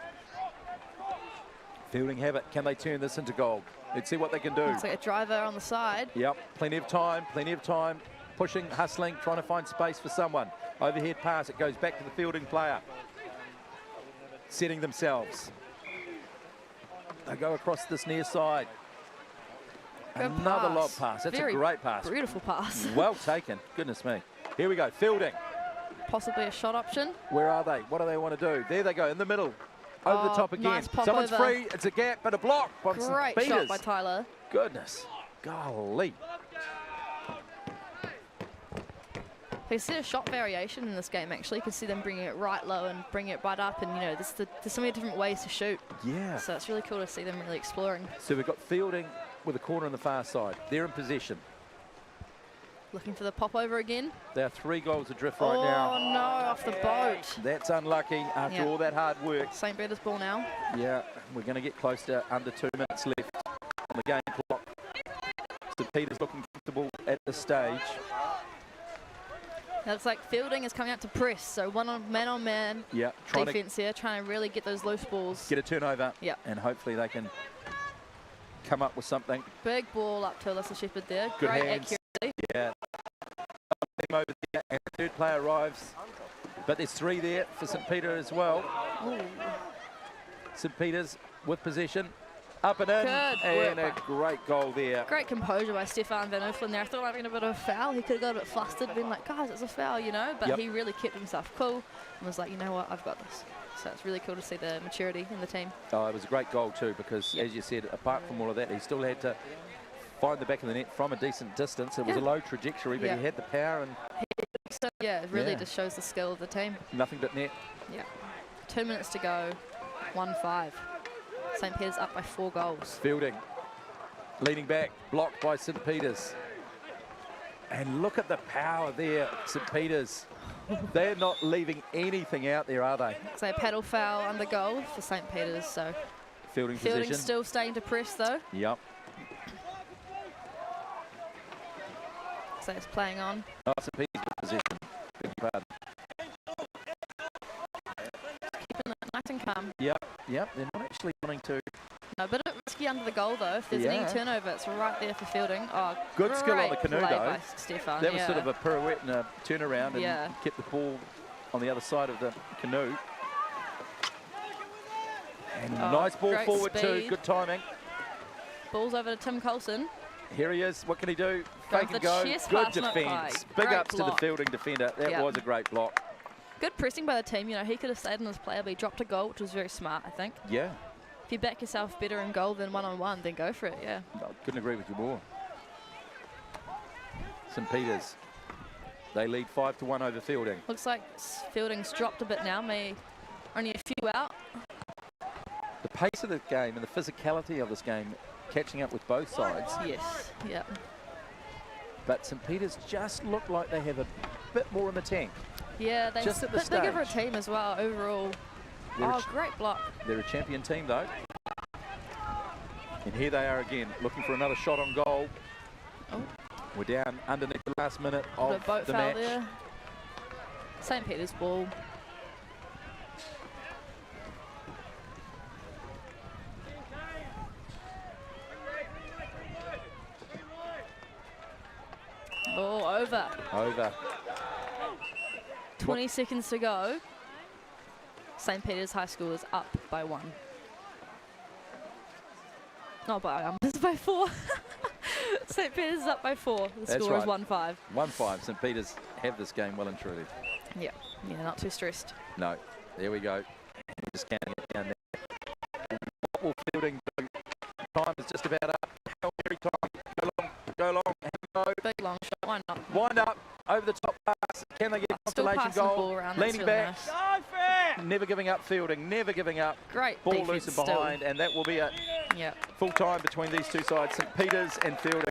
S2: Fielding have it. Can they turn this into goal? Let's see what they can do.
S1: Looks like a driver on the side.
S2: Yep, plenty of time, pushing, hustling, trying to find space for someone. Overhead pass, it goes back to the Fielding player. Setting themselves. They go across this near side.
S1: Good
S2: Another
S1: pass.
S2: lob pass. That's
S1: Very
S2: a great pass.
S1: Beautiful pass.
S2: Well taken. Goodness me. Here we go. Fielding.
S1: Possibly a shot option.
S2: Where are they? What do they want to do? There they go, in the middle. Over the
S1: Oh,
S2: top again.
S1: nice pop
S2: Someone's
S1: over.
S2: free. It's a gap, but a block by St.
S1: Great
S2: Peters.
S1: shot by Tyler.
S2: Goodness. Golly.
S1: You can see a shot variation in this game, actually. You can see them bringing it right low and bringing it right up. And, you know, there's so many different ways to shoot.
S2: Yeah.
S1: So it's really cool to see them really exploring.
S2: So we've got Fielding with a corner on the far side. They're in possession.
S1: Looking for the pop over again.
S2: They are 3 goals adrift right
S1: Oh,
S2: now.
S1: no, off the boat.
S2: That's unlucky after
S1: Yeah.
S2: all that hard work.
S1: St. Peter's ball now.
S2: Yeah, we're going to get close to under 2 minutes left on the game clock. St. Peters looking comfortable at this stage.
S1: It looks like Fielding is coming out to press. So man-on-man
S2: Yeah, trying to
S1: defence here, trying to really get those loose balls.
S2: get a turnover.
S1: Yep.
S2: And hopefully they can come up with something.
S1: Big ball up to Alyssa Shepherd there.
S2: Good
S1: Great
S2: hands.
S1: accuracy.
S2: Yeah. Over there, and the third player arrives. But there's 3 there for St. Peter as well.
S1: Ooh.
S2: St. Peter's with possession. Up and in.
S1: Good
S2: And
S1: work.
S2: a great goal there.
S1: Great composure by Stefan Van Oefelen there. I thought I might have been a bit of a foul. He could have got a bit flustered, been like, guys, it's a foul, you know. But
S2: Yep.
S1: he really kept himself cool and was like, you know what, I've got this. So it's really cool to see the maturity in the team.
S2: Oh, it was a great goal too, because as you said, apart from all of that, he still had to find the back of the net from a decent distance. It was a low trajectory, but he had the power and...
S1: So, yeah, it really just shows the skill of the team.
S2: Nothing but net.
S1: Yeah. 2 minutes to go, 1-5. St. Peter's up by 4 goals.
S2: Fielding, leaning back, blocked by St. Peter's. And look at the power there, St. Peter's. They're not leaving anything out there, are they?
S1: So a paddle foul on the goal for St. Peter's. So
S2: fielding
S1: Fielding's
S2: position.
S1: still staying to press though.
S2: Yep.
S1: So it's playing on.
S2: Oh, St. Peter's position. Beg your pardon.
S1: Keeping it nice and calm.
S2: Yep. They're not actually wanting to.
S1: No, a bit risky under the goal though. If there's any turnover, it's right there for Fielding. Oh,
S2: good skill on the Canoe
S1: play
S2: though.
S1: by Stefan.
S2: That was sort of a pirouette and a turnaround and kept the ball on the other side of the Canoe. And nice ball forward too. Good timing.
S1: Ball's over to Tim Coulson.
S2: Here he is. What can he do? Fake and go. Good defence. Big ups to the Fielding defender. That was a great block. Good
S1: pressing by the team. You know, he could have stayed on his player, but he dropped a goal, which was very smart, I think.
S2: Yeah.
S1: If you back yourself better in goal than one-on-one, then go for it, yeah.
S2: No, couldn't agree with you more. St. Peter's. They lead 5-1 over Fielding.
S1: Looks like Fielding's dropped a bit now. Only a few out.
S2: The pace of the game and the physicality of this game catching up with both sides.
S1: Yes, yeah.
S2: But St. Peter's just look like they have a bit more in the tank.
S1: Yeah, they're
S2: just at the
S1: stage. Bigger of a team as well overall. Great block.
S2: They're a champion team though. And here they are again, looking for another shot on goal.
S1: Oh.
S2: We're down underneath the last minute of the match. There.
S1: St. Peter's ball. Oh, over.
S2: Over.
S1: 20 seconds to go. St. Peter's High School is up by 1. Not by this is by 4. St. Peter's is up by 4. The score is 1-5.
S2: 1-5. St. Peter's have this game well and truly.
S1: Yeah, not too stressed.
S2: No. There we go. Just counting it down there. What will Fielding do? Time is just about up. Very time. Go long.
S1: Big long shot. Why not?
S2: Wind up over the top pass. Can they get a consolation goal? Leaning back.
S1: Nice.
S2: Never giving up Fielding. Never giving up.
S1: Great
S2: ball loose and behind, and that will be a full time between these two sides, St. Peter's and Fielding.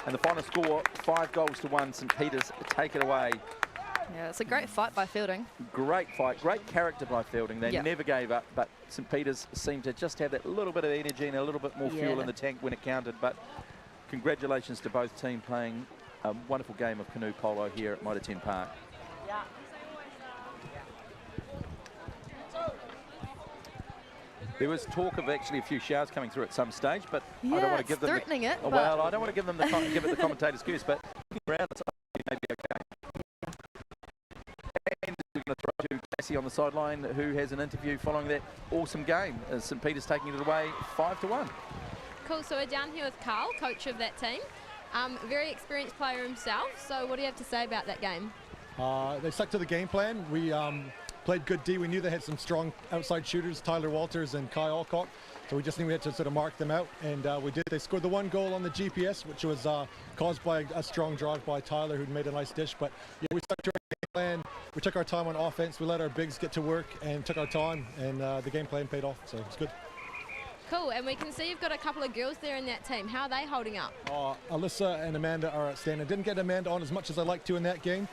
S2: And the final score, 5-1. St. Peter's take it away.
S1: Yeah, it's a great fight by Fielding.
S2: Great fight, great character by Fielding. They never gave up, but St. Peter's seemed to just have that little bit of energy and a little bit more fuel in the tank when it counted. But congratulations to both teams playing a wonderful game of canoe polo here at Mitre 10 Park. There was talk of actually a few showers coming through at some stage, but I don't want to give them
S1: threatening it.
S2: Well, I don't want to give them the give it the commentator's excuse, but around the time may be okay. And we're going to throw to Casey on the sideline, who has an interview following that awesome game. St. Peter's taking it away 5-1.
S3: Cool. So we're down here with Carl, coach of that team. Very experienced player himself. So what do you have to say about that game?
S8: They stuck to the game plan. We played good D. We knew they had some strong outside shooters, Tyler Walters and Kai Alcock. So we just knew we had to sort of mark them out, and we did. They scored the 1 goal on the GPS, which was caused by a strong drive by Tyler, who'd made a nice dish. But yeah, we stuck to our game plan. We took our time on offense. We let our bigs get to work and took our time, and the game plan paid off. So it's good.
S3: Cool, and we can see you've got a couple of girls there in that team. How are they holding up?
S8: Alyssa and Amanda are outstanding. Didn't get Amanda on as much as I like to in that game.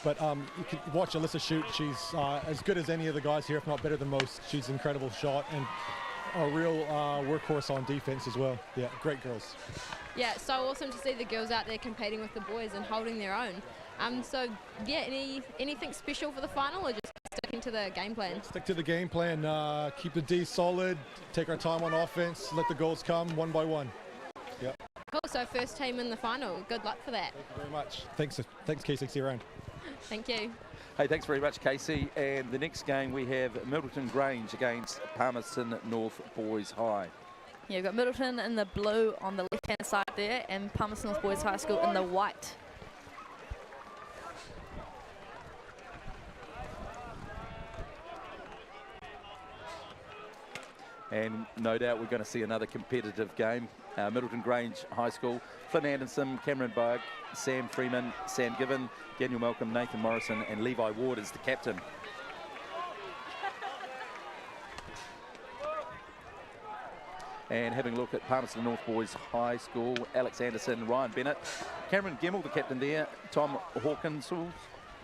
S8: But you can watch Alyssa shoot. She's as good as any of the guys here, if not better than most. She's an incredible shot and a real workhorse on defense as well. Yeah, great girls.
S3: Yeah, so awesome to see the girls out there competing with the boys and holding their own. So, yeah, anything special for the final, or just sticking to the game plan?
S8: Stick to the game plan. Keep the D solid. Take our time on offense. Let the goals come one by one. Yeah.
S3: Cool. So first team in the final. Good luck for that.
S8: Thank you very much. Thanks, Casey. See you around.
S3: Thank you.
S2: Hey, thanks very much, Casey. And the next game we have Middleton Grange against Palmerston North Boys High.
S1: Yeah, we've got Middleton in the blue on the left-hand side there, and Palmerston North Boys High School in the white.
S2: And no doubt we're going to see another competitive game. Middleton Grange High School, Flynn Anderson, Cameron Bug, Sam Freeman, Sam Given, Daniel Malcolm, Nathan Morrison and Levi Ward is the captain. And having a look at Palmerston North Boys High School, Alex Anderson, Ryan Bennett, Cameron Gemmell, the captain there, Tom Hawkins,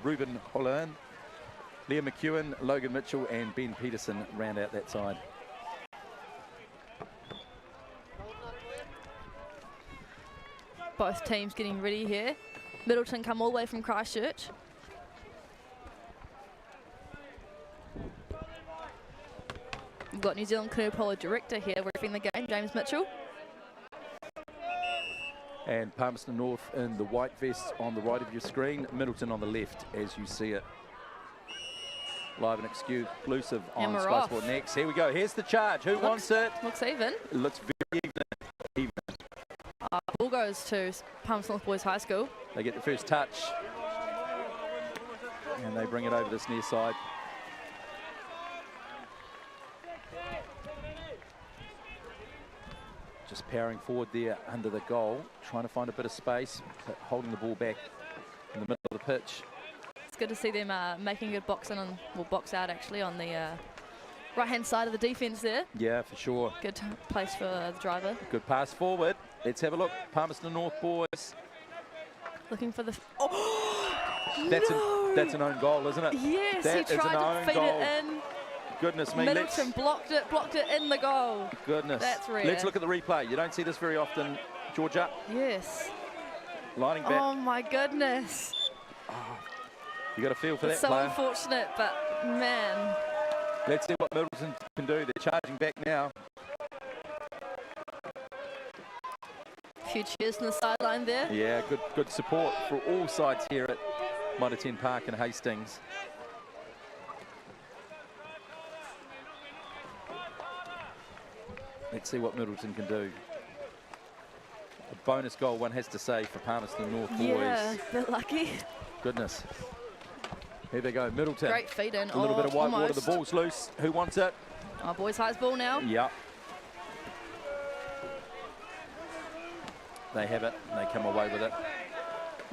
S2: Ruben Holland, Liam McEwen, Logan Mitchell and Ben Peterson round out that side.
S1: Both teams getting ready here. Middleton come all the way from Christchurch. We've got New Zealand Canoe Polo director here refereeing the game, James Mitchell.
S2: And Palmerston North in the white vests on the right of your screen, Middleton on the left as you see it. Live and exclusive on Sky Sport Next. Here we go, here's the charge. Who wants it?
S1: Looks even.
S2: It looks very even.
S1: Ball goes to Palmerston North Boys High School.
S2: They get the first touch. And they bring it over this near side. Just powering forward there under the goal, trying to find a bit of space, but holding the ball back in the middle of the pitch.
S1: It's good to see them making a good box in, well, box out actually on the right-hand side of the defence there.
S2: Yeah, for sure.
S1: Good place for the driver.
S2: Good pass forward. Let's have a look. Palmerston North Boys.
S1: Looking for the...
S2: That's an own goal, isn't it?
S1: Yes,
S2: that
S1: he tried to feed it in.
S2: Goodness me.
S1: Middleton blocked it in the goal.
S2: Goodness.
S1: That's rare.
S2: Let's look at the replay. You don't see this very often, Georgia.
S1: Yes.
S2: Lining back.
S1: Oh my goodness.
S2: Oh, you got a feel for
S1: it's
S2: that,
S1: so
S2: player.
S1: Unfortunate, but man.
S2: Let's see what Middleton can do. They're charging back now.
S1: A few cheers from the sideline there.
S2: Yeah, good support for all sides here at Mitre 10 Park in Hastings. Let's see what Middleton can do. A bonus goal, one has to say, for Palmerston North Boys.
S1: Yeah, a bit lucky.
S2: Goodness. Here they go, Middleton.
S1: Great feed in.
S2: A little bit of white water, the
S1: almost.
S2: ball's loose. Who wants it?
S1: Oh, Boys High's ball now.
S2: Yeah. They have it, and they come away with it.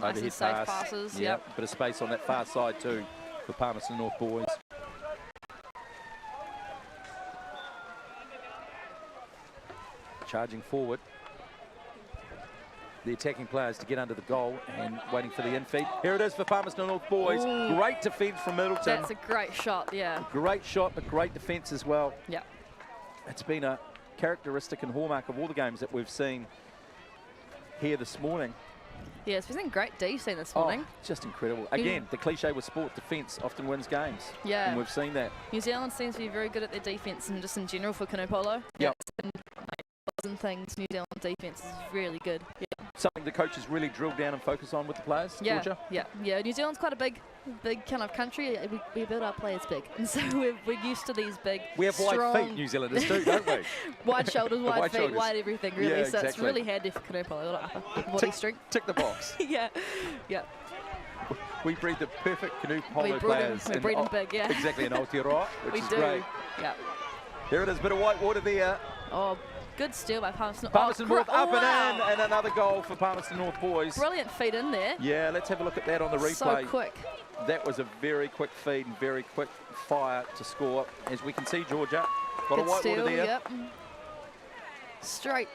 S1: Nice
S2: Overhead
S1: and safe
S2: pass.
S1: passes,
S2: Yeah,
S1: yep.
S2: bit of space on that far side too for Palmerston North Boys. Charging forward. The attacking players to get under the goal and waiting for the infeed. Here it is for Palmerston North Boys.
S1: Ooh.
S2: Great defence from Middleton.
S1: That's a great shot, yeah.
S2: Great shot, but great defence as well.
S1: Yeah.
S2: It's been a characteristic and hallmark of all the games that we've seen here this morning.
S1: Yeah, it's been great D scene this morning.
S2: Just incredible. Again, the cliche with sport, defence often wins games.
S1: Yeah.
S2: And we've seen that.
S1: New Zealand seems to be very good at their defence and just in general for canoe polo.
S2: Yep.
S1: And things, New Zealand defence is really good. Yeah.
S2: Something the coaches really drill down and focus on with the players,
S1: Yeah,
S2: Georgia?
S1: yeah. New Zealand's quite a big kind of country. We build our players big, and so we're used to these big.
S2: We have
S1: strong,
S2: wide feet, New Zealanders too, don't we?
S1: Wide shoulders, wide feet,
S2: shoulders.
S1: wide everything, really.
S2: Yeah,
S1: so it's
S2: exactly.
S1: really handy for canoe polo. Upper body strength.
S2: Tick the box.
S1: Yeah.
S2: We breed the perfect canoe polo players.
S1: We breed them big, yeah.
S2: Exactly, in Aotearoa, which
S1: We
S2: is
S1: do.
S2: great.
S1: Yeah.
S2: Here it is, bit of white water there.
S1: Oh, good steal by Palmerston.
S2: Palmerston North up
S1: wow.
S2: and in, and another goal for Palmerston North Boys.
S1: Brilliant feed in there.
S2: Yeah, let's have a look at that on the replay.
S1: So quick.
S2: That was a very quick feed and very quick fire to score. As we can see, Georgia got
S1: Good
S2: a white
S1: steal,
S2: water there.
S1: Yep. Straight.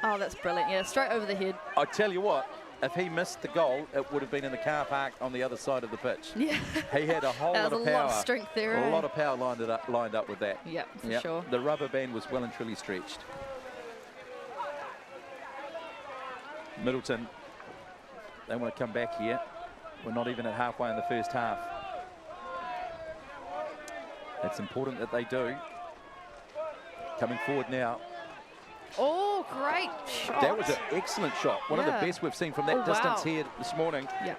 S1: Oh, that's brilliant. Yeah, straight over the head.
S2: I tell you what, if he missed the goal, it would have been in the car park on the other side of the pitch.
S1: Yeah.
S2: He had a whole
S1: That
S2: lot
S1: was
S2: of
S1: a
S2: power.
S1: lot of strength there.
S2: A lot of power lined up with that.
S1: Yep, for
S2: Yep.
S1: sure.
S2: The rubber band was well and truly stretched. Middleton, they want to come back here. We're not even at halfway in the first half. It's important that they do. Coming forward now.
S1: Oh, great shot.
S2: That was an excellent shot. One of the
S1: Yeah.
S2: best we've seen from that distance
S1: wow.
S2: here this morning.
S1: Yeah,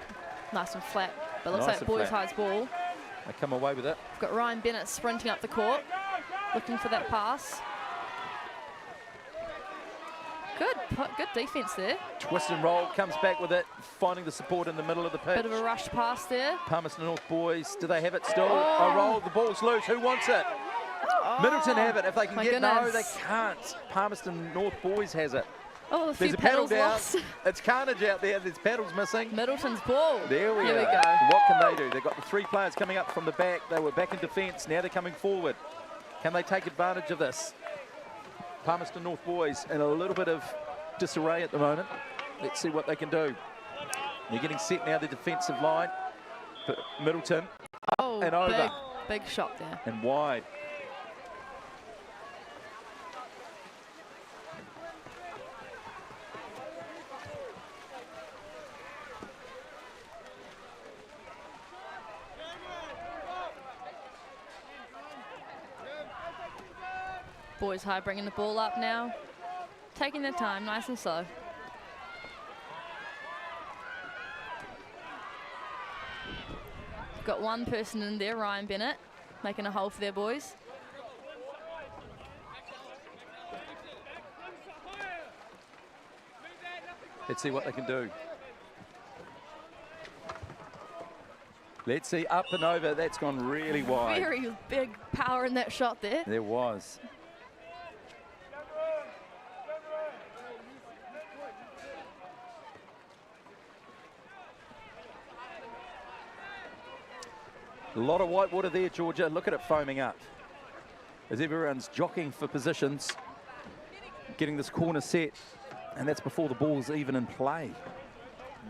S1: nice and flat. But looks
S2: Nice
S1: like
S2: and
S1: Boys
S2: flat.
S1: High's ball.
S2: They come away with it.
S1: We've got Ryan Bennett sprinting up the court, looking for that pass. Good defence there.
S2: Twist and roll, comes back with it, finding the support in the middle of the pitch.
S1: Bit of a rushed pass there.
S2: Palmerston North Boys, do they have it still?
S1: Oh.
S2: A roll, the ball's loose, who wants it? Middleton have it. If they can
S1: my
S2: get no, they
S1: goodness.
S2: can't. Palmerston North Boys has it.
S1: Oh, a few
S2: There's a paddle
S1: paddles
S2: down.
S1: lost.
S2: It's carnage out there. There's paddles missing.
S1: Middleton's ball.
S2: There we
S1: Here
S2: are.
S1: we go.
S2: What can they do? They've got the 3 players coming up from the back. They were back in defence. Now they're coming forward. Can they take advantage of this? Palmerston North Boys in a little bit of disarray at the moment. Let's see what they can do. They're getting set now, the defensive line. But Middleton
S1: Oh,
S2: and over.
S1: big shot there.
S2: And wide.
S1: Boys High bringing the ball up now. Taking their time, nice and slow. Got one person in there, Ryan Bennett, making a hole for their boys.
S2: Let's see what they can do. Let's see, up and over. That's gone really wide.
S1: Very big power in that shot there.
S2: There was. A lot of white water there, Georgia. Look at it foaming up. As everyone's jockeying for positions, getting this corner set, and that's before the ball's even in play.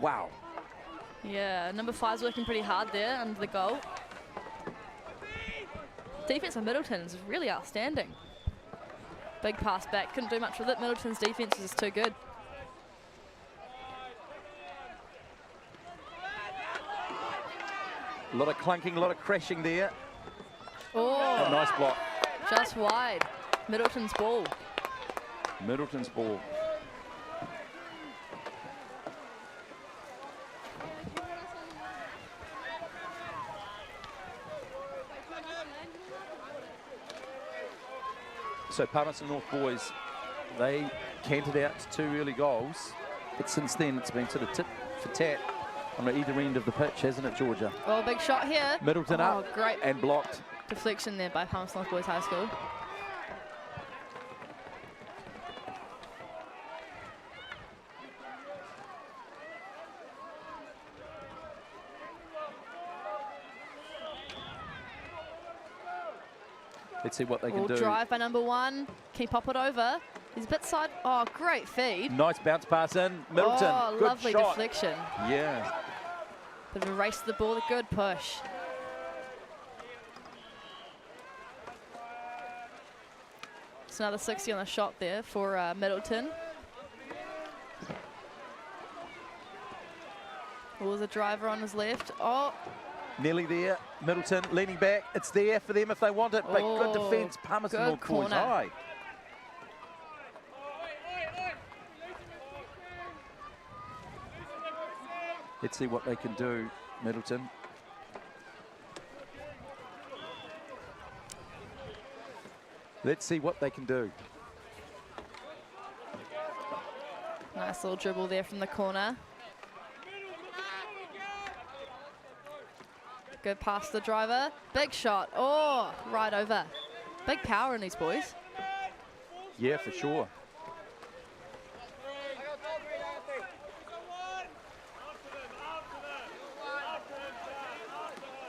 S2: Wow.
S1: Yeah, number 5's working pretty hard there under the goal. Defense of Middleton is really outstanding. Big pass back, couldn't do much with it. Middleton's defense is too good.
S2: A lot of clunking, a lot of crashing there.
S1: Oh,
S2: A nice block.
S1: just wide. Middleton's ball.
S2: Middleton's ball. So Palmerston North Boys, they canted out to 2 early goals, but since then it's been sort of tit for tat on either end of the pitch, hasn't it, Georgia?
S1: Oh, big shot here.
S2: Middleton up
S1: Great
S2: and blocked.
S1: deflection there by Palmerston North Boys High School.
S2: Let's see what they can do.
S1: Drive by number 1. Can he pop it over? He's a bit side. Oh, great feed.
S2: Nice bounce pass in. Middleton,
S1: Oh,
S2: good
S1: lovely
S2: shot.
S1: deflection.
S2: Yeah.
S1: Bit of a race to the ball, a good push. It's another 60 on the shot there for Middleton. Oh, there's a driver on his left. Oh,
S2: Nearly there. Middleton leaning back. It's there for them if they want it, but good
S1: Oh,
S2: defence. Palmerston
S1: good
S2: North Boys
S1: corner.
S2: high. Let's see what they can do, Middleton. Let's see what they can do.
S1: nice little dribble there from the corner. Good pass to the driver. Big shot. Oh, right over. Big power in these boys.
S2: Yeah, for sure.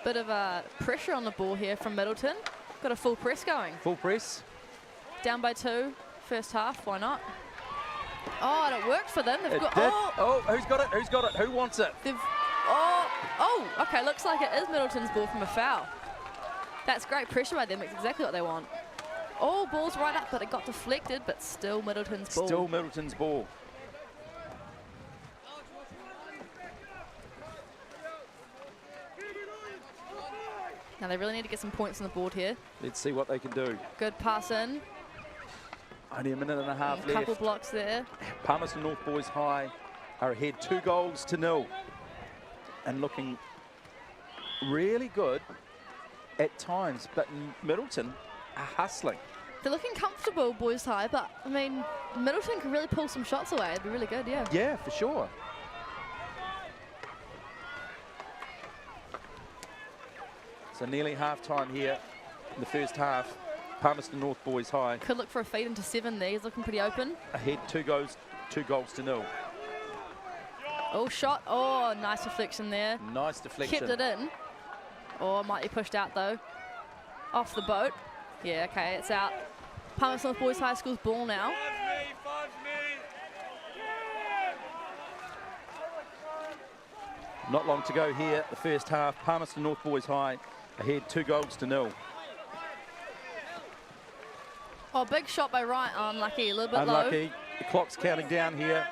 S1: Bit of pressure on the ball here from Middleton. Got a full press going.
S2: Full press.
S1: Down by 2, first half, why not? Oh, and it worked for them. They've
S2: It
S1: got,
S2: did.
S1: oh,
S2: Oh, who's got it? Who's got it? Who wants it?
S1: they've, okay, looks like it is Middleton's ball from a foul. That's great pressure by them, it's exactly what they want. Oh, ball's right up, but it got deflected, but still Middleton's ball.
S2: Still Middleton's ball.
S1: Now they really need to get some points on the board here.
S2: Let's see what they can do.
S1: Good pass in,
S2: Only a minute and a half
S1: a couple
S2: left.
S1: blocks there.
S2: Palmerston North Boys High are ahead 2-0 and looking really good at times, but Middleton are hustling.
S1: They're looking comfortable, Boys High, but I mean, Middleton can really pull some shots away. It'd be really good, yeah.
S2: Yeah, for sure. So nearly half time here in the first half. Palmerston North Boys High.
S1: Could look for a feed into 7 there. He's looking pretty open.
S2: Ahead 2 goals to 0.
S1: Oh, shot. Oh, nice deflection there.
S2: Nice deflection.
S1: Kept it in. Oh, might be pushed out though. Off the boat. Yeah, okay, it's out. Palmerston North Boys High School's ball now.
S2: Not long to go here, the first half. Palmerston North Boys High ahead 2 goals to 0.
S1: Oh, big shot by Ryan. Unlucky, a little bit
S2: Unlucky.
S1: low.
S2: The clock's counting down here.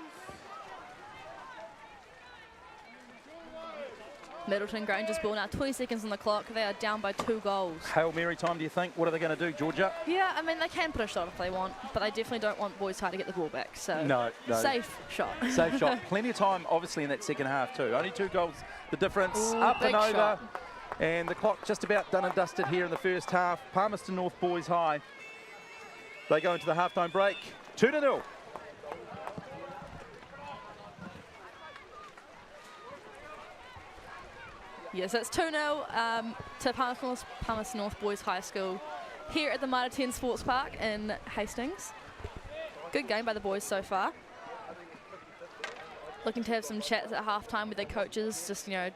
S1: Middleton Granger's ball now, 20 seconds on the clock. They are down by 2 goals.
S2: Hail Mary time, do you think? What are they going to do, Georgia?
S1: Yeah, I mean, they can put a shot if they want, but they definitely don't want Boys High to get the ball back. So
S2: No.
S1: safe shot.
S2: Safe shot. Plenty of time, obviously, in that second half too. Only 2 goals, the difference.
S1: Ooh,
S2: up and
S1: big
S2: over.
S1: shot.
S2: And the clock just about done and dusted here in the first half. Palmerston North Boys High. They go into the halftime break. 2-0.
S1: Yes, it's 2-0 to Palmerston North Boys High School here at the Mitre 10 Sports Park in Hastings. Good game by the boys so far. Looking to have some chats at halftime with their coaches, just, you know,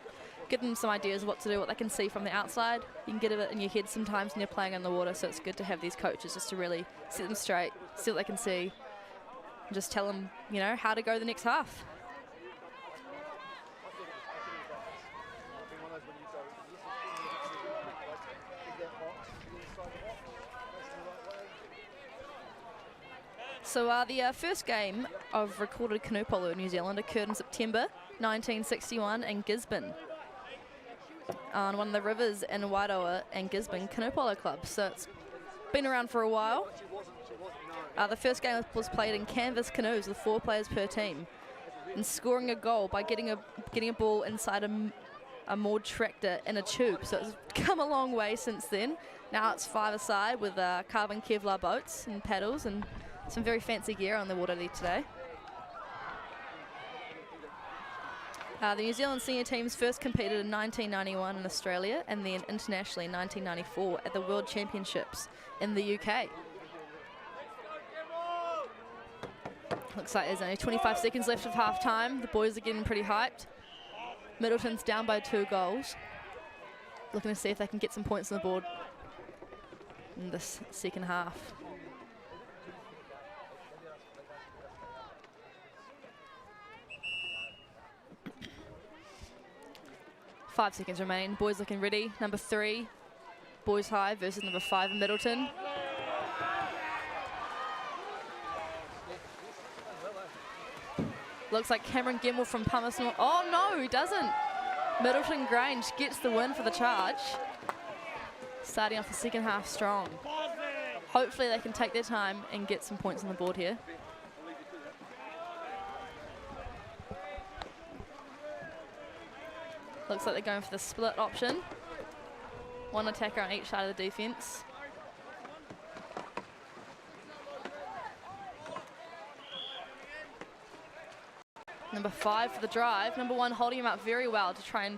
S1: give them some ideas of what to do, what they can see from the outside. You can get a bit in your head sometimes when you're playing in the water, so it's good to have these coaches just to really set them straight, see what they can see, and just tell them, you know, how to go the next half. So the first game of recorded canoe polo in New Zealand occurred in September 1961 in Gisborne, on one of the rivers in Wairoa and Gisborne Canoe Polo Club. So it's been around for a while. The first game was played in canvas canoes with 4 players per team, and scoring a goal by getting a ball inside a moored tractor in a tube. So it's come a long way since then. Now it's 5-a-side with carbon Kevlar boats and paddles and some very fancy gear on the water there today. The New Zealand senior teams first competed in 1991 in Australia and then internationally in 1994 at the World Championships in the UK. Looks like there's only 25 seconds left of half time. The boys are getting pretty hyped. Middleton's down by 2 goals. Looking to see if they can get some points on the board in this second half. Five seconds remain. Boys looking ready. Number 3, Boys High versus number 5 in Middleton. Looks like Cameron Gemmell from Palmerston. Oh no, he doesn't. Middleton Grange gets the win for the charge. Starting off the second half strong. Hopefully they can take their time and get some points on the board here. Looks like they're going for the split option. 1 attacker on each side of the defence. Number 5 for the drive. Number 1 holding him up very well to try and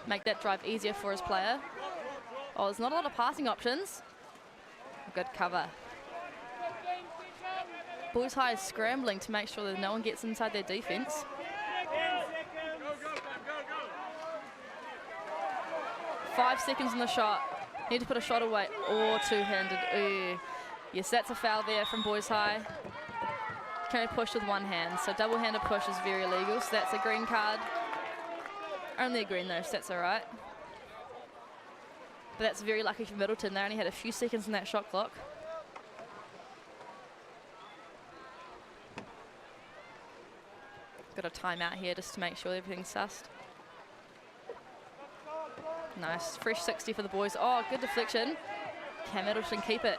S1: make that drive easier for his player. Oh, there's not a lot of passing options. Good cover. Boys High is scrambling to make sure that no one gets inside their defence. Five seconds on the shot. Need to put a shot away. Or two-handed. Ooh. Yes, that's a foul there from Boys High. Can only push with one hand, so double-handed push is very illegal, so that's a green card. Only a green though, so that's all right. But that's very lucky for Middleton. They only had a few seconds in that shot clock. Got a timeout here just to make sure everything's sussed. Nice, fresh 60 for the boys. Oh, good deflection. Can Middleton keep it?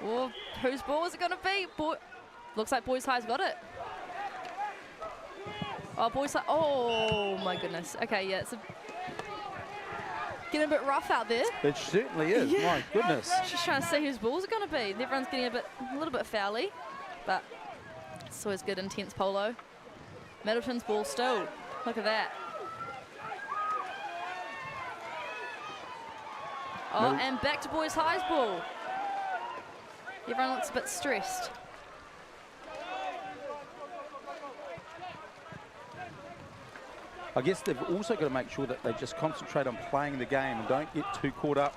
S1: Oh, whose ball is it going to be? Looks like Boys High's got it. Oh, Boys High. Oh, my goodness. Okay, yeah, it's getting a bit rough out there.
S2: It certainly is. Yeah. My goodness.
S1: Just trying to see whose balls are going to be. Everyone's getting a little bit foully, but it's always good, intense polo. Middleton's ball still. Look at that. Oh, and back to boys high's ball. Everyone looks a bit stressed.
S2: I guess they've also got to make sure that they just concentrate on playing the game and don't get too caught up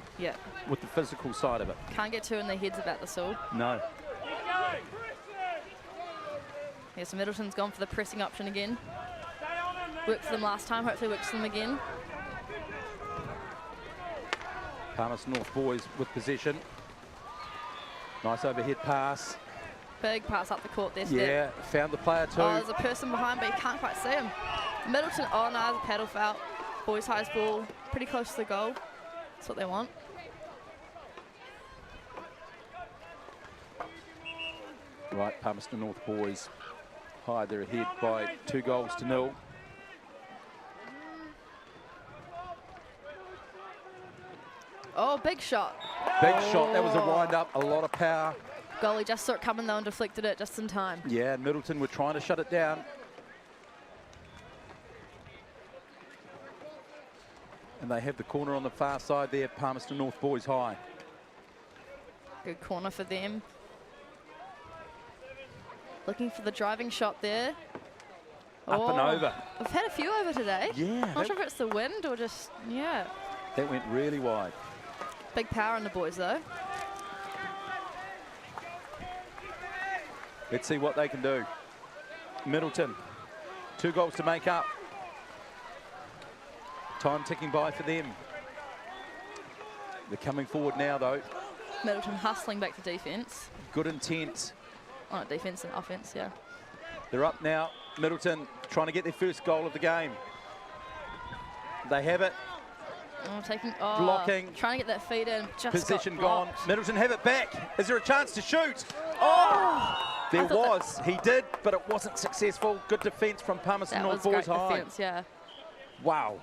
S2: with the physical side of it.
S1: Can't get too in their heads about this all.
S2: No.
S1: Yeah, so Middleton's gone for the pressing option again. Worked for them last time, hopefully works for them again.
S2: Palmerston North boys with possession. Nice overhead pass.
S1: Big pass up the court there.
S2: Yeah, found the player too.
S1: Oh, there's a person behind, but you can't quite see him. Middleton, oh no, there's a paddle foul. Boys high's ball, pretty close to the goal. That's what they want.
S2: Right, Palmerston North boys high, they're ahead by 2-0.
S1: Oh, big shot.
S2: Big shot, that was a wind-up, a lot of power.
S1: Goalie just saw it coming though and deflected it just in time.
S2: Yeah, Middleton were trying to shut it down. And they have the corner on the far side there, Palmerston North boys high.
S1: Good corner for them. Looking for the driving shot there.
S2: Up and over.
S1: We've had a few over today.
S2: Yeah.
S1: Not sure if it's the wind or just, yeah.
S2: That went really wide.
S1: Big power on the boys though.
S2: Let's see what they can do. Middleton, 2 goals to make up. Time ticking by for them. They're coming forward now though.
S1: Middleton hustling back to defence.
S2: Good intent.
S1: Oh, not defence and offence, yeah.
S2: They're up now. Middleton trying to get their first goal of the game. They have it.
S1: Oh,
S2: blocking.
S1: Trying to get that feed in. Just
S2: Possession
S1: got
S2: gone.
S1: blocked.
S2: Middleton have it back. Is there a chance to shoot? Oh! There was. He did, but it wasn't successful. Good defence from Palmerston North boys high.
S1: Great defence, yeah.
S2: Wow.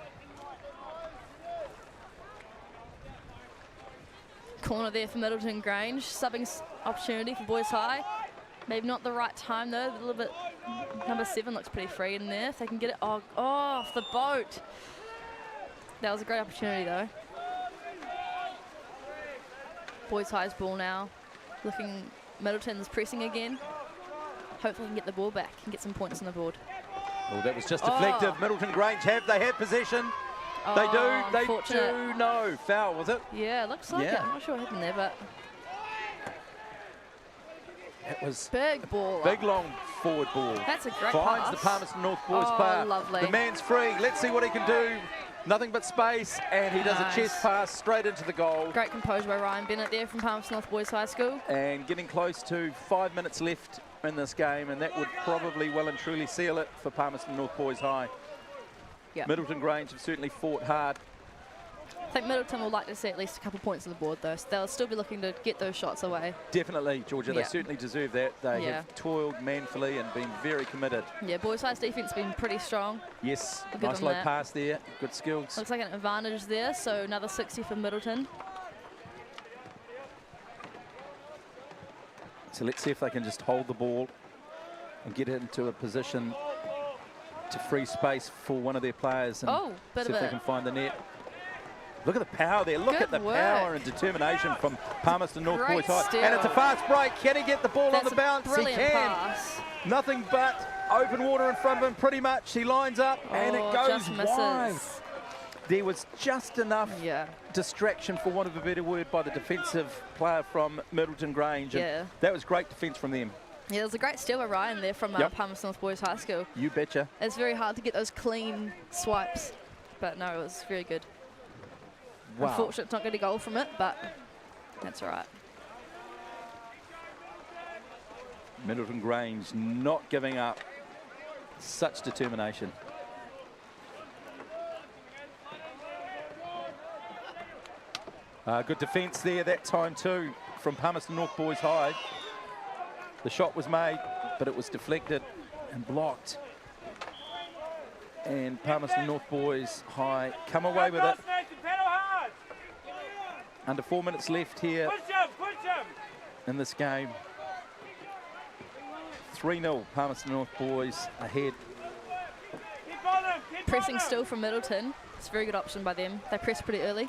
S1: Corner there for Middleton Grange. Subbing opportunity for boys high. Maybe not the right time though. A little bit. Number 7 looks pretty free in there. If they can get it. Oh, off the boat. That was a great opportunity though. Boys high's ball now. Looking, Middleton's pressing again. Hopefully he can get the ball back and get some points on the board.
S2: Oh, that was just deflective. Middleton Grange they have possession. They do. No, foul, was it?
S1: Yeah, looks like it. I'm not sure what happened there, but
S2: it was
S1: big ball.
S2: Big long forward ball.
S1: That's a great
S2: Finds
S1: pass.
S2: the Palmerston North boys player.
S1: Lovely.
S2: The man's free. Let's see what he can do. Nothing but space, and he does a chest pass straight into the goal.
S1: Great composure by Ryan Bennett there from Palmerston North Boys High School.
S2: And getting close to 5 minutes left in this game, and that would probably well and truly seal it for Palmerston North Boys High.
S1: Yep.
S2: Middleton Grange have certainly fought hard.
S1: I think Middleton will like to see at least a couple points on the board though, so they'll still be looking to get those shots away.
S2: Definitely, Georgia. They certainly deserve that. They have toiled manfully and been very committed.
S1: Yeah, Boys High's defence been pretty strong.
S2: Yes, nice low pass there. Good skills.
S1: Looks like an advantage there, so another 60 for Middleton.
S2: So let's see if they can just hold the ball and get it into a position to free space for one of their players and see if they can find the net. Look at the power there. Look at the power and determination from Palmerston North Boys High. And it's a fast break. Can he get the ball on the bounce? He can.
S1: Pass.
S2: Nothing but open water in front of him pretty much. He lines up and it goes wide. There was just enough distraction, for want of a better word, by the defensive player from Middleton Grange. And that was great defence from them.
S1: Yeah, it was a great steal by Ryan there from Palmerston North Boys High School.
S2: You betcha.
S1: It's very hard to get those clean swipes, but no, it was very good.
S2: Wow.
S1: Unfortunate it's not going to goal from it, but that's all right.
S2: Middleton Grange not giving up. Such determination. Good defence there that time too from Palmerston North Boys High. The shot was made, but it was deflected and blocked. And Palmerston North Boys High come away with it. Under 4 minutes left here in this game. 3-0, Palmerston North Boys ahead.
S1: Pressing still from Middleton. It's a very good option by them. They press pretty early.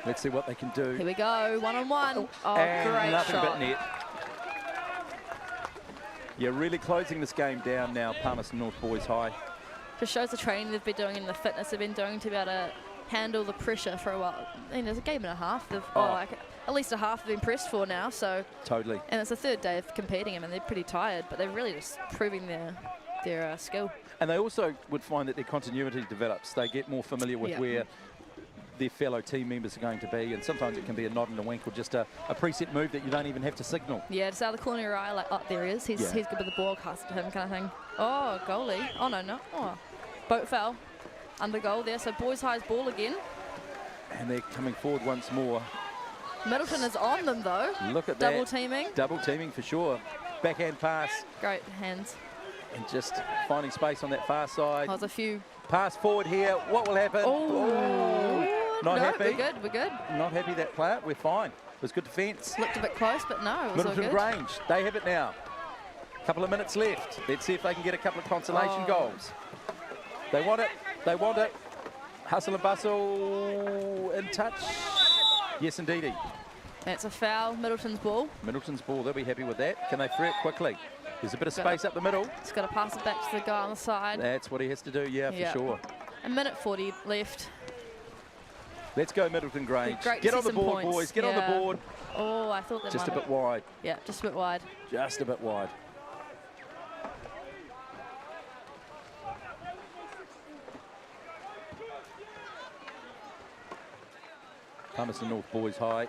S2: Let's see what they can do.
S1: Here we go, 1-on-1. Oh,
S2: and
S1: great
S2: nothing
S1: shot.
S2: but net. Yeah, really closing this game down now, Palmerston North Boys High.
S1: Just shows the training they've been doing and the fitness they've been doing to be able to handle the pressure for a while. And there's a game and a half. They've, like, at least a half they've been pressed for now. So
S2: totally. And
S1: it's the third day of competing. I mean, they're pretty tired, but they're really just proving their skill.
S2: And they also would find that their continuity develops. They get more familiar with where their fellow team members are going to be, and sometimes it can be a nod and a wink or just a preset move that you don't even have to signal.
S1: Yeah, just out of the corner of your eye, like, oh, there he is. He's good with the ball, cast it to him kind of thing. Oh, goalie. Oh, no. Oh. Boat foul. Under goal there, so Boys High's ball again.
S2: And they're coming forward once more.
S1: Middleton is on them, though.
S2: Look at
S1: Double
S2: that.
S1: teaming.
S2: Double teaming for sure. Backhand pass.
S1: Great hands.
S2: And just finding space on that far side.
S1: There's a few.
S2: Pass forward here. What will happen?
S1: Oh.
S2: Not happy.
S1: We're good.
S2: Not happy that player. We're fine. It was good defence.
S1: Looked a bit close, but no, it was all
S2: Middleton
S1: good.
S2: Grange, they have it now. Couple of minutes left. Let's see if they can get a couple of consolation goals. They want it. They want it. Hustle and bustle. In touch. Yes, indeedy.
S1: That's a foul. Middleton's ball.
S2: Middleton's ball. They'll be happy with that. Can they free it quickly? There's a bit of space up the middle.
S1: He's got to pass it back to the guy on the side.
S2: That's what he has to do, yeah, for sure.
S1: A minute 40 left.
S2: Let's go Middleton Grange.
S1: Great
S2: Get on the board,
S1: points.
S2: boys. Get on the board.
S1: Oh, I thought they
S2: just a
S1: might
S2: bit wide.
S1: Yeah, just a bit wide.
S2: Just a bit wide. Palmerston North Boys High.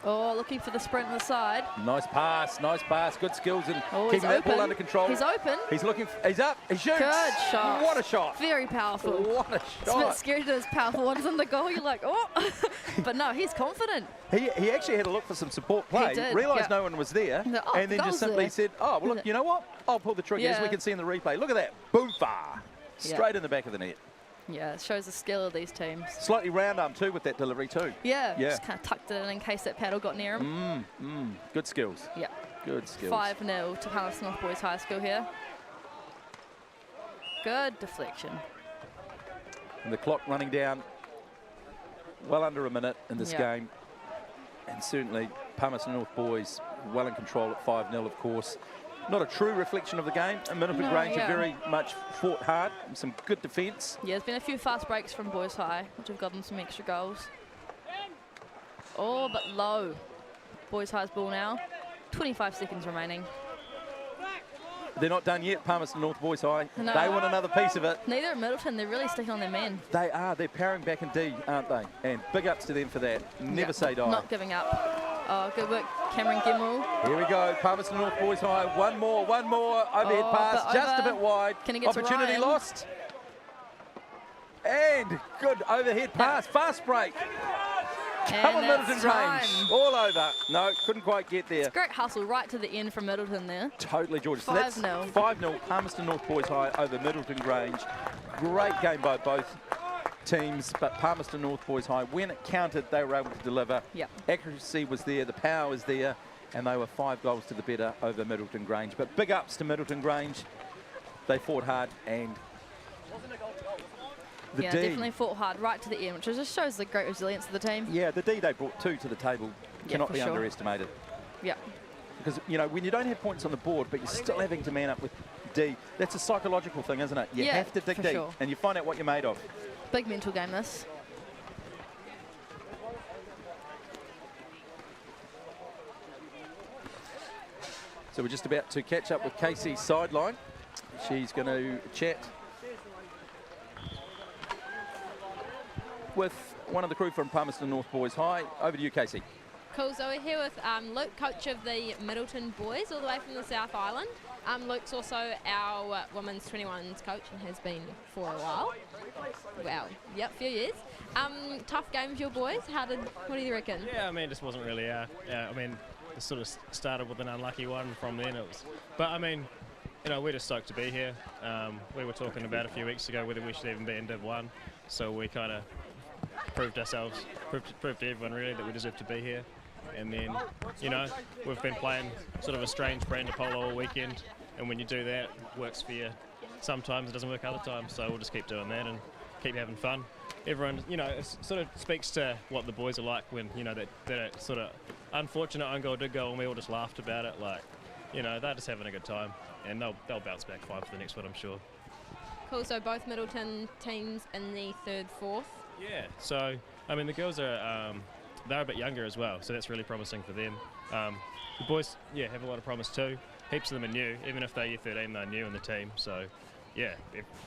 S1: Oh, looking for the sprint on the side.
S2: Nice pass, good skills and keeping that ball under control.
S1: He's open.
S2: He's looking, he's up, he shoots.
S1: Good shot.
S2: What a shot.
S1: Very powerful.
S2: What a
S1: It's a
S2: shot.
S1: bit scary to those powerful ones in the goal. You're like, oh. But no, he's confident.
S2: He actually had a look for some support play, realised no one was there,
S1: and
S2: then just simply said, oh, well, look, you know what? I'll pull the trigger, as we can see in the replay. Look at that. Boom, far. Straight in the back of the net.
S1: Yeah, it shows the skill of these teams.
S2: Slightly round arm too with that delivery too.
S1: Yeah, just kind of tucked it in case that paddle got near him.
S2: Good skills.
S1: Yeah.
S2: Good skills.
S1: 5-0 to Palmerston North Boys High School here. Good deflection.
S2: And the clock running down well under a minute in this game. And certainly Palmerston North Boys well in control at 5-0, of course. Not a true reflection of the game. Middleton Grange have very much fought hard. Some good defence.
S1: Yeah, there's been a few fast breaks from Boys High, which have gotten some extra goals. Oh, but low. Boys High's ball now. 25 seconds remaining.
S2: They're not done yet, Palmerston North Boys High.
S1: No.
S2: They want another piece of it.
S1: Neither are Middleton. They're really sticking on their men.
S2: They are. They're powering back in D, aren't they? And big ups to them for that. Never say die.
S1: Not giving up. Oh, good work, Cameron Gemmell.
S2: Here we go, Palmerston North Boys High. One more. Overhead pass, just a bit wide.
S1: Can he get
S2: Opportunity
S1: to Ryan?
S2: lost. And good overhead pass, fast break. Come on, Middleton Grange. All over. No, couldn't quite get there.
S1: It's great hustle right to the end from Middleton there.
S2: Totally, George.
S1: 5-0.
S2: 5-0, Palmerston North Boys High over Middleton Grange. Great game by both teams, but Palmerston North Boys High, when it counted, they were able to deliver. Accuracy was there, the power was there, and they were 5 goals to the better over Middleton Grange. But big ups to Middleton Grange. They fought hard, and the D,
S1: definitely fought hard right to the end, which just shows the great resilience of the team.
S2: Yeah, the D they brought 2 to the table cannot be underestimated.
S1: Yeah.
S2: Because, you know, when you don't have points on the board, but you're still having to man up with D, that's a psychological thing, isn't it? You have to dig deep, and you find out what you're made of.
S1: Big mental game, this.
S2: So we're just about to catch up with Casey's sideline. She's going to chat with one of the crew from Palmerston North Boys High. Over to you, Casey.
S3: Cool, so we're here with Luke, coach of the Middleton Boys, all the way from the South Island. Luke's also our women's 21s coach and has been for a while. Wow, yep, few years. Tough game for your boys. What do you reckon?
S9: Yeah, I mean, it just wasn't really, I mean, it sort of started with an unlucky one. From then it was, but I mean, you know, we're just stoked to be here. We were talking about a few weeks ago whether we should even be in Div 1, so we kind of proved to everyone really that we deserve to be here. And then, you know, we've been playing sort of a strange brand of polo all weekend, and when you do that, it works for you. Sometimes it doesn't work other times, so we'll just keep doing that and keep having fun. Everyone, you know, it sort of speaks to what the boys are like when, you know, that sort of unfortunate own goal did go and we all just laughed about it. Like, you know, they're just having a good time and they'll bounce back fine for the next one, I'm sure.
S3: Cool, so both Middleton teams in the 3rd, 4th?
S9: Yeah, so, I mean, the girls are, they're a bit younger as well, so that's really promising for them. The boys, yeah, have a lot of promise too. Heaps of them are new, even if they're year 13, they're new in the team. So, yeah,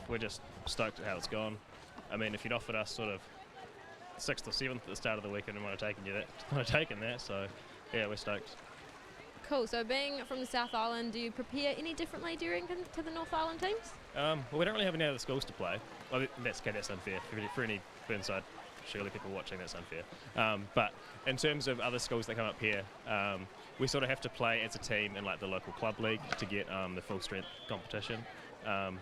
S9: we're just stoked at how it's gone. I mean, if you'd offered us sort of 6th or 7th at the start of the weekend, we might have taken that. So, yeah, we're stoked.
S3: Cool, so being from the South Island, do you prepare any differently, do you reckon, to the North Island teams?
S9: Well, we don't really have any other schools to play. Well, that's unfair. For any Burnside, surely people watching, that's unfair. But in terms of other schools that come up here, we sort of have to play as a team in like the local club league to get the full strength competition.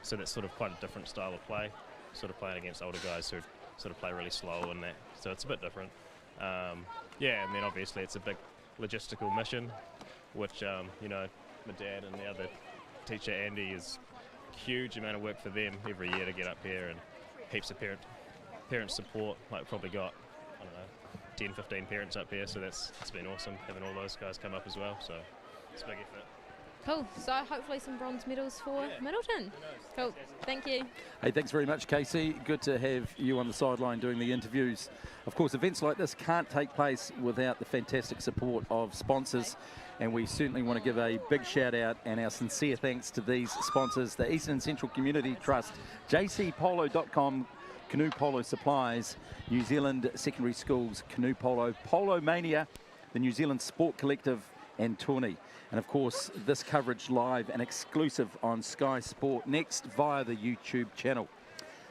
S9: So that's sort of quite a different style of play, sort of playing against older guys who sort of play really slow and that. So it's a bit different. Yeah, I mean, obviously it's a big logistical mission, which, you know, my dad and the other teacher, Andy, is huge amount of work for them every year to get up here, and heaps of parent support. Like, probably got, I don't know, 10, 15 parents up here, so it's been awesome having all those guys come up as well, so it's a big effort.
S3: Cool, so hopefully some bronze medals for Middleton. Cool, thank you.
S2: Hey, thanks very much, Casey. Good to have you on the sideline doing the interviews. Of course, events like this can't take place without the fantastic support of sponsors, and we certainly want to give a big shout out and our sincere thanks to these sponsors: the Eastern Central Community Trust, jcpolo.com, Canoe Polo Supplies, New Zealand Secondary Schools Canoe Polo, Polo Mania, the New Zealand Sport Collective, and Tawny. And of course, this coverage live and exclusive on Sky Sport Next via the YouTube channel.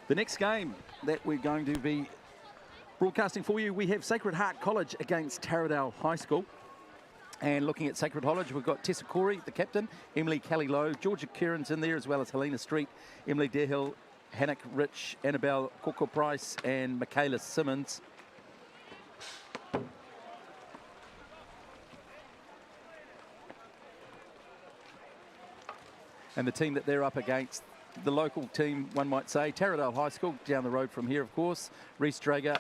S2: The next game that we're going to be broadcasting for you, we have Sacred Heart College against Taradale High School. And looking at Sacred College, we've got Tessa Corey, the captain, Emily Kelly-Lowe, Georgia Kieran's in there, as well as Helena Street, Emily Dehill, Hannock Rich, Annabelle Coco-Price, and Michaela Simmons. And the team that they're up against, the local team, one might say, Taradale High School, down the road from here, of course. Reese Drager,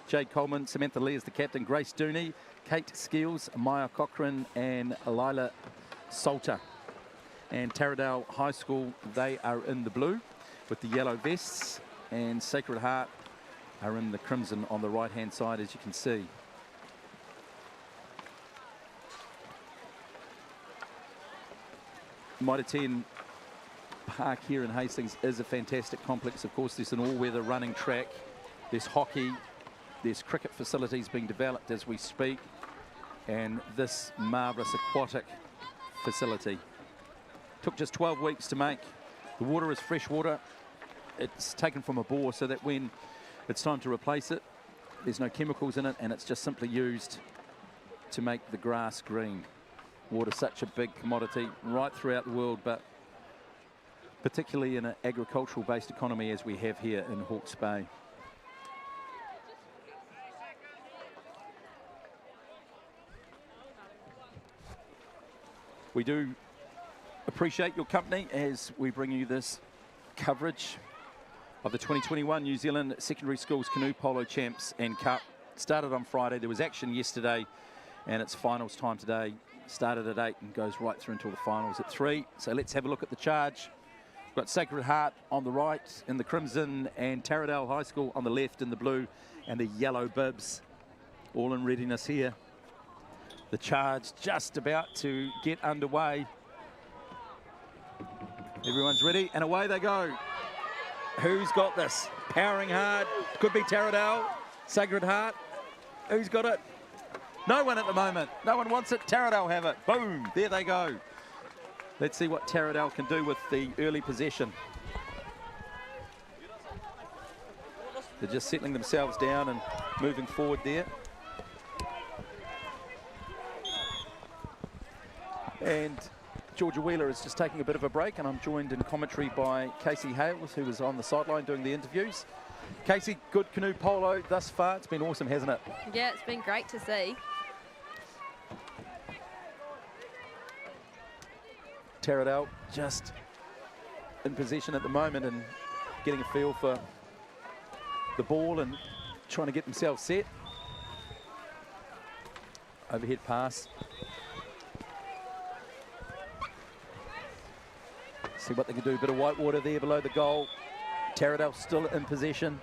S2: Jade Coleman, Samantha Lee is the captain, Grace Dooney, Kate Skeels, Maya Cochran, and Lila Salter. And Taradale High School, they are in the blue with the yellow vests, and Sacred Heart are in the crimson on the right-hand side, as you can see. Mitre 10 Park here in Hastings is a fantastic complex. Of course, there's an all-weather running track. There's hockey. There's cricket facilities being developed as we speak. And this marvellous aquatic facility took just 12 weeks to make. The water is fresh water. It's taken from a bore so that when it's time to replace it, there's no chemicals in it, and it's just simply used to make the grass green. Water's such a big commodity right throughout the world, but particularly in an agricultural-based economy as we have here in Hawke's Bay. We do appreciate your company as we bring you this coverage of the 2021 New Zealand Secondary Schools Canoe Polo Champs and Cup. Started on Friday. There was action yesterday, and it's finals time today. Started at 8 and goes right through until the finals at 3. So let's have a look at the charge. We've got Sacred Heart on the right in the crimson, and Taradale High School on the left in the blue and the yellow bibs. All in readiness here. The charge just about to get underway. Everyone's ready, and away they go. Who's got this? Powering hard. Could be Taradale. Sacred Heart. Who's got it? No one at the moment. No one wants it. Taradale have it. Boom. There they go. Let's see what Taradale can do with the early possession. They're just settling themselves down and moving forward there. And Georgia Wheeler is just taking a bit of a break, and I'm joined in commentary by Casey Hales, who was on the sideline doing the interviews. Casey, good canoe polo thus far. It's been awesome, hasn't it?
S1: Yeah, it's been great to see.
S2: Taradale just in possession at the moment and getting a feel for the ball and trying to get themselves set. Overhead pass. See what they can do. A bit of white water there below the goal. Taradale still in possession.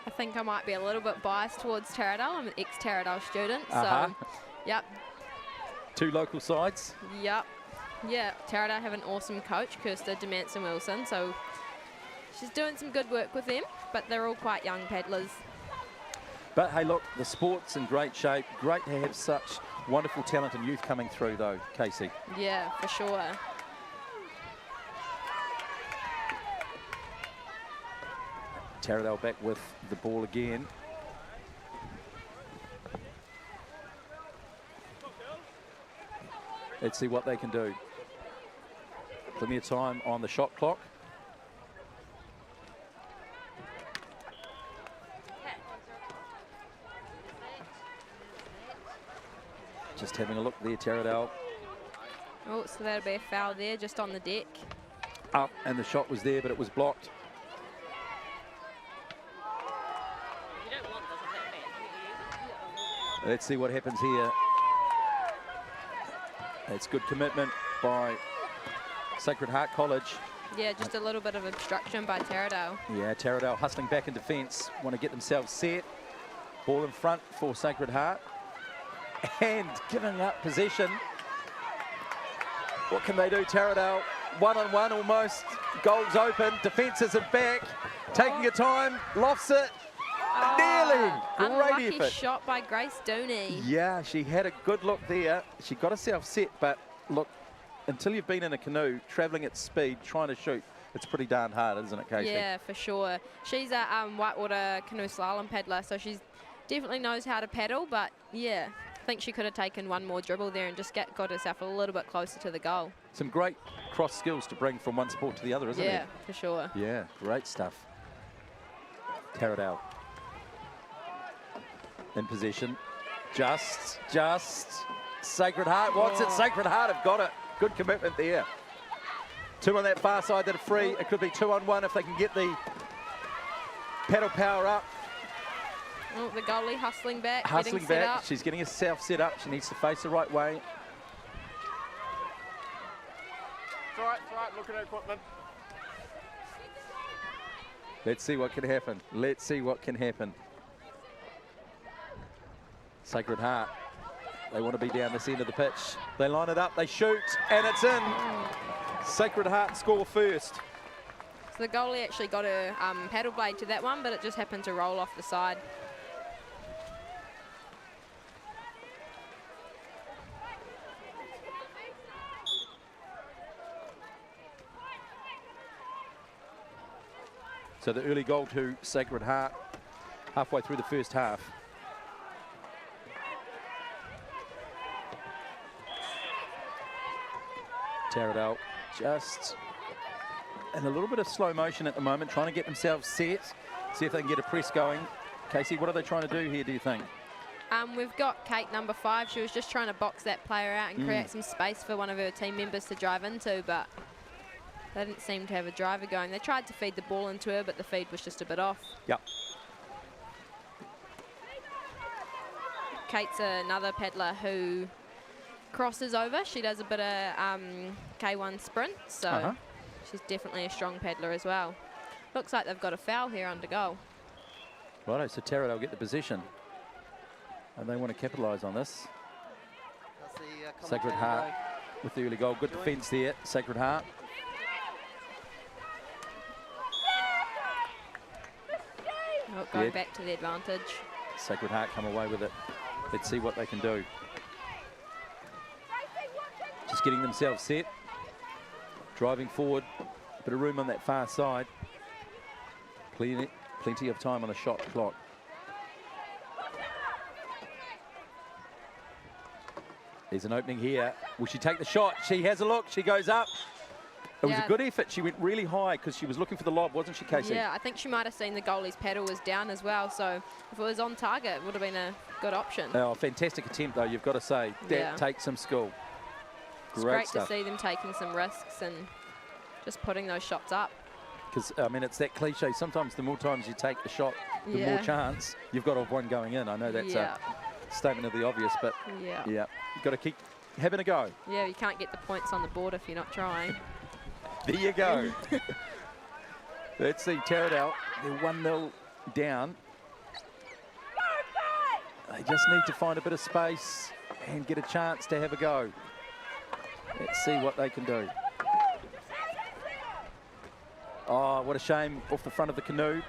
S3: I think I might be a little bit biased towards Taradale. I'm an ex-Taradale student,
S2: Uh-huh.
S3: so yep.
S2: Two local sides.
S3: Yep. Yeah, Taradale have an awesome coach, Kirsta Demanson-Wilson, so she's doing some good work with them, but they're all quite young paddlers.
S2: But hey, look, the sport's in great shape. Great to have such wonderful talent and youth coming through, though, Casey.
S3: Yeah, for sure.
S2: Taradale back with the ball again. Let's see what they can do. Plenty of time on the shot clock. Just having a look there, Taradale.
S3: Oh, so that'll be a foul there, just on the deck.
S2: Up, and the shot was there, but it was blocked. Let's see what happens here. It's good commitment by Sacred Heart College.
S3: Yeah, just a little bit of obstruction by Taradale.
S2: Yeah, Taradale hustling back in defence, want to get themselves set. Ball in front for Sacred Heart. And giving up possession. What can they do, Taradale? One-on-one almost. Goals open, defences are back. Taking your time, lofts it. Nearly. Great
S3: Unlucky
S2: effort.
S3: shot by Grace Dooney.
S2: Yeah, she had a good look there. She got herself set, but look, until you've been in a canoe, travelling at speed, trying to shoot, it's pretty darn hard, isn't it, Casey?
S3: Yeah, for sure. She's a whitewater canoe slalom paddler, so she definitely knows how to paddle, but yeah, I think she could have taken one more dribble there and just got herself a little bit closer to the goal.
S2: Some great cross skills to bring from one sport to the other, isn't it?
S3: Yeah, for sure.
S2: Yeah, great stuff. Taradale in position. Just Sacred Heart wants it. Sacred Heart have got it. Good commitment there. Two on that far side that are free. It could be 2-on-1 if they can get the paddle power up.
S3: Oh, the goalie hustling back,
S2: Hustling
S3: getting set
S2: back.
S3: up.
S2: She's getting herself set up. She needs to face the right way.
S5: It's all right, look at her equipment.
S2: Let's see what can happen. Let's see what can happen. Sacred Heart. They want to be down this end of the pitch. They line it up, they shoot, and it's in. Sacred Heart score first.
S3: So the goalie actually got her paddle blade to that one, but it just happened to roll off the side.
S2: So the early goal to Sacred Heart halfway through the first half. Taradale just in a little bit of slow motion at the moment, trying to get themselves set, see if they can get a press going. Casey, what are they trying to do here, do you think?
S3: We've got Kate, number 5. She was just trying to box that player out and create some space for one of her team members to drive into, but they didn't seem to have a driver going. They tried to feed the ball into her, but the feed was just a bit off.
S2: Yep.
S3: Kate's another paddler who crosses over. She does a bit of K1 sprint, so she's definitely a strong paddler as well. Looks like they've got a foul here under goal.
S2: Righto, so Taradale get the position. And they want to capitalise on this. Sacred Heart with the early goal. Good defence there, Sacred Heart.
S3: Oh, going back to the advantage.
S2: Sacred Heart come away with it. Let's see what they can do. Just getting themselves set. Driving forward. A bit of room on that far side. Plenty of time on the shot clock. There's an opening here. Will she take the shot? She has a look. She goes up. It was a good effort. She went really high because she was looking for the lob, wasn't she, Casey?
S3: Yeah, I think she might have seen the goalie's paddle was down as well. So if it was on target, it would have been a good option.
S2: Oh, fantastic attempt, though, you've got to say. That takes some skill.
S3: It's great to see them taking some risks and just putting those shots up.
S2: Because, I mean, it's that cliche. Sometimes the more times you take the shot, the more chance you've got of one going in. I know that's a statement of the obvious, but yeah, you've got to keep having a go.
S3: Yeah, you can't get the points on the board if you're not trying.
S2: There you go. Let's see, Taradale, they're 1-0 down. They just need to find a bit of space and get a chance to have a go. Let's see what they can do. Oh, what a shame off the front of the Canoe,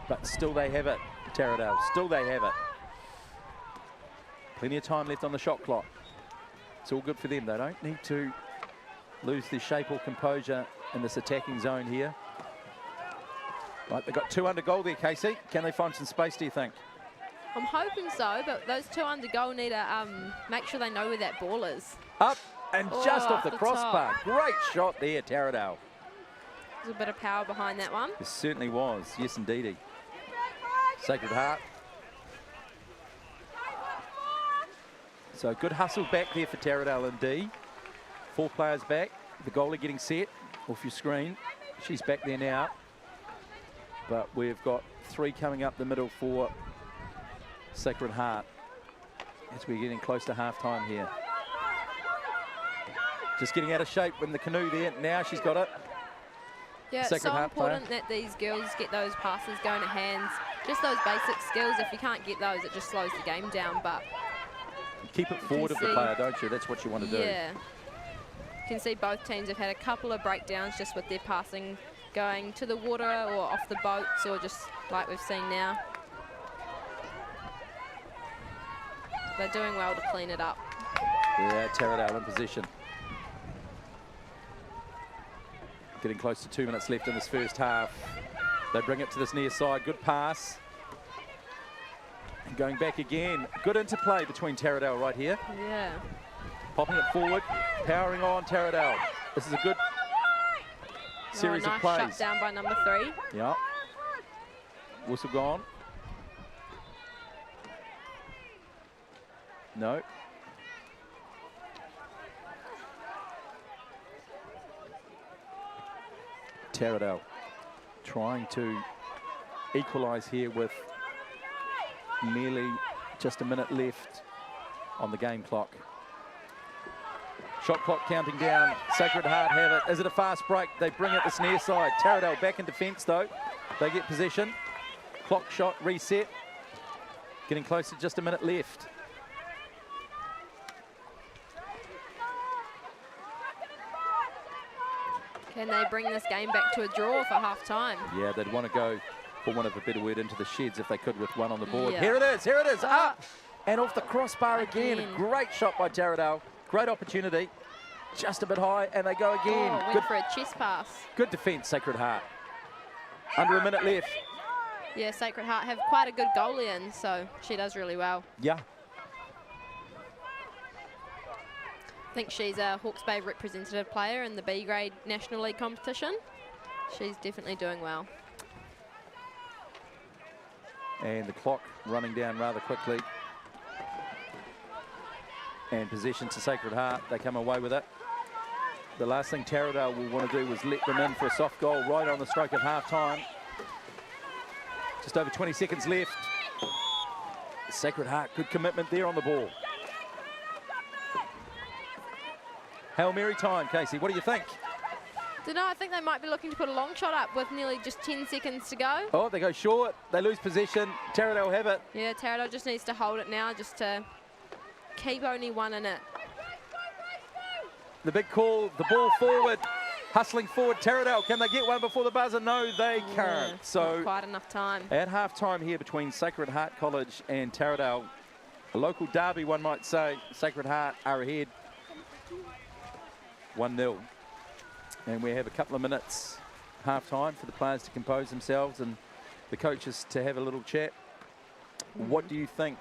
S2: but still they have it, Taradale, still they have it. Plenty of time left on the shot clock. It's all good for them. They don't need to lose their shape or composure in this attacking zone here. Right, they've got 2 under goal there, Casey. Can they find some space, do you think?
S3: I'm hoping so, but those 2 under goal need to make sure they know where that ball is.
S2: Up and just off the crossbar.
S3: top.
S2: Great shot there, Taradale.
S3: There's a bit of power behind that one.
S2: There certainly was. Yes, indeedy. Sacred Heart. So good hustle back there for Taradale and D. 4 players back. The goalie getting set off your screen. She's back there now. But we've got 3 coming up the middle for Sacred Heart as we're getting close to half-time here. Just getting out of shape when the Canoe there. Now she's got it.
S3: Yeah, it's so important that these girls get those passes going at hands. Just those basic skills. If you can't get those, it just slows the game down. But
S2: keep it forward of the player, don't you? That's what you want to do.
S3: Yeah. You can see both teams have had a couple of breakdowns just with their passing going to the water or off the boats or just like we've seen now. They're doing well to clean it up.
S2: Yeah, Taradale in position. Getting close to 2 minutes left in this first half. They bring it to this near side. Good pass. And going back again. Good interplay between Taradale right here.
S3: Yeah.
S2: Popping it forward. Powering on Taradale. This is a good series of plays.
S3: Nice shut down by number 3.
S2: Yeah. Whistle gone. No. Taradale trying to equalise here with merely just a minute left on the game clock. Shot clock counting down. Sacred Heart have it. Is it a fast break? They bring it this near side. Taradale back in defence though. They get possession. Clock shot reset. Getting close to just a minute left.
S3: Can they bring this game back to a draw for half-time?
S2: Yeah, they'd want to go, for want of a better word, into the sheds if they could with 1 on the board.
S3: Yeah.
S2: Here it is, up! And off the crossbar again. Great shot by Taradale. Great opportunity. Just a bit high, and they go again.
S3: Oh, went for a chest pass.
S2: Good defence, Sacred Heart. Under a minute left.
S3: Yeah, Sacred Heart have quite a good goalie in, so she does really well.
S2: Yeah.
S3: I think she's a Hawke's Bay representative player in the B grade National League competition. She's definitely doing well.
S2: And the clock running down rather quickly. And possession to Sacred Heart. They come away with it. The last thing Taradale will want to do is let them in for a soft goal right on the stroke of half-time. Just over 20 seconds left. Sacred Heart, good commitment there on the ball. Hail Mary time, Casey. What do you think?
S3: Don't know. I think they might be looking to put a long shot up with nearly just 10 seconds to go.
S2: Oh, they go short. They lose possession. Taradale have it.
S3: Yeah, Taradale just needs to hold it now just to keep only 1 in it.
S2: The big call, the ball forward, hustling forward. Taradale, can they get one before the buzzer? No, they can't. So
S3: not quite enough time.
S2: At half-time here between Sacred Heart College and Taradale, a local derby, one might say. Sacred Heart are ahead 1-0. And we have a couple of minutes half-time for the players to compose themselves and the coaches to have a little chat. What do you think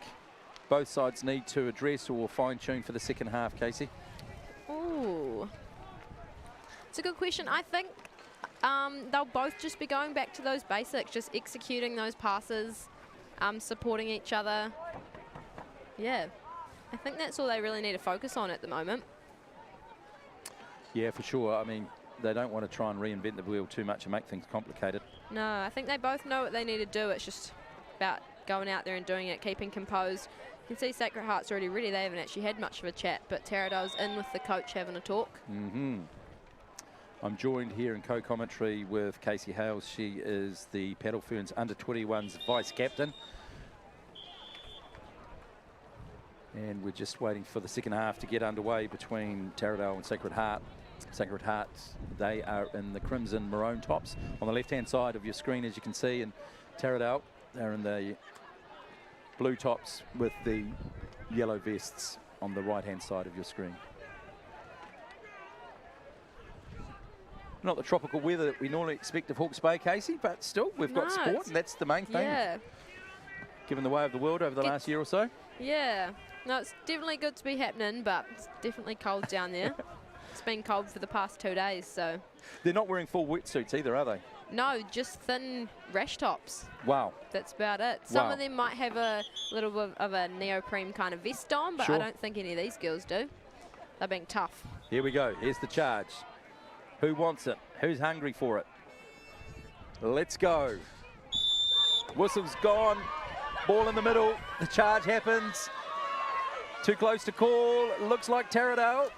S2: both sides need to address or fine-tune for the second half, Casey?
S3: Ooh. It's a good question. I think they'll both just be going back to those basics, just executing those passes, supporting each other. Yeah, I think that's all they really need to focus on at the moment.
S2: Yeah, for sure. I mean, they don't want to try and reinvent the wheel too much and make things complicated.
S3: No, I think they both know what they need to do. It's just about going out there and doing it, keeping composed. You can see Sacred Heart's already ready. They haven't actually had much of a chat, but Taradale's in with the coach having a talk.
S2: I'm joined here in co-commentary with Casey Hales. She is the Paddle Ferns under-21's vice-captain. And we're just waiting for the second half to get underway between Taradale and Sacred Heart. Sacred Heart, they are in the crimson maroon tops on the left-hand side of your screen, as you can see, and Taradale, they're in the blue tops with the yellow vests on the right-hand side of your screen. Not the tropical weather that we normally expect of Hawke's Bay, Casey, but still, we've got sport, and that's the main thing.
S3: Yeah.
S2: Given the way of the world over the last year or so.
S3: Yeah. No, it's definitely good to be happening, but it's definitely cold down there. It's been cold for the past 2 days, so.
S2: They're not wearing full wetsuits either, are they?
S3: No, just thin rash tops.
S2: Wow.
S3: That's about it. Some of them might have a little bit of a neoprene kind of vest on, but I don't think any of these girls do. They're being tough.
S2: Here we go. Here's the charge. Who wants it? Who's hungry for it? Let's go. Whistle's gone. Ball in the middle. The charge happens. Too close to call. Looks like Taradale.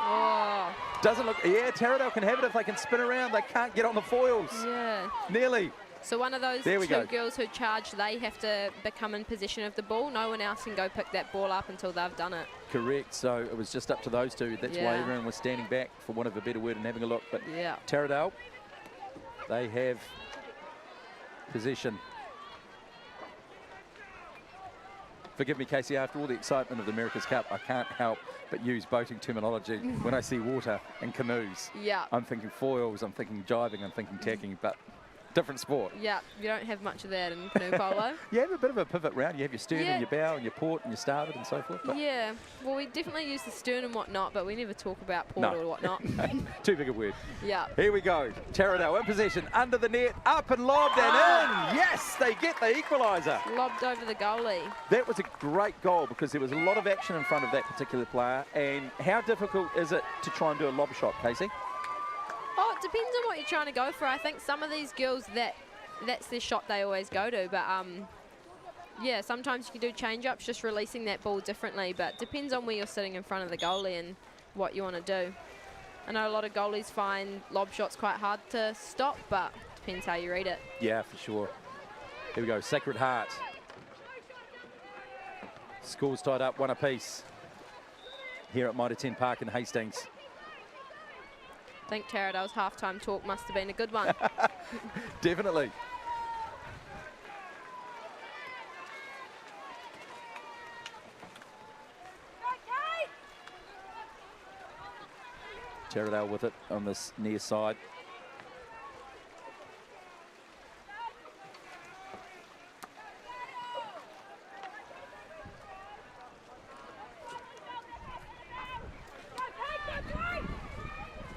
S3: Oh.
S2: Doesn't look. Yeah, Taradale can have it if they can spin around. They can't get on the foils.
S3: Yeah.
S2: Nearly.
S3: So one of those two girls who charge, they have to become in possession of the ball. No one else can go pick that ball up until they've done it.
S2: Correct. So it was just up to those two. That's why everyone was standing back, for want of a better word, and having a look. But Taradale, they have possession. Forgive me, Casey, after all the excitement of the America's Cup, I can't help but use boating terminology when I see water and canoes.
S3: Yeah.
S2: I'm thinking foils, I'm thinking jibing, I'm thinking tacking, but different sport.
S3: Yeah, you don't have much of that in canoe polo.
S2: You have a bit of a pivot round. You have your stern and your bow and your port and your starboard and so forth.
S3: Yeah, well, we definitely use the stern and whatnot, but we never talk about port or whatnot.
S2: Too big a word.
S3: Yeah.
S2: Here we go. Taradale in possession, under the net, up and lobbed and in. Yes, they get the equaliser.
S3: Lobbed over the goalie.
S2: That was a great goal because there was a lot of action in front of that particular player. And how difficult is it to try and do a lob shot, Casey?
S3: Oh, it depends on what you're trying to go for. I think some of these girls, that's their shot they always go to. But, yeah, sometimes you can do change-ups, just releasing that ball differently. But it depends on where you're sitting in front of the goalie and what you want to do. I know a lot of goalies find lob shots quite hard to stop, but it depends how you read it.
S2: Yeah, for sure. Here we go, Sacred Heart. Scores tied up, 1 apiece here at Mitre 10 Park in Hastings.
S3: I think Taradale's halftime talk must have been a good one.
S2: Definitely. Taradale with it on this near side.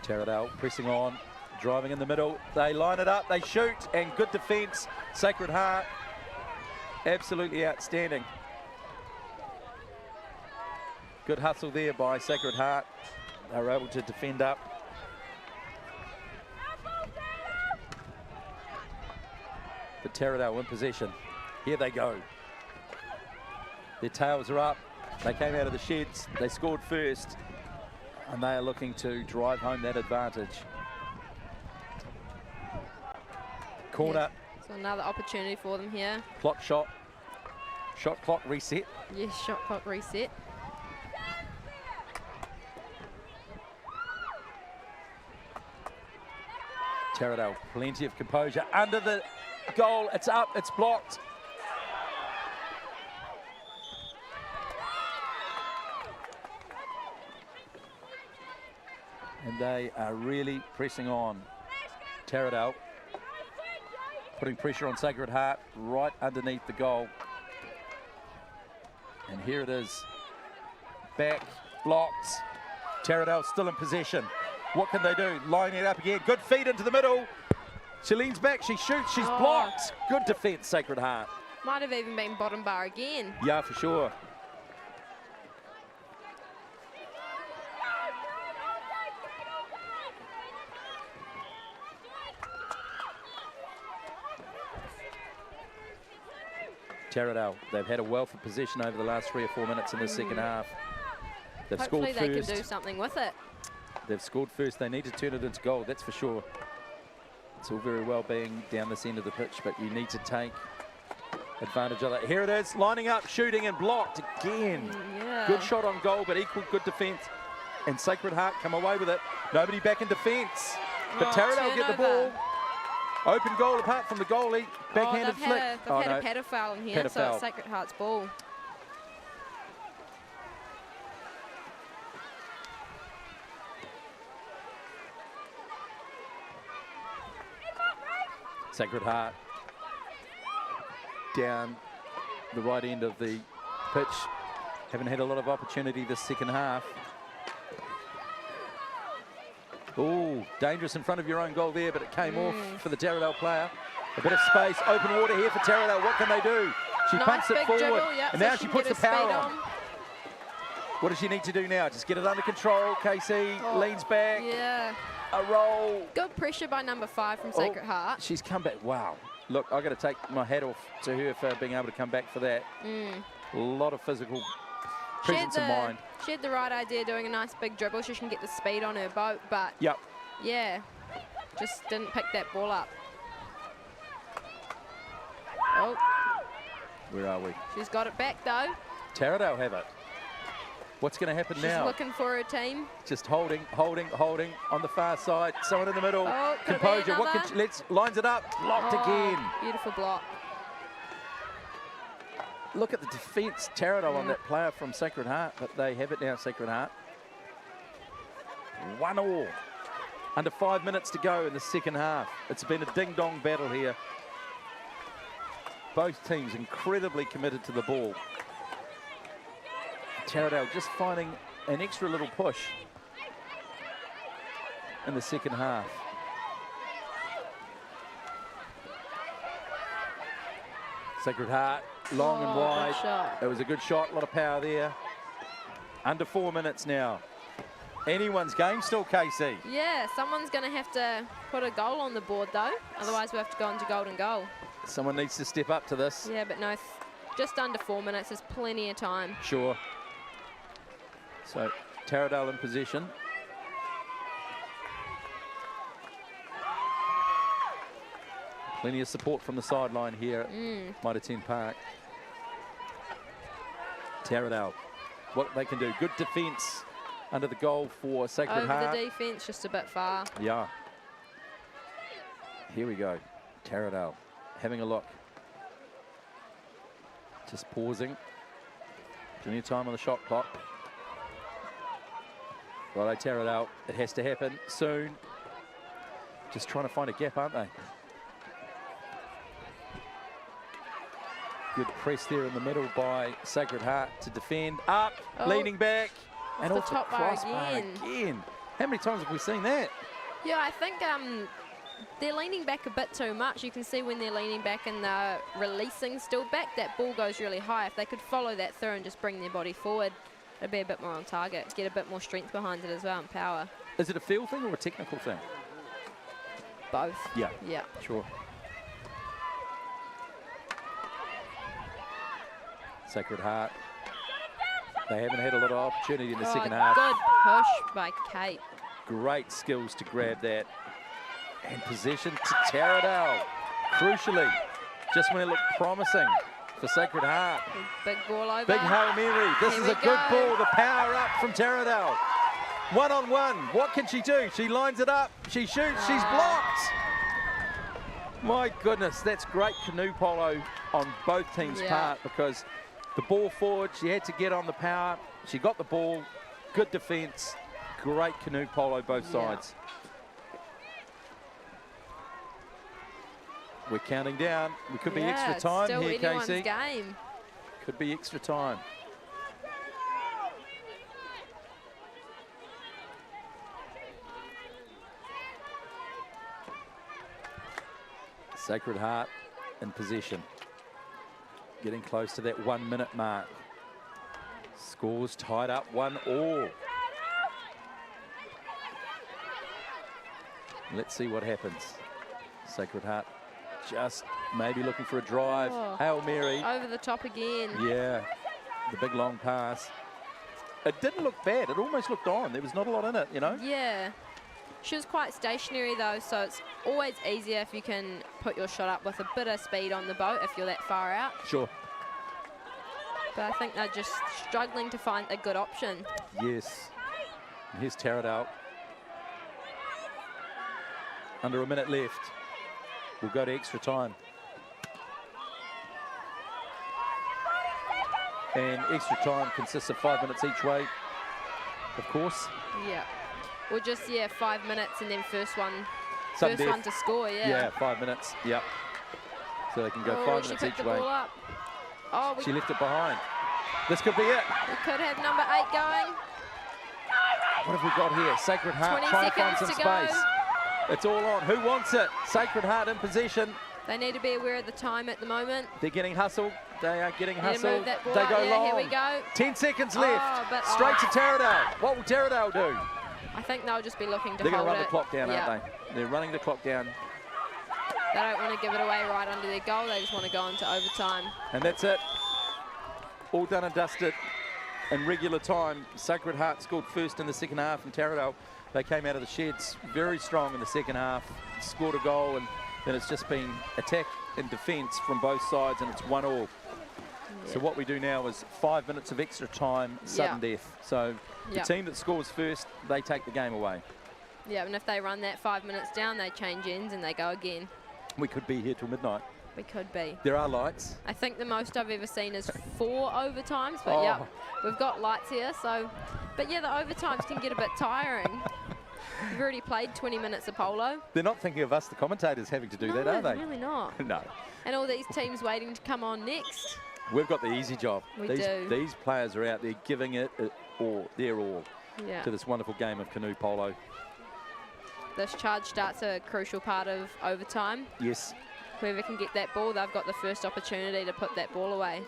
S2: Taradale pressing on, driving in the middle. They line it up, they shoot, and good defence. Sacred Heart, absolutely outstanding. Good hustle there by Sacred Heart. They were able to defend up. But Taradale in possession. Here they go. Their tails are up. They came out of the sheds. They scored first. And they are looking to drive home that advantage. Corner.
S3: So another opportunity for them here.
S2: Clock shot. Shot clock reset.
S3: Yes, shot clock reset.
S2: Taradale, plenty of composure. Under the goal, it's up, it's blocked. And they are really pressing on. Taradale putting pressure on Sacred Heart right underneath the goal. And here it is. Back, blocked. Taradale still in possession. What can they do? Lining it up again. Good feed into the middle. She leans back, she shoots, she's blocked. Good defence, Sacred Heart.
S3: Might have even been bottom bar again.
S2: Yeah, for sure. Taradale, they've had a wealth of possession over the last 3 or 4 minutes in the second half. They've
S3: Hopefully
S2: scored
S3: they
S2: first.
S3: can do something with it.
S2: They've scored first. They need to turn it into goal, that's for sure. It's all very well being down this end of the pitch, but you need to take advantage of that. Here it is, lining up, shooting and blocked again.
S3: Yeah.
S2: Good shot on goal, but equal good defence. And Sacred Heart come away with it. Nobody back in defence. But Taradale get the ball. Open goal apart from the goalie. Backhanded flick.
S3: They've had a paddle foul in here, so it's Sacred Heart's ball.
S2: Sacred Heart down the right end of the pitch. Haven't had a lot of opportunity this second half. Oh, dangerous in front of your own goal there, but it came off for the Taradale player. A bit of space, open water here for Taradale. What can they do? She pumps it forward, and now she puts the power on. What does she need to do now? Just get it under control. Casey leans back.
S3: Yeah.
S2: A roll.
S3: Good pressure by number 5 from Sacred Heart.
S2: She's come back. Wow. Look, I've got to take my hat off to her for being able to come back for that. A lot of physical presence of mind.
S3: She had the right idea, doing a nice big dribble so she can get the speed on her boat, but yeah, just didn't pick that ball up. Oh.
S2: Where are we?
S3: She's got it back though.
S2: Taradale have it. What's going to happen now?
S3: She's looking for her team.
S2: Just holding on the far side. Someone in the middle.
S3: Oh,
S2: composure. What can she, lines it up. Blocked again.
S3: Beautiful block.
S2: Look at the defence, Taradale on that player from Sacred Heart, but they have it now, Sacred Heart. 1-1. Under 5 minutes to go in the second half. It's been a ding-dong battle here. Both teams incredibly committed to the ball. Taradale just finding an extra little push in the second half. Sacred Heart, long and wide. It was a good shot, a lot of power there. Under 4 minutes now. Anyone's game still, Casey.
S3: Yeah, someone's going to have to put a goal on the board though. Otherwise we have to go into golden goal.
S2: Someone needs to step up to this.
S3: Yeah, but no, just under 4 minutes. There's plenty of time.
S2: Sure. So, Taradale in possession. Plenty of support from the sideline here at Mitre 10 Park. Taradale, what they can do. Good defence under the goal for Sacred Heart.
S3: Over the defence, just a bit far.
S2: Yeah. Here we go. Taradale having a look. Just pausing. Plenty of time on the shot clock. Righto, Taradale. It has to happen soon. Just trying to find a gap, aren't they? Good press there in the middle by Sacred Heart to defend. Up, leaning back. And
S3: the
S2: also
S3: top bar
S2: crossbar again. How many times have we seen that?
S3: Yeah, I think they're leaning back a bit too much. You can see when they're leaning back and they're releasing still back, that ball goes really high. If they could follow that through and just bring their body forward, it'd be a bit more on target. Get a bit more strength behind it as well and power.
S2: Is it a feel thing or a technical thing?
S3: Both.
S2: Yeah.
S3: Yeah.
S2: Sure. Sacred Heart. They haven't had a lot of opportunity in the second half.
S3: Good push by Kate.
S2: Great skills to grab that. And possession to Taradale. Crucially, just when it looked promising for Sacred Heart.
S3: Big ball over.
S2: Big Hail Mary. This is a good ball. The power up from Taradale. One-on-one. What can she do? She lines it up. She shoots. She's blocked. My goodness, that's great canoe polo on both teams' part, because the ball forward, she had to get on the power. She got the ball. Good defence. Great canoe polo both sides. We're counting down. We could be extra time
S3: still
S2: here,
S3: anyone's
S2: Casey.
S3: Game.
S2: Could be extra time. Sacred Heart in possession. Getting close to that 1 minute mark. Scores tied up 1-1. Let's see what happens. Sacred Heart just maybe looking for a drive.
S3: Oh.
S2: Hail Mary.
S3: Over the top again.
S2: Yeah, the big long pass. It didn't look bad. It almost looked on. There was not a lot in it, you know?
S3: Yeah. She was quite stationary though, so it's always easier if you can put your shot up with a bit of speed on the boat if you're that far out.
S2: Sure.
S3: But I think they're just struggling to find a good option.
S2: Yes. And here's Taradale. Under a minute left. We'll go to extra time. And extra time consists of 5 minutes each way, of course.
S3: Yeah. Or just, 5 minutes and then first one
S2: Sudden
S3: one
S2: death.
S3: to score, yeah.
S2: Yeah, 5 minutes, yep. So they can go 5 minutes
S3: she picked
S2: each
S3: the
S2: way.
S3: ball up. Oh,
S2: She left it behind. This could be it.
S3: we could have number 8 going.
S2: What have we got here? Sacred Heart
S3: 20
S2: trying to find
S3: seconds
S2: some
S3: to go.
S2: space. It's all on. Who wants it? Sacred Heart in possession.
S3: They need to be aware of the time at the moment.
S2: They're getting hustled. They are getting
S3: Need to
S2: hustled.
S3: move that ball
S2: They
S3: up.
S2: go
S3: Yeah,
S2: long.
S3: here we go.
S2: 10 seconds
S3: Oh,
S2: left.
S3: but-
S2: Straight to Taradale. What will Taradale do?
S3: I think they'll just be looking to
S2: They're going
S3: hold
S2: to run the
S3: it.
S2: clock down,
S3: Yeah.
S2: aren't they? They're running the clock down.
S3: They don't want to give it away right under their goal. They just want to go into overtime.
S2: And that's it. All done and dusted. In regular time, Sacred Heart scored first in the second half, and Taradale, they came out of the sheds very strong in the second half, scored a goal, and then it's just been attack and defence from both sides, and it's 1-1.
S3: Yeah.
S2: So what we do now is 5 minutes of extra time, sudden death. So the team that scores first, they take the game away.
S3: Yeah, and if they run that 5 minutes down, they change ends and they go again.
S2: We could be here till midnight.
S3: We could be.
S2: There are lights.
S3: I think the most I've ever seen is 4 overtimes, but
S2: Oh.
S3: we've got lights here, so. But yeah, the overtimes can get a bit tiring. We've already played 20 minutes of polo.
S2: They're not thinking of us, the commentators, having to do that, are they?
S3: Really not.
S2: No.
S3: And all these teams waiting to come on next.
S2: We've got the easy job.
S3: We
S2: these,
S3: do.
S2: These players are out there giving it their all
S3: Yeah.
S2: to this wonderful game of canoe polo.
S3: This charge starts a crucial part of overtime.
S2: Yes,
S3: Whoever can get that ball, they've got the first opportunity to put that ball away.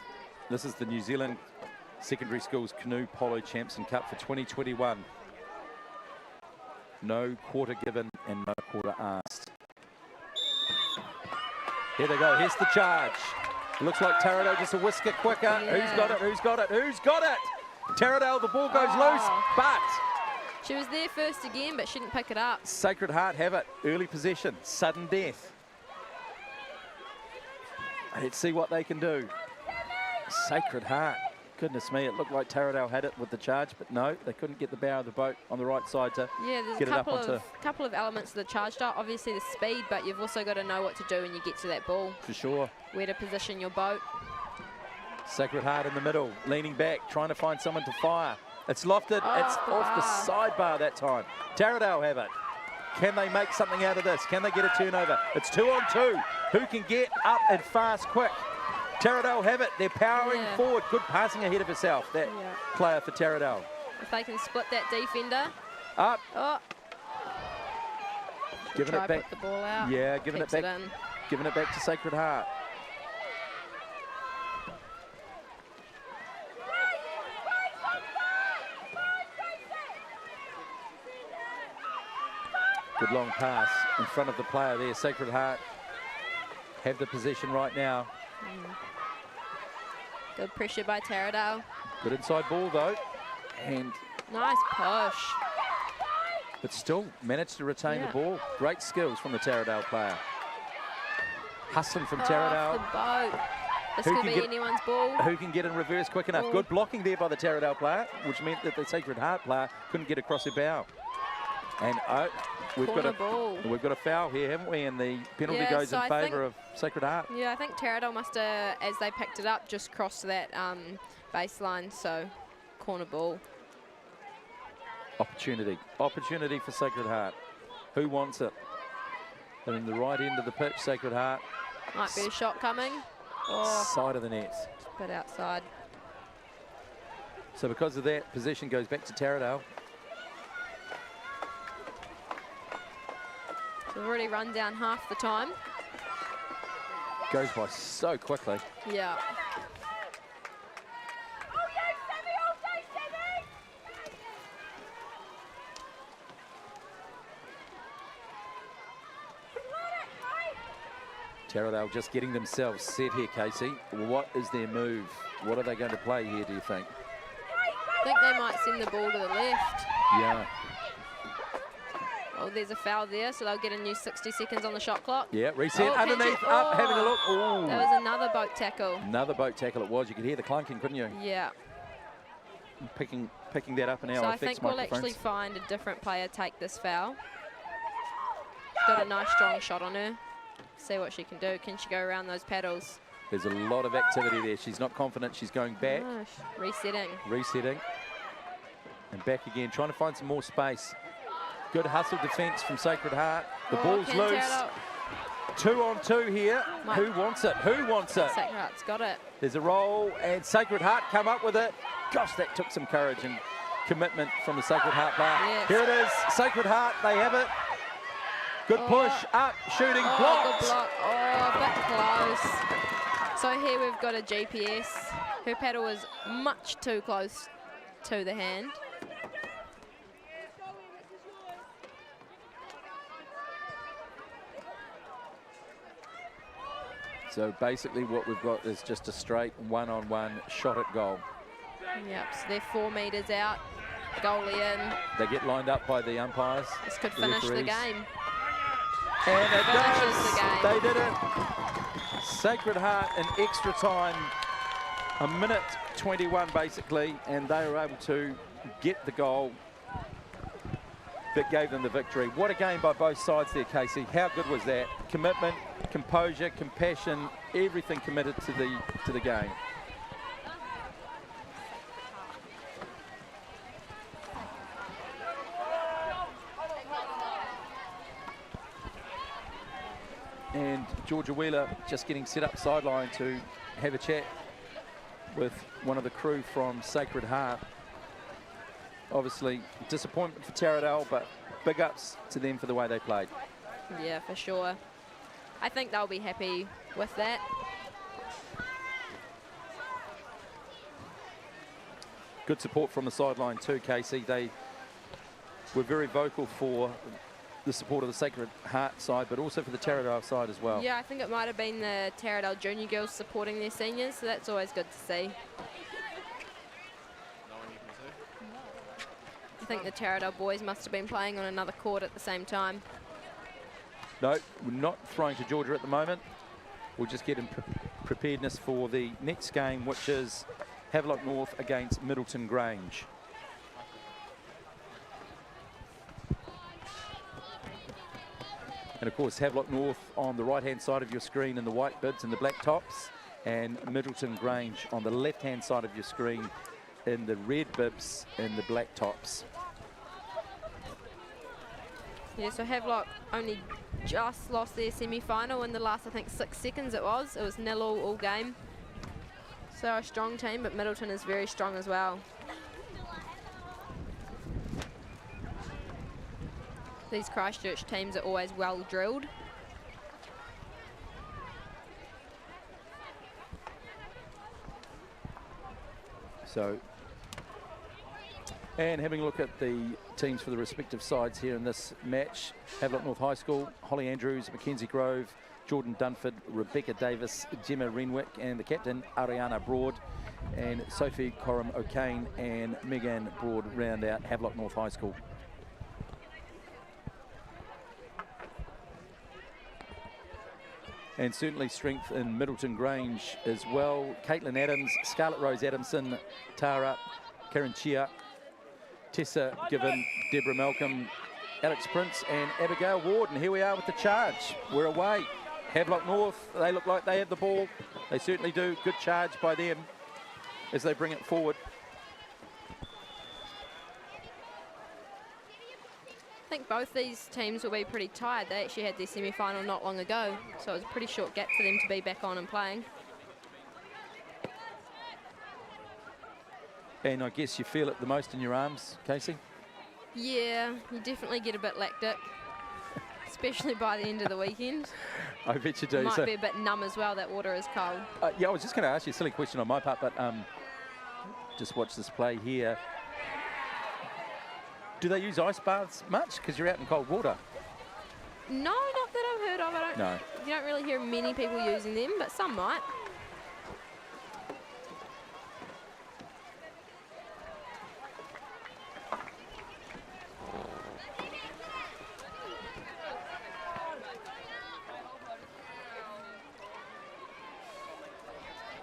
S2: this is the New Zealand Secondary Schools Canoe Polo Champs and Cup for 2021. No quarter given and no quarter asked. Here they go. Here's the charge. Looks like Taradale just a whisker quicker.
S3: Yeah.
S2: Who's got it? Who's got it? Who's got it? Taradale, the ball goes loose, but
S3: She was there first again, but she didn't pick it up.
S2: Sacred Heart have it. Early possession, sudden death. Let's see what they can do. Sacred Heart. Goodness me, it looked like Taradale had it with the charge, but no, they couldn't get the bow of the boat on the right side to
S3: Yeah, there's
S2: get
S3: a
S2: it up
S3: couple
S2: onto,
S3: couple of elements to the charge start. Obviously the speed, but you've also got to know what to do when you get to that ball.
S2: for sure.
S3: Where to position your boat.
S2: Sacred Heart in the middle, leaning back, trying to find someone to fire. It's lofted,
S3: Oh,
S2: it's off the sidebar that time. Taradale have it. Can they make something out of this? Can they get a turnover? It's 2-on-2. Who can get up and fast quick? Taradale have it. They're powering forward. Good passing ahead of herself, that player for Taradale.
S3: If they can split that defender.
S2: Up.
S3: Oh.
S2: Giving
S3: Try
S2: it back.
S3: put the ball out.
S2: Yeah, giving it
S3: Keeps
S2: back.
S3: in.
S2: Giving it back to Sacred Heart. Good long pass in front of the player there. Sacred Heart have the possession right now.
S3: Good pressure by Taradale.
S2: Good inside ball though. And
S3: Nice push.
S2: but still managed to retain the ball. Great skills from the Taradale player. Hustling from Taradale.
S3: Off the boat. This
S2: Who
S3: could
S2: can
S3: be
S2: get-
S3: anyone's ball.
S2: Who can get in reverse quick enough?
S3: Oh.
S2: Good blocking there by the Taradale player, which meant that the Sacred Heart player couldn't get across her bow. And we've
S3: Corner
S2: got
S3: ball.
S2: a foul here, haven't we? And the penalty
S3: Yeah,
S2: goes
S3: so
S2: in
S3: I
S2: favour of Sacred Heart.
S3: Yeah, I think Taradale must have, as they picked it up, just crossed that baseline. So, corner ball.
S2: Opportunity for Sacred Heart. Who wants it? They're in the right end of the pitch, Sacred Heart.
S3: Might be a shot coming. Oh,
S2: Side of the net.
S3: bit outside.
S2: So because of that, possession goes back to Taradale.
S3: So we've already run down half the time.
S2: Goes by so quickly.
S3: Yeah.
S2: Taradale just getting themselves set here, Casey. What is their move? What are they going to play here, do you think?
S3: I think they might send the ball to the left.
S2: Yeah.
S3: Oh, there's a foul there, so they'll get a new 60 seconds on the shot clock.
S2: Yeah, reset,
S3: Oh,
S2: underneath, up, having a look. Ooh.
S3: That was another boat tackle.
S2: Another boat tackle it was. You could hear the clunking, couldn't you?
S3: Yeah.
S2: Picking that up in our
S3: So I
S2: effects
S3: think we'll
S2: microphones.
S3: actually find a different player take this foul. Got a nice strong shot on her. See what she can do. Can she go around those paddles?
S2: There's a lot of activity there. She's not confident. She's going back.
S3: Oh, resetting.
S2: Resetting. And back again, trying to find some more space. Good hustle defence from Sacred Heart. The ball's loose. 2 on 2 here. Who wants it? Who wants it?
S3: Sacred Heart's got it.
S2: There's a roll, and Sacred Heart come up with it. Gosh, that took some courage and commitment from the Sacred Heart player.
S3: Yes.
S2: Here it is, Sacred Heart, they have it. Good push, up, shooting, blocked.
S3: Good block. Oh, a bit close. So here we've got a GPS. Her paddle was much too close to the hand.
S2: So basically what we've got is just a straight one-on-one shot at goal.
S3: Yep, so they're 4 metres out, goalie in.
S2: They get lined up by the umpires.
S3: This could finish the game.
S2: And it
S3: Finishes the game.
S2: They did it. Sacred Heart in extra time, a minute 21 basically, and they were able to get the goal that gave them the victory. What a game by both sides there, Casey. How good was that? Commitment, composure, compassion, everything committed to the game. And Georgia Wheeler just getting set up sideline to have a chat with one of the crew from Sacred Heart. Obviously, disappointment for Taradale, but big ups to them for the way they played.
S3: Yeah, for sure. I think they'll be happy with that.
S2: Good support from the sideline too, Casey. They were very vocal for the support of the Sacred Heart side, but also for the Taradale side as well.
S3: Yeah, I think it might have been the Taradale junior girls supporting their seniors, so that's always good to see. I think the Taradale boys must have been playing on another court at the same time.
S2: No, we're not throwing to Georgia at the moment. We'll just get in preparedness for the next game, which is Havelock North against Middleton Grange. And of course, Havelock North on the right-hand side of your screen in the white bibs and the black tops, and Middleton Grange on the left-hand side of your screen in the red bibs and the black tops.
S3: Yeah, so Havelock only just lost their semi-final in the last, I think, 6 seconds it was. It was 0 all game. So a strong team, but Middleton is very strong as well. These Christchurch teams are always well drilled.
S2: So, and having a look at the teams for the respective sides here in this match. Havelock North High School, Holly Andrews, Mackenzie Grove, Jordan Dunford, Rebecca Davis, Gemma Renwick, and the captain, Ariana Broad, and Sophie Coram O'Kane and Megan Broad round out Havelock North High School. And certainly strength in Middleton Grange as well. Caitlin Adams, Scarlett Rose Adamson, Tara, Karen Chia, Tessa Given, Deborah Malcolm, Alex Prince and Abigail Ward. And here we are with the charge. We're away. Havelock North, they look like they have the ball. They certainly do. Good charge by them as they bring it forward.
S3: I think both these teams will be pretty tired. They actually had their semi-final not long ago, so it was a pretty short gap for them to be back on and playing.
S2: And I guess you feel it the most in your arms, Casey?
S3: Yeah, you definitely get a bit lactic, especially by the end of the weekend.
S2: I bet you do.
S3: Might be a bit numb as well, that water is cold.
S2: Yeah, I was just going to ask you a silly question on my part, but just watch this play here. Do they use ice baths much? Because you're out in cold water.
S3: No, not that I've heard of.
S2: No.
S3: You don't really hear many people using them, but some might.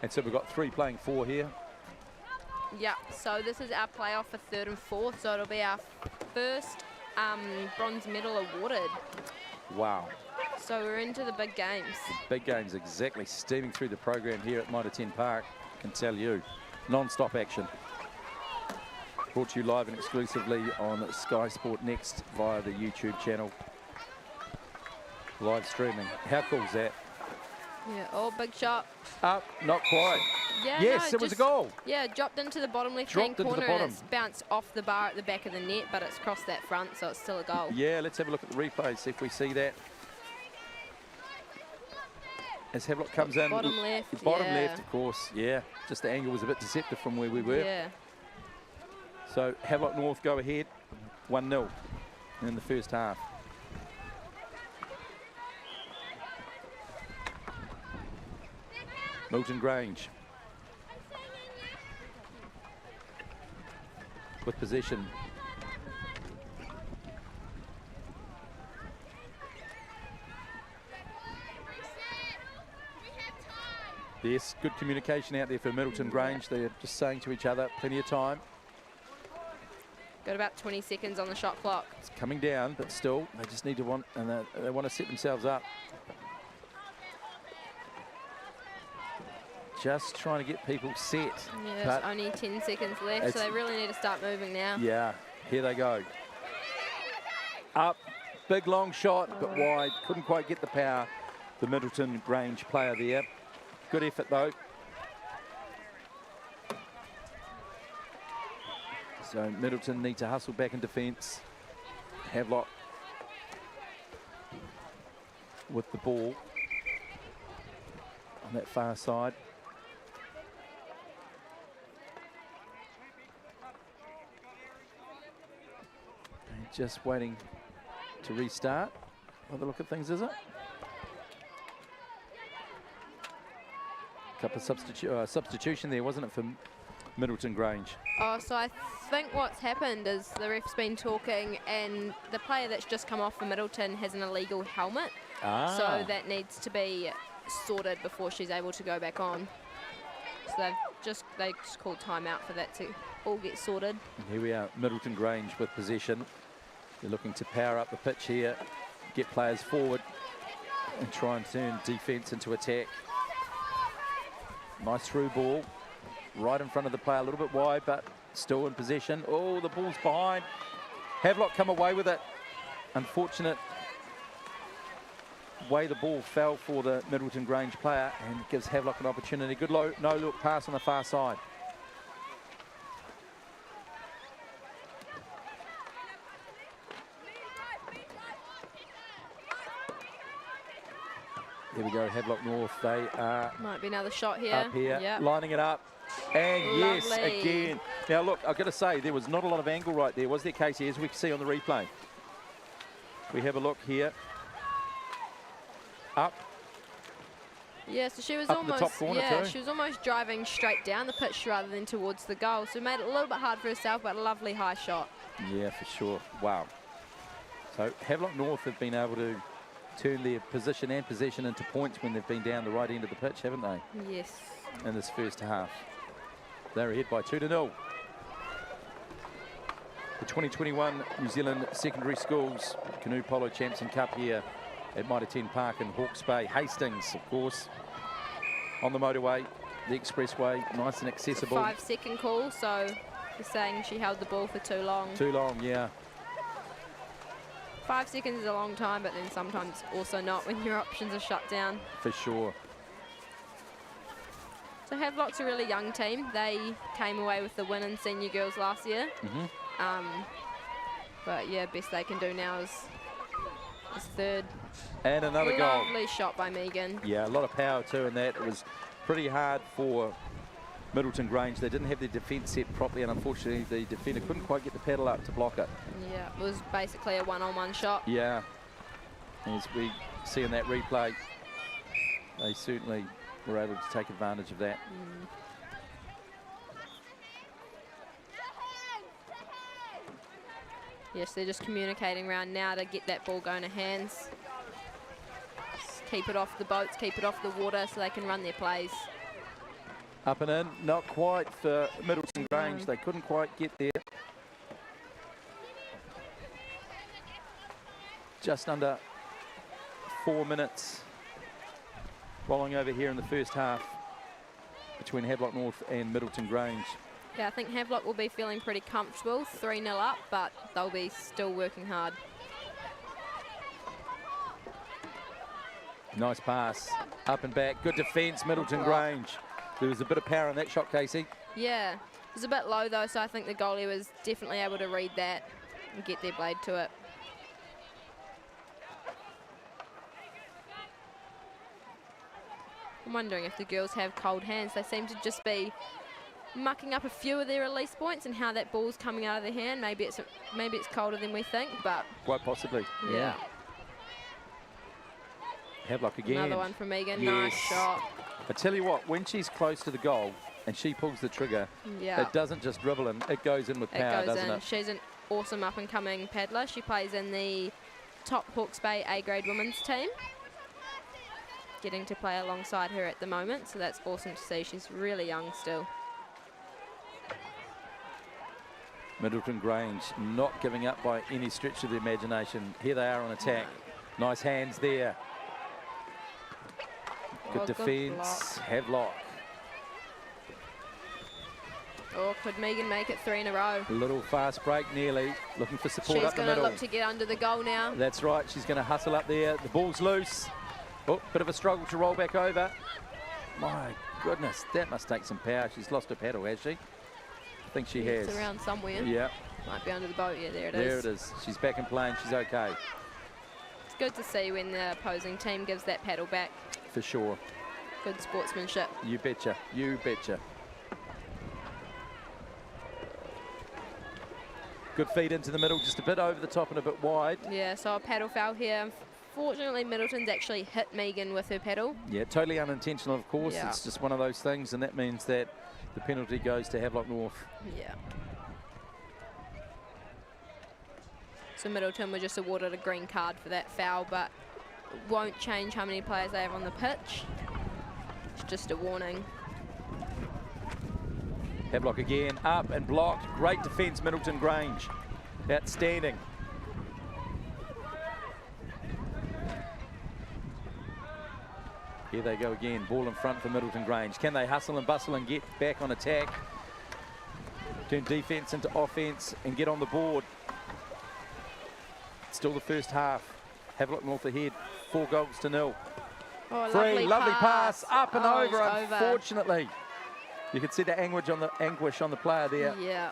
S2: And so we've got 3 playing 4 here.
S3: Yeah, so this is our playoff for 3rd and 4th, so it'll be our first bronze medal awarded.
S2: Wow.
S3: So we're into the big games.
S2: Big games, exactly. Steaming through the program here at Mitre 10 Park, I can tell you. Non-stop action. Brought to you live and exclusively on Sky Sport Next via the YouTube channel. Live streaming. How cool is that?
S3: Yeah, oh, big shot.
S2: Up, not quite.
S3: Yeah,
S2: yes,
S3: no,
S2: it was a goal.
S3: Yeah, dropped into the bottom left-hand
S2: Dropped into the
S3: corner and
S2: bottom.
S3: it's bounced off the bar at the back of the net, but it's crossed that front, so it's still a goal.
S2: Yeah, let's have a look at the replay, see if we see that. As Havelock comes in.
S3: Bottom left,
S2: Bottom
S3: yeah.
S2: left, of course, yeah. Just the angle was a bit deceptive from where we were.
S3: Yeah.
S2: So Havelock North go ahead, 1-0 in the first half. Milton Grange with possession. Yes, good communication out there for Middleton Grange. They're just saying to each other, plenty of time.
S3: Got about 20 seconds on the shot clock.
S2: It's coming down, but still, they just need to they want to set themselves up. Just trying to get people set.
S3: Yeah, there's only 10 seconds left, so they really need to start moving now.
S2: Yeah, here they go. Up, big long shot, but wide. Couldn't quite get the power. The Middleton Grange player there. Good effort though. So Middleton need to hustle back in defence. Havelock with the ball on that far side. And just waiting to restart by the look of things, is it? Couple of substitution there, wasn't it, for Middleton Grange?
S3: Oh, so I think what's happened is the ref's been talking and the player that's just come off for Middleton has an illegal helmet. So that needs to be sorted before she's able to go back on. So they just called timeout for that to all get sorted.
S2: And here we are, Middleton Grange with possession. They're looking to power up the pitch here, get players forward and try and turn defence into attack. Nice through ball, right in front of the player, a little bit wide, but still in possession. Oh, the ball's behind. Havelock come away with it. Unfortunate way the ball fell for the Middleton Grange player and gives Havelock an opportunity. Good low, no-look pass on the far side. Here we go, Havelock North. They are
S3: Might be another shot here.
S2: up here,
S3: Yep.
S2: lining it up. And yes,
S3: Lovely.
S2: again. Now look, I've got to say, there was not a lot of angle right there, was there, Casey, as we can see on the replay? We have a look here. Up.
S3: Yeah, so she was
S2: Up in the
S3: almost
S2: top corner too.
S3: she was almost driving straight down the pitch rather than towards the goal. So it made it a little bit hard for herself, but a lovely high shot.
S2: Yeah, for sure. Wow. So Havelock North have been able to turn their position and possession into points when they've been down the right end of the pitch, haven't they?
S3: Yes.
S2: In this first half. They're ahead by 2-0. The 2021 New Zealand Secondary Schools Canoe Polo Champion Cup here at Mitre 10 Park in Hawke's Bay. Hastings, of course, on the motorway, the expressway, nice and accessible.
S3: 5-second call, so they're saying she held the ball for too long.
S2: Too long, yeah.
S3: 5 seconds is a long time, but then sometimes also not when your options are shut down.
S2: For sure.
S3: So Havelock's a really young team. They came away with the win in senior girls last year. But yeah, best they can do now is third.
S2: And another goal.
S3: Lovely shot by Megan.
S2: Yeah, a lot of power too in that. It was pretty hard for Middleton Grange. They didn't have their defence set properly, and unfortunately the defender couldn't quite get the pedal up to block it.
S3: Yeah, it was basically a one-on-one shot.
S2: Yeah. As we see in that replay, they certainly were able to take advantage of that.
S3: Yes, they're just communicating around now to get that ball going to hands. Just keep it off the boats, keep it off the water so they can run their plays.
S2: Up and in, not quite for Middleton Grange. They couldn't quite get there. Just under 4 minutes rolling over here in the first half between Havelock North and Middleton Grange.
S3: Yeah, I think Havelock will be feeling pretty comfortable, 3-0 up, but they'll be still working hard.
S2: Nice pass, up and back, good defence, Middleton Grange. There was a bit of power in that shot, Casey.
S3: Yeah, it was a bit low though, so I think the goalie was definitely able to read that and get their blade to it. I'm wondering if the girls have cold hands. They seem to just be mucking up a few of their release points and how that ball's coming out of their hand. Maybe it's colder than we think, but
S2: quite possibly.
S3: yeah.
S2: Havelock again.
S3: Another one from Megan.
S2: Yes.
S3: Nice shot.
S2: I tell you what, when she's close to the goal and she pulls the trigger, it doesn't just dribble in, it goes in with power, doesn't it?
S3: She's an awesome up-and-coming paddler. She plays in the top Hawke's Bay A-grade women's team. Getting to play alongside her at the moment, so that's awesome to see. She's really young still.
S2: Middleton Grange not giving up by any stretch of the imagination. Here they are on attack. Nice hands there. Good defence. Havelock.
S3: Oh, could Megan make it 3 in a row?
S2: A little fast break nearly. Looking for support
S3: She's
S2: up the
S3: going to
S2: middle.
S3: look to get under the goal now.
S2: That's right. She's going to hustle up there. The ball's loose. Oh, bit of a struggle to roll back over. My goodness, that must take some power. She's lost her paddle, has she? I think she has.
S3: It's around somewhere.
S2: Yeah.
S3: Might be under the boat. Yeah, there it is.
S2: There it is. She's back in play and she's okay.
S3: It's good to see when the opposing team gives that paddle back.
S2: For sure.
S3: Good sportsmanship.
S2: You betcha. You betcha. Good feed into the middle, just a bit over the top and a bit wide.
S3: Yeah, so a paddle foul here. Fortunately, Middleton's actually hit Megan with her paddle.
S2: Yeah, totally unintentional, of course.
S3: Yeah.
S2: It's just one of those things, and that means that the penalty goes to Havelock North.
S3: Yeah. So Middleton were just awarded a green card for that foul, but it won't change how many players they have on the pitch. It's just a warning.
S2: Havelock again, up and blocked. Great defence, Middleton Grange. Outstanding. Here they go again, ball in front for Middleton Grange. Can they hustle and bustle and get back on attack? Turn defence into offence and get on the board. Still the first half. Havelock North ahead, 4-0.
S3: Oh,
S2: Free, lovely pass, up and over,
S3: it's over.
S2: unfortunately. You can see the anguish on the player there.
S3: Yeah.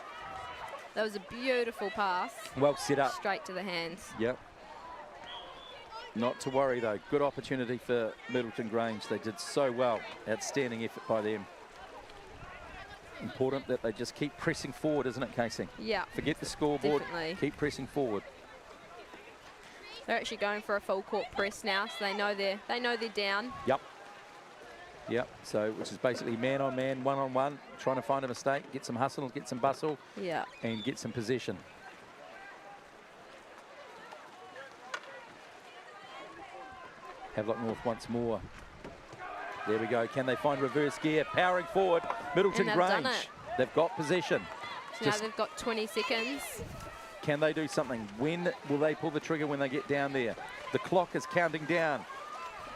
S3: That was a beautiful pass.
S2: Well set up.
S3: Straight to the hands.
S2: Yep. Not to worry though. Good opportunity for Middleton Grange. They did so well. Outstanding effort by them. Important that they just keep pressing forward, isn't it, Casey?
S3: Yeah.
S2: Forget the scoreboard.
S3: Definitely.
S2: Keep pressing forward.
S3: They're actually going for a full court press now, so they know they're down.
S2: Yep. Yep. So which is basically man on man, one on one, trying to find a mistake, get some hustle, get some bustle,
S3: Yeah.
S2: and get some possession. Havelock North once more. There we go. Can they find reverse gear? Powering forward. Middleton
S3: And they've done
S2: Grange.
S3: it.
S2: They've got possession.
S3: So now they've got 20 seconds.
S2: Can they do something? When will they pull the trigger when they get down there? The clock is counting down.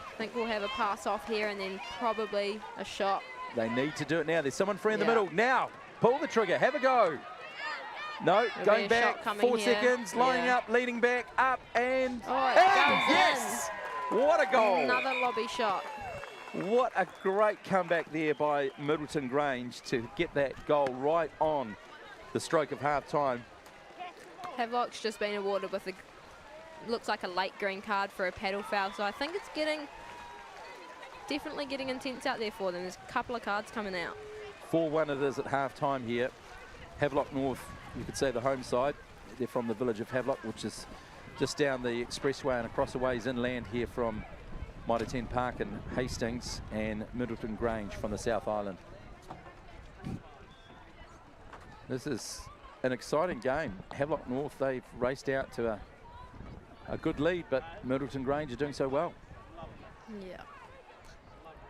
S3: I think we'll have a pass off here and then probably a shot.
S2: They need to do it now. There's someone free in the
S3: Yeah.
S2: middle. Now, pull the trigger. Have a go. No,
S3: There'll
S2: going
S3: be a shot
S2: back.
S3: coming
S2: 4
S3: here.
S2: seconds. Lining
S3: Yeah.
S2: up, leading back, up and...
S3: Oh, it
S2: and
S3: goes
S2: yes! What a goal.
S3: Another lobby shot.
S2: What a great comeback there by Middleton Grange to get that goal right on the stroke of half-time.
S3: Havelock's just been awarded with looks like a late green card for a paddle foul, so I think it's definitely getting intense out there for them. There's a couple of cards coming out.
S2: 4-1 it is at half-time here. Havelock North, you could say the home side. They're from the village of Havelock, which is just down the expressway and across the ways inland here from Mitre 10 Park in Hastings and Middleton Grange from the South Island. This is an exciting game. Havelock North, they've raced out to a good lead, but Middleton Grange are doing so well.
S3: Yeah.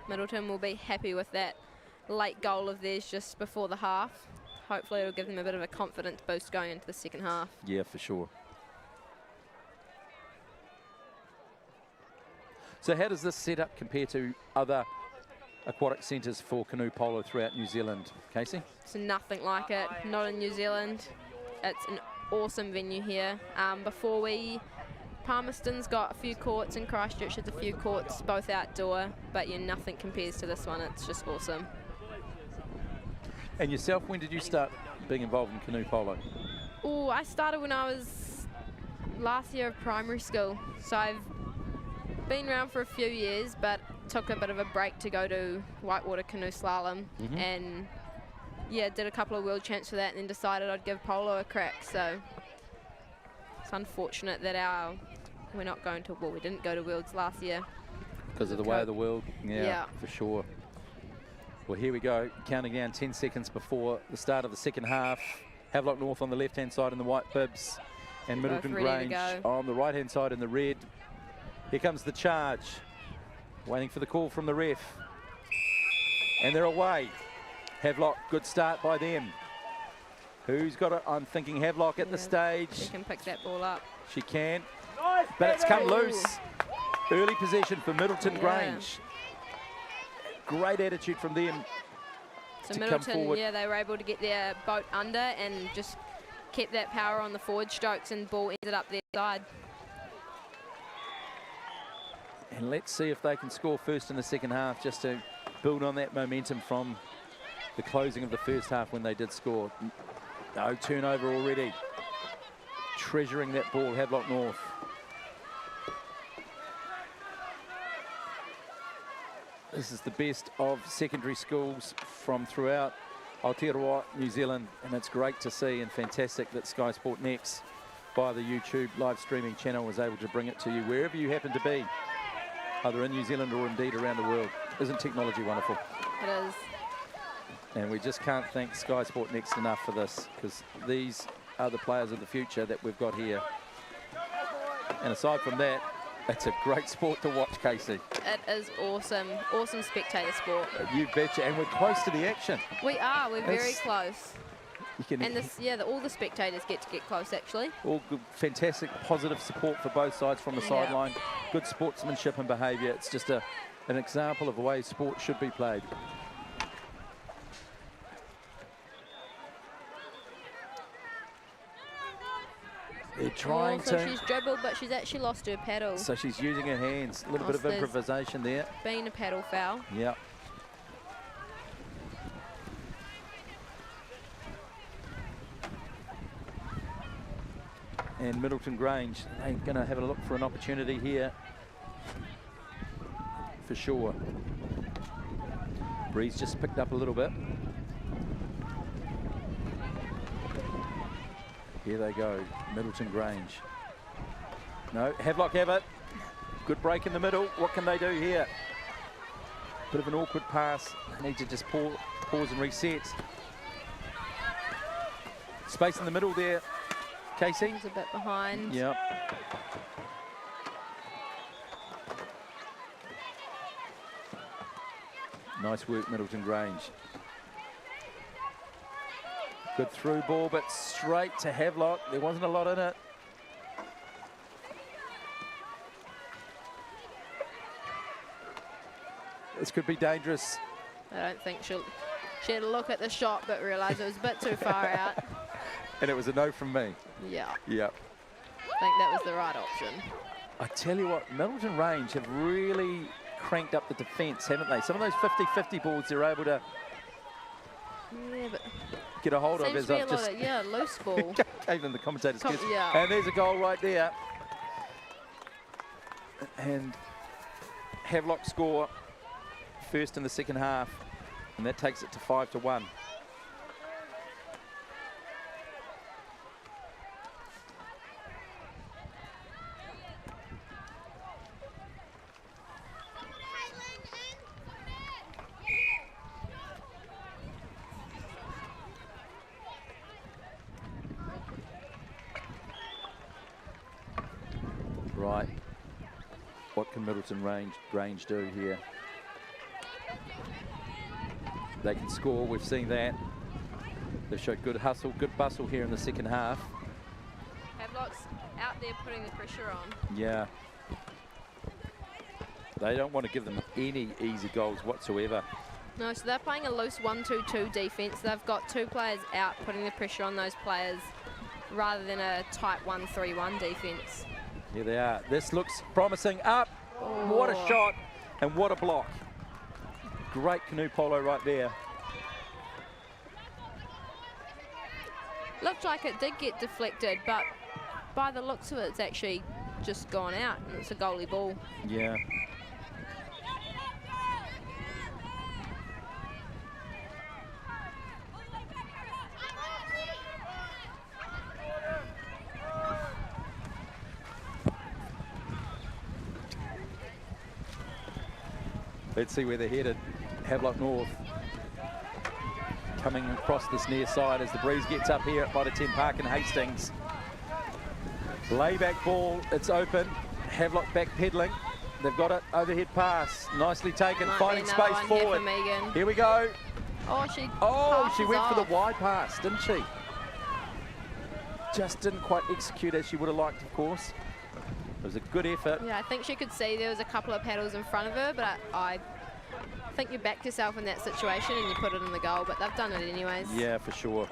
S3: Middleton will be happy with that late goal of theirs just before the half. Hopefully it'll give them a bit of a confidence boost going into the second half.
S2: Yeah, for sure. So how does this setup compare to other aquatic centres for canoe polo throughout New Zealand, Casey?
S3: It's nothing like it, not in New Zealand. It's an awesome venue here. Palmerston's got a few courts and Christchurch has a few courts, both outdoor, but yeah, nothing compares to this one. It's just awesome.
S2: And yourself, when did you start being involved in canoe polo?
S3: Oh, I started when I was last year of primary school. So I've been around for a few years, but took a bit of a break to go to whitewater canoe slalom and yeah, did a couple of world champs for that and then decided I'd give polo a crack. So it's unfortunate that we didn't go to Worlds last year.
S2: Because of the way of the world? Yeah, for sure. Well, here we go, counting down 10 seconds before the start of the second half. Havelock North on the left-hand side in the white bibs and Middleton Grange on the right-hand side in the red. Here comes the charge. Waiting for the call from the ref. And they're away. Havelock, good start by them. Who's got it? I'm thinking Havelock at the stage.
S3: She can pick that ball up.
S2: She can. But it's come loose. Early possession for Middleton Grange. Great attitude from them
S3: So
S2: to come forward.
S3: yeah, they were able to get their boat under and just kept that power on the forward strokes and the ball ended up their side.
S2: And let's see if they can score first in the second half just to build on that momentum from the closing of the first half when they did score. No turnover already. Treasuring that ball, Havelock North. This is the best of secondary schools from throughout Aotearoa, New Zealand, and it's great to see and fantastic that Sky Sport Next, via the YouTube live streaming channel, was able to bring it to you wherever you happen to be, either in New Zealand or indeed around the world. Isn't technology wonderful?
S3: It is.
S2: And we just can't thank Sky Sport Next enough for this, because these are the players of the future that we've got here. And aside from that, it's a great sport to watch, Casey.
S3: It is awesome. Awesome spectator sport.
S2: You betcha. And we're close to the action.
S3: We are. We're very close.
S2: You can
S3: And this, yeah, all the spectators get close, actually.
S2: all good, fantastic, positive support for both sides from the sideline. Good sportsmanship and behaviour. It's just an example of the way sport should be played. They're trying to.
S3: She's dribbled, but she's actually lost her paddle.
S2: So she's using her hands. A little bit of improvisation there.
S3: Been a paddle foul.
S2: Yeah. And Middleton Grange, they're going to have a look for an opportunity here. For sure. Breeze just picked up a little bit. Here they go, Middleton Grange. No, Havelock have it. Good break in the middle. What can they do here? Bit of an awkward pass. Need to just pause and reset. Space in the middle there, Casey.
S3: He's a bit behind.
S2: Yep. Nice work, Middleton Grange. Good through ball, but straight to Havelock. There wasn't a lot in it. This could be dangerous.
S3: I don't think she had a look at the shot, but realised it was a bit too far out.
S2: And it was a no from me.
S3: Yeah.
S2: Yep.
S3: I think that was the right option.
S2: I tell you what, Middleton Range have really cranked up the defence, haven't they? Some of those 50-50 balls they're able to get a hold of.
S3: Seems
S2: As
S3: to be
S2: I've
S3: a
S2: just
S3: lot of, yeah, loose ball.
S2: gave them the commentator's kiss.
S3: Yeah.
S2: And there's a goal right there. And Havelock score first in the second half, and that takes it to 5-1. right. What can Middleton Grange do here? They can score, we've seen that. They've showed good hustle, good bustle here in the second half.
S3: Havelock's out there putting the pressure on.
S2: Yeah. They don't want to give them any easy goals whatsoever.
S3: No, so they're playing a loose 1-2-2 defence. They've got 2 players out putting the pressure on those players rather than a tight 1-3-1 defence.
S2: Here they are. This looks promising. Up. Oh. What a shot and what a block. Great canoe polo right there.
S3: Looked like it did get deflected, but by the looks of it, it's actually just gone out. And it's a goalie ball.
S2: Yeah. Let's see where they're headed. Havelock North coming across this near side as the breeze gets up here at Mitre 10 Park in Hastings. Layback ball, it's open. Havelock back peddling. They've got it, overhead pass, nicely taken, finding space forward. Here we go.
S3: Oh, she
S2: went
S3: off
S2: for the wide pass, didn't she? Just didn't quite execute as she would have liked, of course. It was a good effort.
S3: Yeah, I think she could see there was a couple of paddles in front of her, but I think you back yourself in that situation and you put it in the goal, but they've done it anyways.
S2: Yeah, for sure.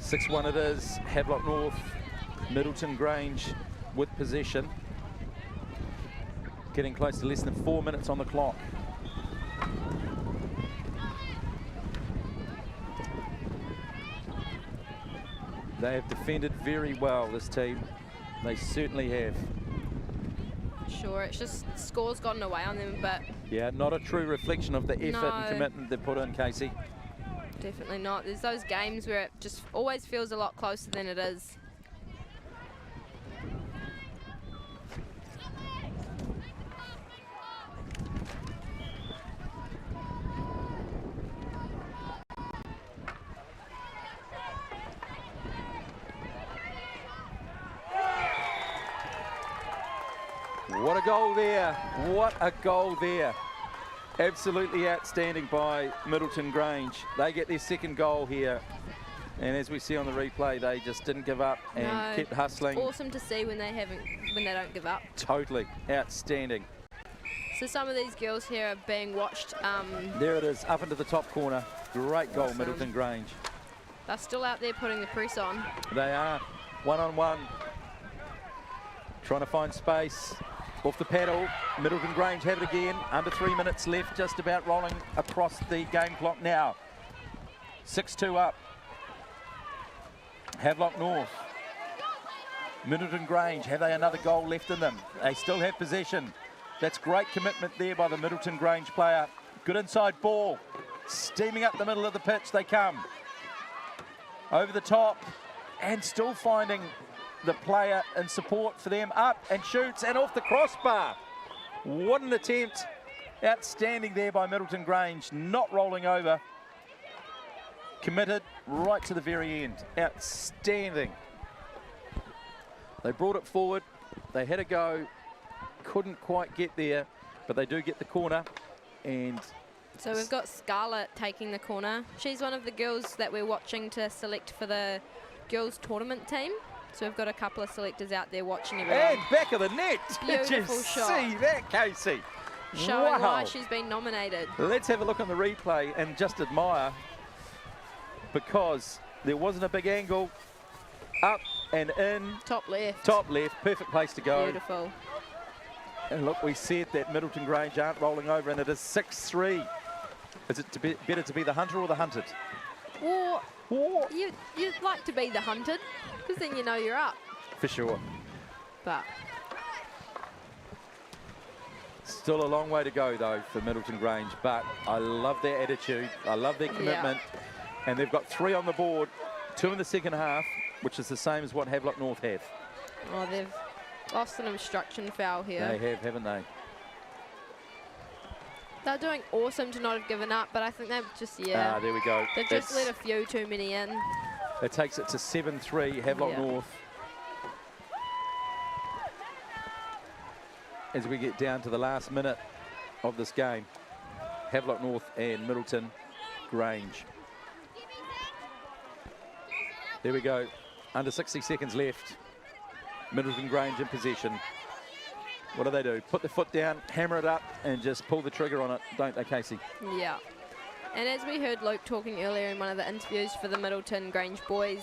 S2: (6-1) it is. Havelock North, Middleton Grange with possession. Getting close to less than 4 minutes on the clock. They have defended very well, this team. They certainly have.
S3: Sure, it's just score's gotten away on them, but...
S2: Yeah, not a true reflection of the effort and commitment they've put in, Casey.
S3: Definitely not. There's those games where it just always feels a lot closer than it is.
S2: What a goal there. What a goal there. Absolutely outstanding by Middleton Grange. They get their second goal here. And as we see on the replay, they just didn't give up and kept hustling.
S3: It's awesome to see when they don't give up.
S2: Totally. Outstanding.
S3: So some of these girls here are being watched.
S2: There it is, up into the top corner. Great goal,
S3: awesome.
S2: Middleton Grange.
S3: They're still out there putting the press on.
S2: They are. 1-on-1. Trying to find space. Off the paddle, Middleton Grange have it again. Under 3 minutes left, just about rolling across the game clock now. 6-2 up. Havelock North. Middleton Grange, have they another goal left in them? They still have possession. That's great commitment there by the Middleton Grange player. Good inside ball. Steaming up the middle of the pitch they come. Over the top and still finding the player in support for them, up and shoots and off the crossbar. What an attempt. Outstanding there by Middleton Grange, not rolling over. Committed right to the very end. Outstanding. They brought it forward, they had a go, couldn't quite get there, but they do get the corner. And
S3: so we've got Scarlett taking the corner. She's one of the girls that we're watching to select for the girls tournament team. So we've got a couple of selectors out there watching everyone.
S2: And back of the net.
S3: Beautiful
S2: Did you
S3: shot.
S2: see that, Casey?
S3: Showing
S2: wow.
S3: why she's been nominated.
S2: Let's have a look on the replay and just admire, because there wasn't a big angle. Up and in.
S3: Top left.
S2: Top left. Perfect place to go.
S3: Beautiful.
S2: And look, we said that Middleton Grange aren't rolling over, and it is 6-3. Is it better to be the hunter or the hunted?
S3: Or you'd like to be the hunted, because then you know you're up.
S2: For sure.
S3: But
S2: still a long way to go, though, for Middleton Grange. But I love their attitude. I love their commitment. Yeah. And they've got 3 on the board, 2 in the second half, which is the same as what Havelock North have.
S3: Oh, they've lost an obstruction foul here.
S2: They have, haven't they?
S3: They're doing awesome to not have given up, but I think they've just,
S2: There we go.
S3: they've just let a few too many in.
S2: It takes it to 7-3, Havelock North. As we get down to the last minute of this game, Havelock North and Middleton Grange. There we go. Under 60 seconds left. Middleton Grange in possession. What do? Put the foot down, hammer it up, and just pull the trigger on it, don't they, Casey?
S3: Yeah. And as we heard Luke talking earlier in one of the interviews for the Middleton Grange boys,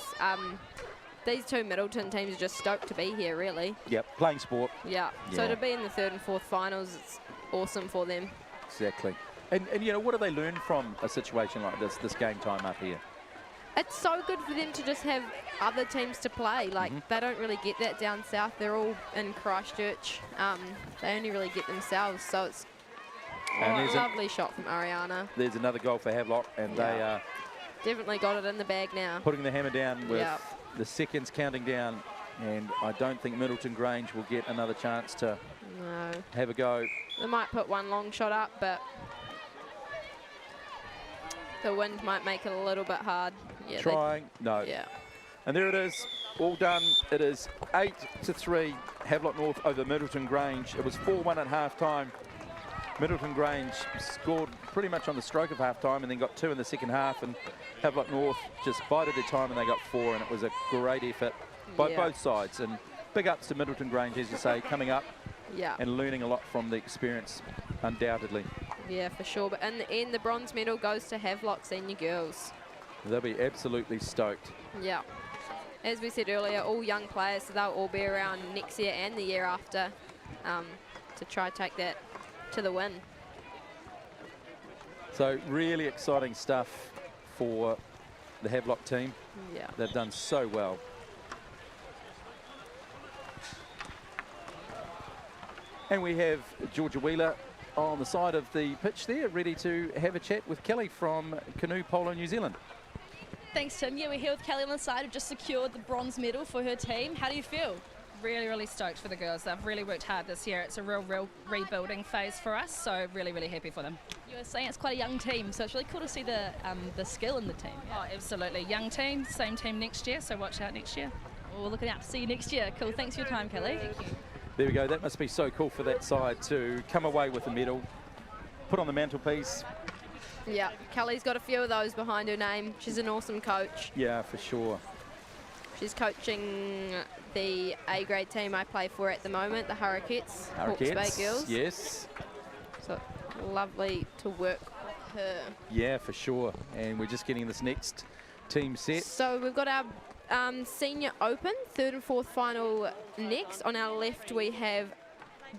S3: these two Middleton teams are just stoked to be here, really.
S2: Yep, playing sport.
S3: Yeah. So to be in the 3rd and 4th finals, it's awesome for them.
S2: Exactly. And you know, what do they learn from a situation like this game time up here?
S3: It's so good for them to just have other teams to play. Like, they don't really get that down south. They're all in Christchurch. They only really get themselves. So it's a lovely shot from Ariana.
S2: There's another goal for Havelock, and they are
S3: definitely got it in the bag now.
S2: putting the hammer down with the seconds counting down. And I don't think Middleton Grange will get another chance to have a go.
S3: They might put one long shot up, but the wind might make it a little bit hard. Yeah,
S2: Trying, no.
S3: Yeah.
S2: And there it is, all done. It is 8-3, Havelock North over Middleton Grange. It was 4-1 at half-time. Middleton Grange scored pretty much on the stroke of half-time and then got 2 in the second half, and Havelock North just bided their time and they got 4, and it was a great effort by both sides. And big ups to Middleton Grange, as you say, coming up and learning a lot from the experience, undoubtedly.
S3: Yeah, for sure. But in the end, the bronze medal goes to Havelock Senior Girls.
S2: They'll be absolutely stoked.
S3: Yeah. As we said earlier, all young players, so they'll all be around next year and the year after to try take that to the win.
S2: So really exciting stuff for the Havelock team.
S3: Yeah.
S2: They've done so well. And we have Georgia Wheeler on the side of the pitch there, ready to have a chat with Kelly from Canoe Polo New Zealand.
S10: Thanks, Tim. Yeah, we're here with Kelly on the side, who just secured the bronze medal for her team. How do you feel?
S11: Really, really stoked for the girls. They've really worked hard this year. It's a real rebuilding phase for us, so really, really happy for them.
S10: You were saying it's quite a young team, so it's really cool to see the skill in the team.
S11: Oh, absolutely. Young team, same team next year, so watch out next year.
S10: Well, we're looking out to see you next year. Cool. Thanks for your time, Kelly.
S11: Thank you.
S2: There we go. That must be so cool for that side to come away with a medal, put on the mantelpiece.
S3: Yeah, Kelly's got a few of those behind her name. She's an awesome coach.
S2: Yeah, for sure. She's
S3: coaching the A-grade team I play for at the moment, the Hurricanes, Hawke's Bay Girls.
S2: Yes.
S3: So lovely to work with her.
S2: Yeah, for sure. And we're just getting this next team set.
S3: So we've got our Senior Open, 3rd and 4th final next. On our left we have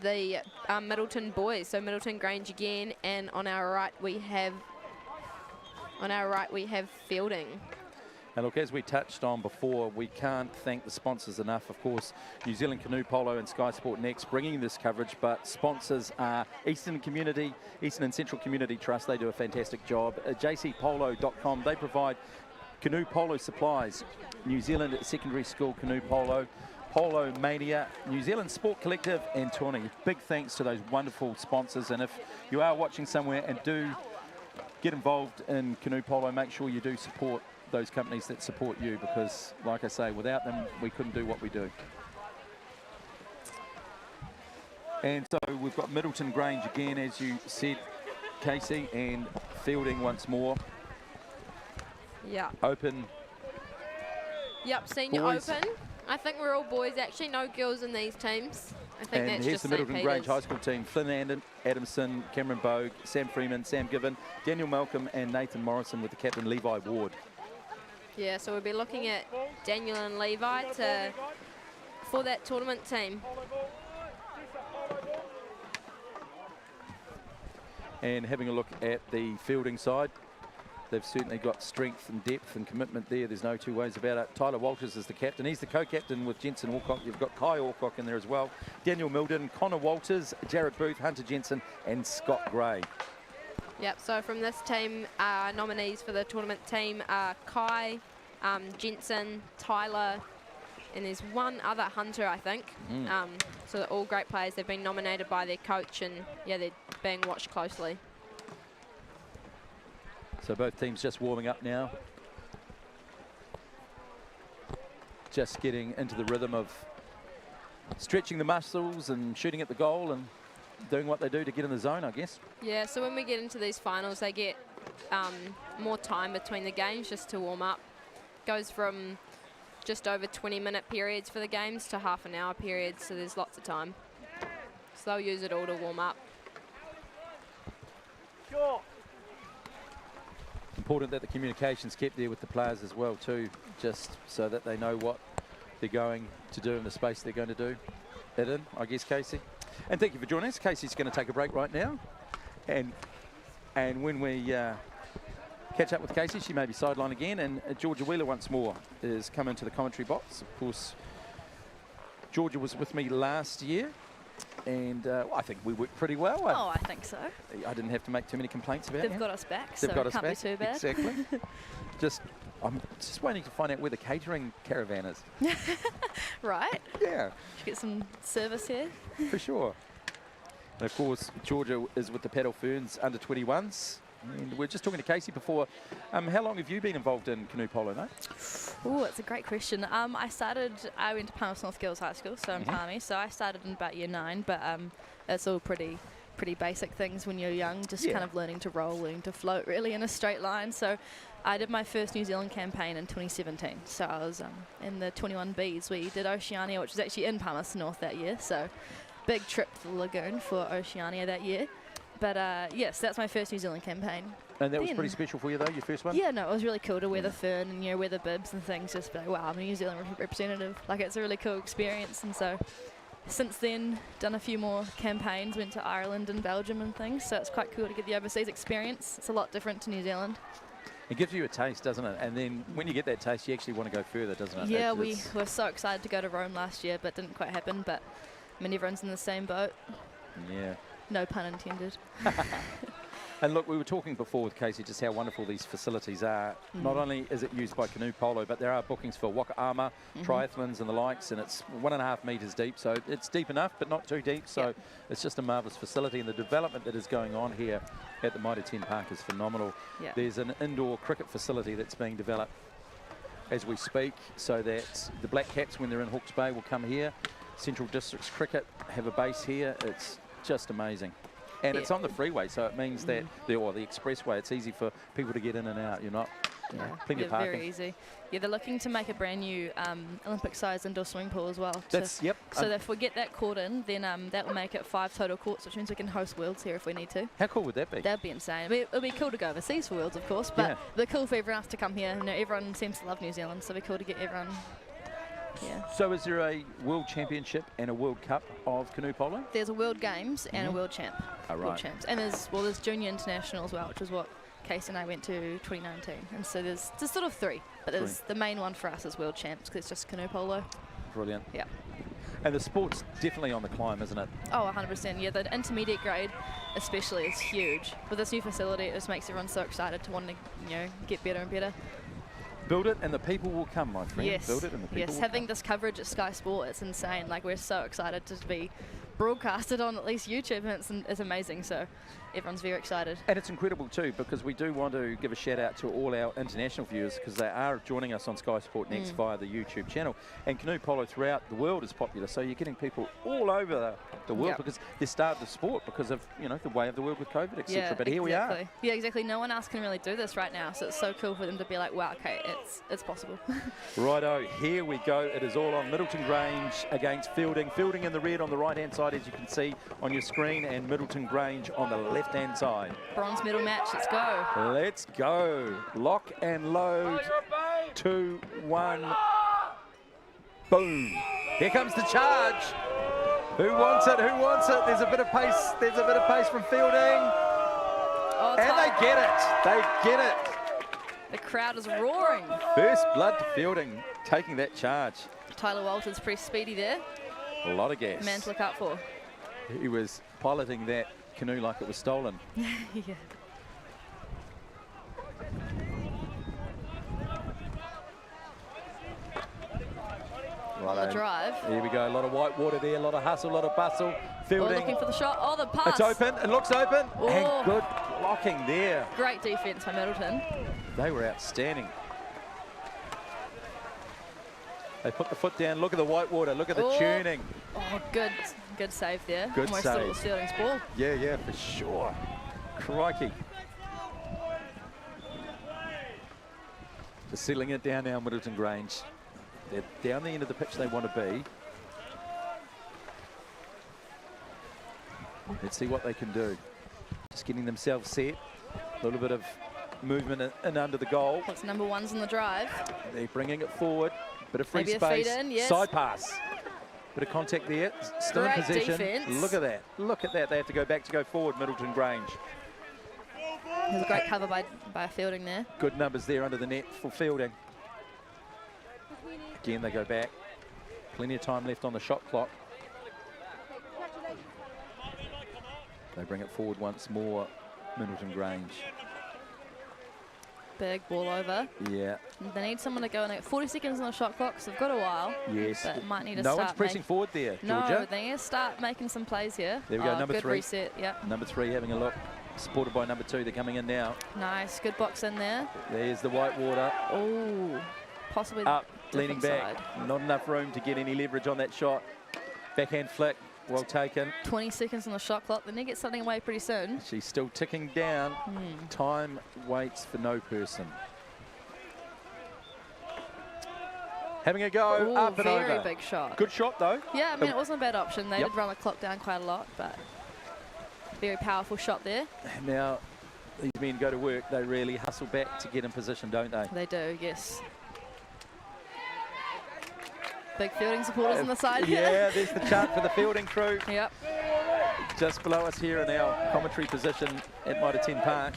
S3: the Middleton boys, so Middleton Grange again, and on our right we have fielding.
S2: And look, as we touched on before, we can't thank the sponsors enough. Of course, New Zealand Canoe Polo and skysportnext bringing this coverage, but sponsors are Eastern and Central Community Trust. They do a fantastic job. jcpolo.com, they provide canoe polo supplies. New Zealand Secondary School Canoe Polo, Polo Mania, New Zealand Sport Collective, and Tawny. Big thanks to those wonderful sponsors. And if you are watching somewhere and do get involved in canoe polo, make sure you do support those companies that support you, because like I say, without them we couldn't do what we do. And so we've got Middleton Grange again, as you said, Casey, and fielding once more.
S3: Yeah.
S2: Open.
S3: Yep, Senior
S2: boys.
S3: Open. I think we're all boys actually, no girls in these teams. I think
S2: And
S3: that's
S2: here's
S3: just
S2: the
S3: St.
S2: Middleton Grange
S3: Peter's.
S2: High School team. Flynn Adamson, Cameron Bogue, Sam Freeman, Sam Given, Daniel Malcolm and Nathan Morrison, with the captain Levi Ward.
S3: Yeah, so we'll be looking at Daniel and Levi for that tournament team.
S2: And having a look at the fielding side, they've certainly got strength and depth and commitment there. There's no two ways about it. Tyler Walters is the captain. He's the co-captain with Jensen Alcock. You've got Kai Alcock in there as well. Daniel Milden, Connor Walters, Jared Booth, Hunter Jensen and Scott Gray.
S3: Yep, so from this team, nominees for the tournament team are Kai, Jensen, Tyler, and there's one other, Hunter, I think. So they're all great players. They've been nominated by their coach, and yeah, they're being watched closely.
S2: So both teams just warming up now. Just getting into the rhythm of stretching the muscles and shooting at the goal and doing what they do to get in the zone, I guess.
S3: Yeah, so when we get into these finals, they get more time between the games just to warm up. Goes from just over 20-minute periods for the games to half-an-hour periods, so there's lots of time. So they'll use it all to warm up.
S5: Sure.
S2: Important that the communication's kept there with the players as well too, just so that they know what they're going to do in the space they're going to do it in, I guess, Casey. And thank you for joining us. Casey's going to take a break right now. And when we catch up with Casey, she may be sidelined again. And Georgia Wheeler once more is come into the commentary box. Of course, Georgia was with me last year. And I think we worked pretty well.
S1: I think so.
S2: I didn't have to make too many complaints about it.
S1: They've got us back,
S2: They've
S1: so
S2: got
S1: it
S2: us
S1: can't
S2: back.
S1: be too bad.
S2: Exactly. I'm just waiting to find out where the catering caravan is.
S1: Right.
S2: Yeah.
S1: Should get some service here.
S2: For sure. And of course, Georgia is with the Paddle Ferns under 21s. And we're just talking to Casey before. How long have you been involved in canoe polo, mate?
S1: Oh, it's a great question. I went to Palmerston North Girls High School, so I'm Palmy. So I started in about year 9, but it's all pretty basic things when you're young, just kind of learning to roll, learning to float really in a straight line. So I did my first New Zealand campaign in 2017. So I was in the 21Bs. We did Oceania, which was actually in Palmerston North that year. So big trip to the lagoon for Oceania that year. But yes, that's my first New Zealand campaign.
S2: And that was pretty special for you though, your first one?
S1: Yeah, no, it was really cool to wear the fern and wear the bibs and things. Just be like, wow, I'm a New Zealand representative. Like, it's a really cool experience. And so since then, done a few more campaigns, went to Ireland and Belgium and things. So it's quite cool to get the overseas experience. It's a lot different to New Zealand.
S2: It gives you a taste, doesn't it? And then when you get that taste, you actually want to go further, doesn't it?
S1: Yeah, we were so excited to go to Rome last year, but didn't quite happen. But I mean, everyone's in the same boat.
S2: Yeah.
S1: No pun intended.
S2: And look, we were talking before with Casey just how wonderful these facilities are. Not only is it used by canoe polo, but there are bookings for waka ama, triathlons and the likes, and it's 1.5 metres deep, so it's deep enough, but not too deep. So it's just a marvellous facility, and the development that is going on here at the Mitre 10 Park is phenomenal. There's an indoor cricket facility that's being developed as we speak, so that the Black Caps, when they're in Hawke's Bay, will come here. Central Districts Cricket have a base here. It's just amazing. And it's on the freeway, so it means that, the expressway, it's easy for people to get in and out. You're not, plenty of parking.
S1: Very easy. Yeah, they're looking to make a brand new Olympic-sized indoor swimming pool as well.
S2: That's,
S1: So if we get that court in, then that will make it 5 total courts, which means we can host Worlds here if we need to.
S2: How cool would that be?
S1: That'd be insane. I mean, it'll be cool to go overseas for Worlds, of course, but they're cool for everyone else to come here. You know, everyone seems to love New Zealand, so it'd be cool to get everyone. Yeah.
S2: So is there a World Championship and a World Cup of canoe polo?
S1: There's a World Games and a World Champ.
S2: Oh, right.
S1: World Champs. And there's Junior International as well, which is what Casey and I went to 2019. And so there's sort of 3, but there's the main one for us is World Champs because it's just canoe polo.
S2: Brilliant.
S1: Yeah.
S2: And the sport's definitely on the climb, isn't it?
S1: Oh, 100%. Yeah, the intermediate grade especially is huge. With this new facility, it just makes everyone so excited to want to, get better and better.
S2: Build it and the people will come, my friend.
S1: Yes.
S2: Build it and the people will
S1: having
S2: come.
S1: this coverage at Sky Sport, it's insane. Like, we're so excited to be broadcasted on at least YouTube, and it's amazing. So everyone's very excited.
S2: And it's incredible too, because we do want to give a shout out to all our international viewers, because they are joining us on Sky Sport Next via the YouTube channel. And canoe polo throughout the world is popular, so you're getting people all over the world because they started the sport because of the way of the world with COVID, etc. But here we are.
S1: Yeah, exactly. No one else can really do this right now, so it's so cool for them to be like, wow, okay, it's possible.
S2: Righto, here we go. It is all on Middleton Grange against Fielding. Fielding in the red on the right-hand side, as you can see on your screen, and Middleton Grange on the left-hand side.
S1: Bronze medal match, let's go.
S2: Let's go. Lock and load. 2, 1. Boom. Here comes the charge. Who wants it? Who wants it? There's a bit of pace. There's a bit of pace from Fielding.
S1: Oh,
S2: and they get it. They get it.
S1: The crowd is roaring.
S2: First blood to Fielding, taking that charge.
S1: Tyler Walters pretty speedy there.
S2: A lot of gas.
S1: Man to look out for.
S2: He was piloting that canoe like it was stolen.
S1: Yeah. On the drive.
S2: Here we go. A lot of white water there. A lot of hustle. A lot of bustle. Fielding.
S1: Looking for the shot. Oh, the pass.
S2: It's open. It looks open.
S1: Oh.
S2: And good blocking there.
S1: Great defence by Middleton.
S2: They were outstanding. They put the foot down. Look at the whitewater. Look at the tuning.
S1: Oh, good save there.
S2: Good
S1: Almost
S2: save.
S1: thought it was Fielding's ball.
S2: Yeah, for sure. Crikey. Just settling it down now, Middleton Grange. They're down the end of the pitch they want to be. Let's see what they can do. Just getting themselves set. A little bit of movement in under the goal.
S1: What's number one's in the drive?
S2: They're bringing it forward. Bit of free
S1: Maybe
S2: space.
S1: A feed in, yes.
S2: Side pass. Bit of contact there. Still
S1: Great
S2: in position.
S1: defense.
S2: Look at that. Look at that. They have to go back to go forward, Middleton Grange.
S1: There's a great cover by Fielding there.
S2: Good numbers there under the net for Fielding. Again, they go back. Plenty of time left on the shot clock. They bring it forward once more, Middleton Grange.
S1: Big ball over.
S2: Yeah.
S1: They need someone to go in. 40 seconds on the shot clock, so they've got a while.
S2: Yes.
S1: But might need to
S2: No
S1: start.
S2: one's pressing forward there, Georgia.
S1: No, they need to start making some plays here.
S2: There we go, number
S1: good
S2: 3.
S1: Reset, yep.
S2: Number 3 having a look. Supported by number 2. They're coming in now.
S1: Nice, good box in there.
S2: There's the whitewater.
S1: Oh, possibly
S2: up, leaning
S1: different
S2: back.
S1: side.
S2: Not enough room to get any leverage on that shot. Backhand flick, well taken.
S1: 20 seconds on the shot clock. They need to get something away pretty soon.
S2: She's still ticking down. Time waits for no person. Having a go,
S1: Ooh,
S2: up and over.
S1: very big shot.
S2: Good shot though.
S1: Yeah, I mean, it wasn't a bad option. They
S2: Yep.
S1: did run the clock down quite a lot, but very powerful shot there.
S2: Now, these men go to work. They really hustle back to get in position, don't they?
S1: They do, yes. Big Fielding supporters on the side here.
S2: Yeah, there's the chant for the Fielding crew.
S1: Yep.
S2: Just below us here in our commentary position at Mitre 10 Park.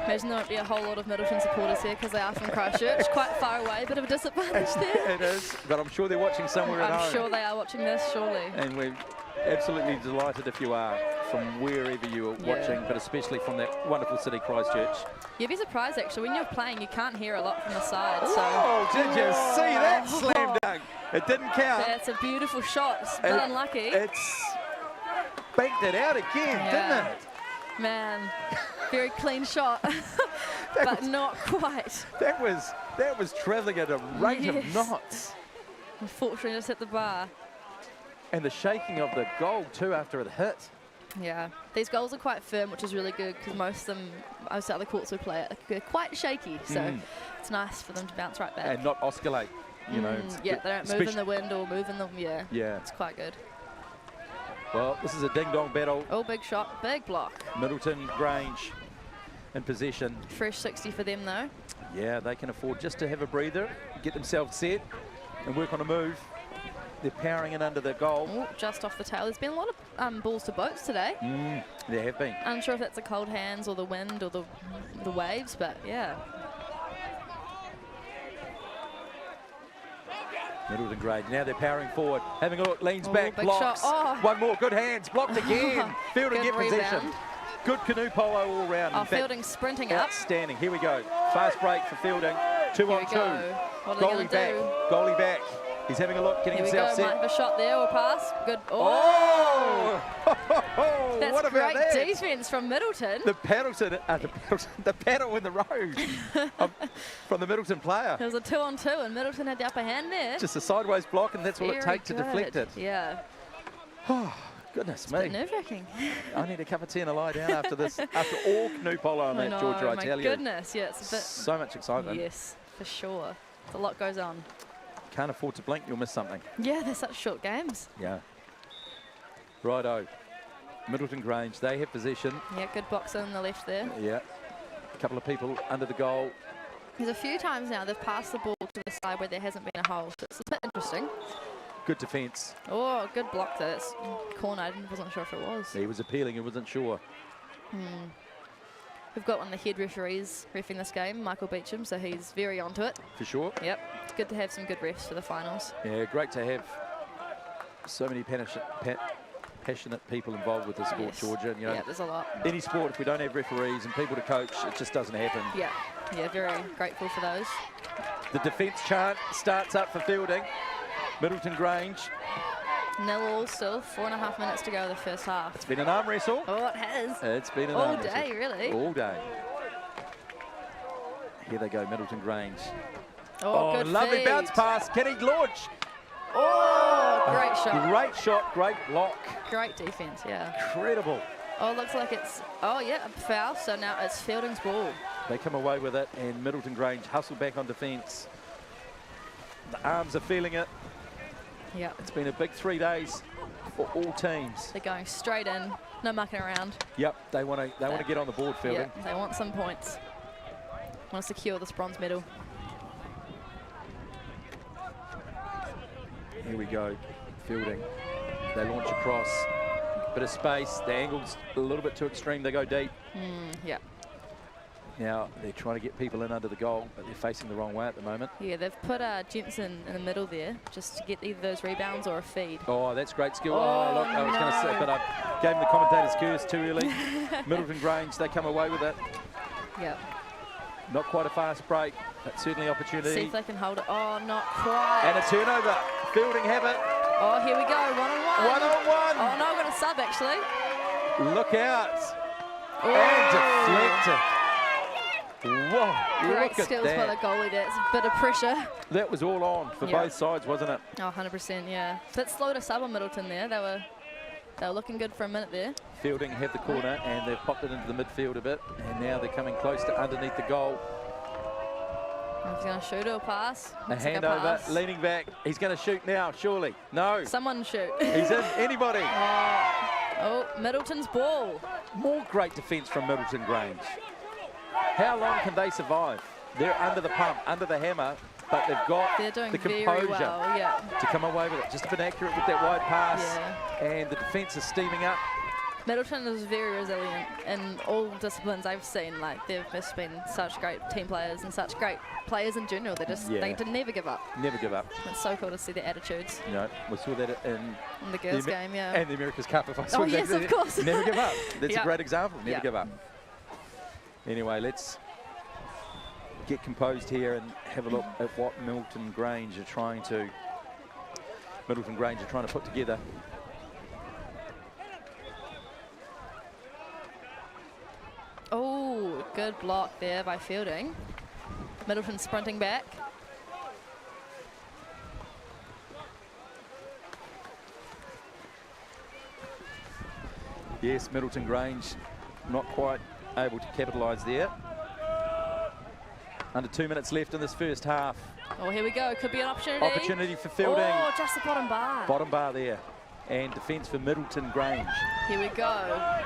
S1: Imagine there won't be a whole lot of Middleton supporters here because they are from Christchurch. Quite far away, bit of a disadvantage there.
S2: It is, but I'm sure they're watching somewhere at home.
S1: I'm sure they are watching this, surely.
S2: And we're absolutely delighted if you are, from wherever you're watching, but especially from that wonderful city, Christchurch.
S1: You'd be surprised, actually. When you're playing, you can't hear a lot from the side. So.
S2: Oh, did you see that slam dunk? It didn't count.
S1: That's a beautiful shot. It's a bit unlucky.
S2: It's banked it out again, didn't it?
S1: Man, very clean shot, but not quite.
S2: That was travelling at a rate of knots.
S1: Unfortunately, just hit the bar.
S2: And the shaking of the goal too after it hit.
S1: Yeah, these goals are quite firm, which is really good because most other courts we play at are quite shaky. So it's nice for them to bounce right back.
S2: And not oscillate, you know.
S1: Yeah, they don't move in the wind or move in the
S2: Yeah.
S1: It's quite good.
S2: Well, this is a ding-dong battle.
S1: Oh, big shot, big block.
S2: Middleton Grange in possession.
S1: Fresh 60 for them, though.
S2: Yeah, they can afford just to have a breather, get themselves set, and work on a move. They're powering it under the goal.
S1: Oh, just off the tail. There's been a lot of balls to boats today.
S2: There have been.
S1: Unsure if that's the cold hands or the wind or the waves, but yeah.
S2: Middleton Grange. Now they're powering forward. Having a look, leans back,
S1: big
S2: blocks.
S1: shot. Oh.
S2: One more, good hands, blocked again. Fielding
S1: Good
S2: get possession.
S1: rebound.
S2: Good canoe polo all round.
S1: Oh,
S2: In fact,
S1: Fielding sprinting up.
S2: outstanding. Here we go. Fast break for Fielding. 2
S1: Here
S2: on
S1: we
S2: 2.
S1: go. What are they
S2: Goalie
S1: gonna
S2: back.
S1: do?
S2: Goalie back. He's having a look, getting
S1: Here we go.
S2: himself
S1: Might
S2: set.
S1: have a shot there or pass. Good.
S2: Oh!
S1: That's
S2: what about
S1: great
S2: that?
S1: defense from Middleton.
S2: The paddle in the road from the Middleton player.
S1: It was a 2-on-2 and Middleton had the upper hand there.
S2: Just a sideways block, and that's all it
S1: Very
S2: takes to deflect
S1: good.
S2: it.
S1: Yeah.
S2: Oh, goodness
S1: It's a bit
S2: me.
S1: nerve-wracking.
S2: I need a cup of tea and a lie down after this. After all canoe polo on that, Georgia, I tell you.
S1: My goodness, yeah, it's a bit.
S2: So much excitement.
S1: Yes, for sure. A lot goes on.
S2: Can't afford to blink, you'll miss something.
S1: Yeah, they're such short games.
S2: Yeah. Righto. Middleton Grange, they have possession.
S1: Yeah, good box on the left there.
S2: Yeah. A couple of people under the goal.
S1: There's a few times now they've passed the ball to the side where there hasn't been a hole. So it's a bit interesting.
S2: Good defence.
S1: Oh, good block though. It's corner. I wasn't sure if it was.
S2: He was appealing, he wasn't sure.
S1: We've got one of the head referees reffing this game, Michael Beecham, so he's very onto it.
S2: For sure.
S1: Yep. It's good to have some good refs for the finals.
S2: Yeah, great to have so many passionate people involved with the sport,
S1: Yes.
S2: Georgia. You know,
S1: Yeah, there's a lot.
S2: any sport, if we don't have referees and people to coach, it just doesn't happen.
S1: Yeah, very grateful for those.
S2: The defence chant starts up for Fielding. Middleton Grange
S1: 0-0 still, 4.5 minutes to go in the first half.
S2: It's been an arm wrestle.
S1: Oh, it has.
S2: It's been an
S1: all
S2: arm
S1: day,
S2: wrestle.
S1: really.
S2: All day. Here they go, Middleton Grange.
S1: Oh, good
S2: lovely
S1: feed.
S2: bounce pass. Can he launch?
S1: Oh, great shot.
S2: Great shot, great block.
S1: Great defense, yeah.
S2: Incredible.
S1: Oh, looks like it's, oh yeah, a foul, so now it's Fielding's ball.
S2: They come away with it, and Middleton Grange hustle back on defence. The arms are feeling it.
S1: Yeah.
S2: It's been a big 3 days for all teams.
S1: They're going straight in, no mucking around.
S2: Yep, they want to get on the board, Fielding.
S1: Yeah, they want some points. Want to secure this bronze medal.
S2: Here we go, Fielding. They launch across, bit of space. The angle's a little bit too extreme. They go deep.
S1: Yeah.
S2: Now they're trying to get people in under the goal, but they're facing the wrong way at the moment.
S1: Yeah, they've put Jensen in the middle there just to get either those rebounds or a feed.
S2: Oh, that's great skill.
S1: Oh,
S2: Look, I was going to say, but I gave him the commentator's curse too early. Middleton Grange, they come away with it.
S1: Yep.
S2: Not quite a fast break, but certainly opportunity.
S1: See if they can hold it. Oh, not quite.
S2: And a turnover. Fielding have it.
S1: Oh, here we go. 1-on-1.
S2: 1-on-1.
S1: Oh, no, I've got a sub, actually.
S2: Look out.
S1: Oh.
S2: And deflected. Whoa,
S1: Great
S2: look at
S1: skills by the
S2: that.
S1: goalie. That's a bit of pressure.
S2: That was all on for both sides, wasn't it?
S1: Oh, 100%, yeah. Bit slow to sub on Middleton there. They were looking good for a minute there.
S2: Fielding have the corner, and they've popped it into the midfield a bit, and now they're coming close to underneath the goal.
S1: He's going to shoot or pass.
S2: A
S1: Looks like
S2: handover,
S1: pass.
S2: leaning back. He's going to shoot now, surely. No.
S1: Someone shoot.
S2: He's in. Anybody.
S1: Oh, Middleton's ball.
S2: More great defence from Middleton Grange. How long can they survive? They're under the pump, under the hammer, but they've got the composure to come away with it. Just a bit accurate with that wide pass, and the defence is steaming up.
S1: Middleton is very resilient in all disciplines I've seen. Like, they've just been such great team players and such great players in general. They just they never give up.
S2: Never give up.
S1: It's so cool to see their attitudes.
S2: You know, we saw that in
S1: the girls' game, yeah.
S2: And the America's Cup, if I saw
S1: Oh, yes, of course.
S2: Never give up. That's a great example. Never give up. Anyway, let's get composed here and have a look at what Middleton Grange are trying to put together.
S1: Oh, good block there by Fielding. Middleton sprinting back.
S2: Yes, Middleton Grange not quite able to capitalise there. Under 2 minutes left in this first half.
S1: Oh, here we go. Could be an opportunity.
S2: Opportunity for Fielding.
S1: Oh, just the bottom bar.
S2: Bottom bar there. And defence for Middleton Grange.
S1: Here we go.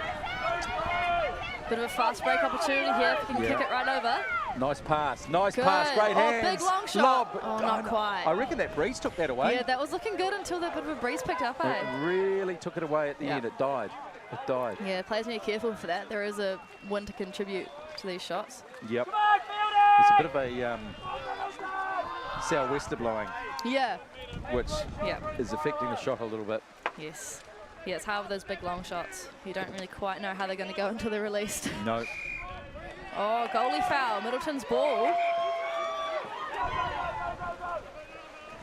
S1: Bit of a fast break opportunity here. If we can kick it right over.
S2: Nice pass. Nice pass. Great hands.
S1: Big long shot.
S2: Lob.
S1: Oh, not quite.
S2: I reckon that breeze took that away.
S1: Yeah, that was looking good until that bit of a breeze picked up, eh?
S2: It really took it away at the end. It died. It died.
S1: Yeah, players need to be careful for that. There is a wind to contribute to these shots.
S2: Yep. There's a bit of a sou'wester blowing.
S1: Yeah.
S2: Which is affecting the shot a little bit.
S1: Yes. Yeah, it's hard with those big long shots. You don't really quite know how they're going to go until they're released.
S2: No.
S1: Oh, goalie foul. Middleton's ball.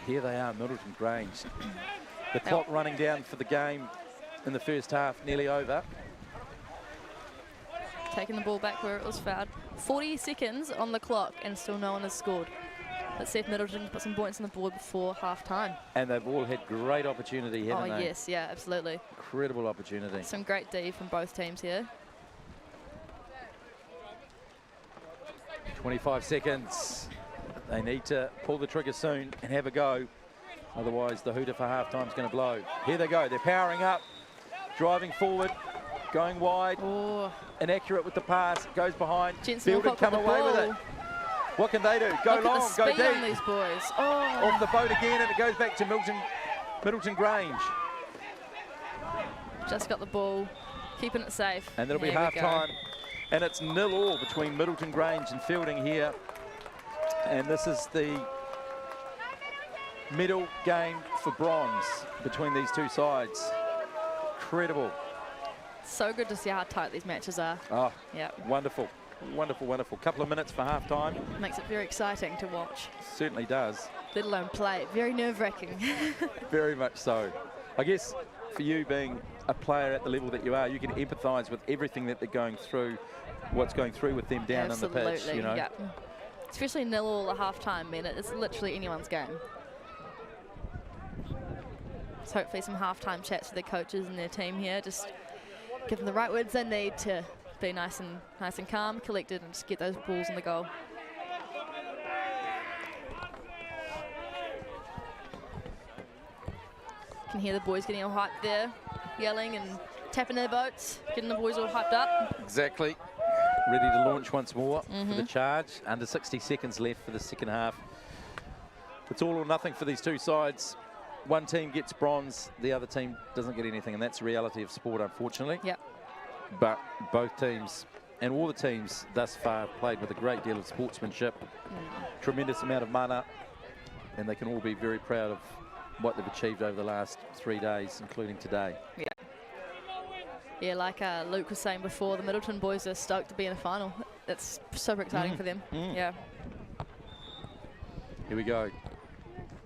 S2: Here they are, Middleton Grange. The clock running down for the game in the first half, nearly over.
S1: Taking the ball back where it was fouled. 40 seconds on the clock and still no one has scored. Let's see if Middleton can put some points on the board before half-time.
S2: And they've all had great opportunity, haven't they?
S1: Oh, yes, yeah, absolutely.
S2: Incredible opportunity.
S1: Some great D from both teams here.
S2: 25 seconds. They need to pull the trigger soon and have a go. Otherwise, the hooter for half-time is going to blow. Here they go. They're powering up, driving forward, going wide.
S1: Oh.
S2: Inaccurate with the pass. Goes behind.
S1: Fielding
S2: come away with it. What can they do? Go
S1: Look
S2: long,
S1: at the
S2: go
S1: speed
S2: deep.
S1: on these boys. Oh.
S2: Off the boat again, and it goes back to Middleton Grange.
S1: Just got the ball, keeping it safe.
S2: And it'll be half-time. And it's 0-0 between Middleton Grange and Fielding here. And this is the middle game for bronze between these two sides. Incredible.
S1: So good to see how tight these matches are.
S2: Oh,
S1: yeah.
S2: Wonderful. Wonderful, wonderful. Couple of minutes for half-time.
S1: Makes it very exciting to watch.
S2: Certainly does.
S1: Let alone play. Very nerve-wracking.
S2: Very much so. I guess for you being a player at the level that you are, you can empathise with everything that they're going through, what's going through with them down on the pitch, you know.
S1: Yeah. Especially 0-0 at half-time, man. It's literally anyone's game. So hopefully some half-time chats with their coaches and their team here. Just give them the right words they need to be nice and calm, collected, and just get those balls in the goal. Can hear the boys getting all hyped there, yelling and tapping their boats, getting the boys all hyped up.
S2: Exactly. Ready to launch once more for the charge. Under 60 seconds left for the second half. It's all or nothing for these two sides. One team gets bronze, the other team doesn't get anything, and that's the reality of sport, unfortunately.
S1: Yep.
S2: But both teams, and all the teams thus far, have played with a great deal of sportsmanship, tremendous amount of mana, and they can all be very proud of what they've achieved over the last 3 days, including today.
S1: Yeah. Yeah, like Luke was saying before, the Middleton boys are stoked to be in a final. That's super exciting for them. Yeah.
S2: Here we go.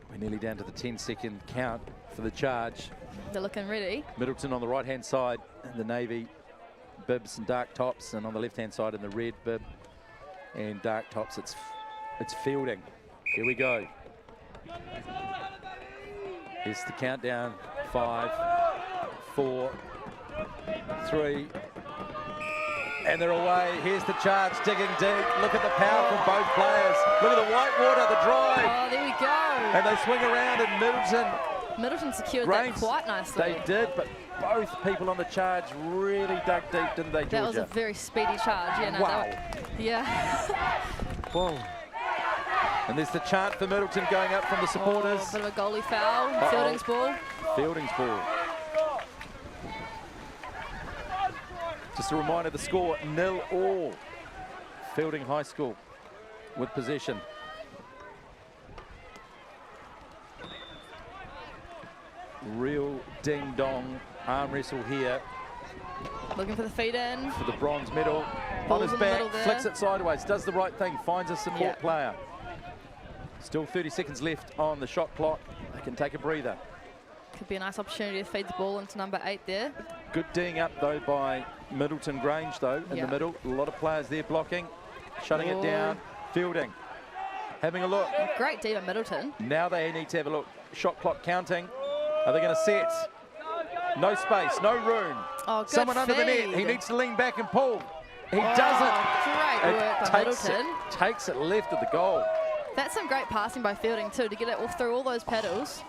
S2: We're nearly down to the 10-second count for the charge.
S1: They're looking ready.
S2: Middleton on the right-hand side, the navy bibs and dark tops, and on the left-hand side in the red bib and dark tops, it's fielding. Here we go. Here's the countdown. 5, 4, 3, and they're away. Here's the charge, digging deep. Look at the power from both players. Look at the white water, the drive.
S1: Oh, there we go.
S2: And they swing around, and
S1: Middleton secured that quite nicely.
S2: They did, but both people on the charge really dug deep, didn't they, Georgia?
S1: That was a very speedy charge. Yeah, no,
S2: wow.
S1: Yeah.
S2: Whoa. And there's the chant for Middleton going up from the supporters.
S1: Oh, a bit of a goalie foul. Fielding's ball.
S2: Fielding's ball. Just a reminder, the score 0-0. Fielding High School with possession. Real ding-dong arm wrestle here.
S1: Looking for the feed in.
S2: For the bronze medal. On his back, flicks it sideways, does the right thing, finds a support player. Still 30 seconds left on the shot clock. They can take a breather.
S1: Could be a nice opportunity to feed the ball into number 8 there.
S2: Good ding up, though, by Middleton Grange, though, in the middle. A lot of players there blocking, shutting it down. Fielding, having a look.
S1: Great D by Middleton.
S2: Now they need to have a look. Shot clock counting. Are they going to set? No space, no room.
S1: Oh, good
S2: Someone under the net. He needs to lean back and pull. He doesn't.
S1: Great work by Middleton.
S2: Takes it left of the goal.
S1: That's some great passing by Fielding, too, to get it all through all those pedals.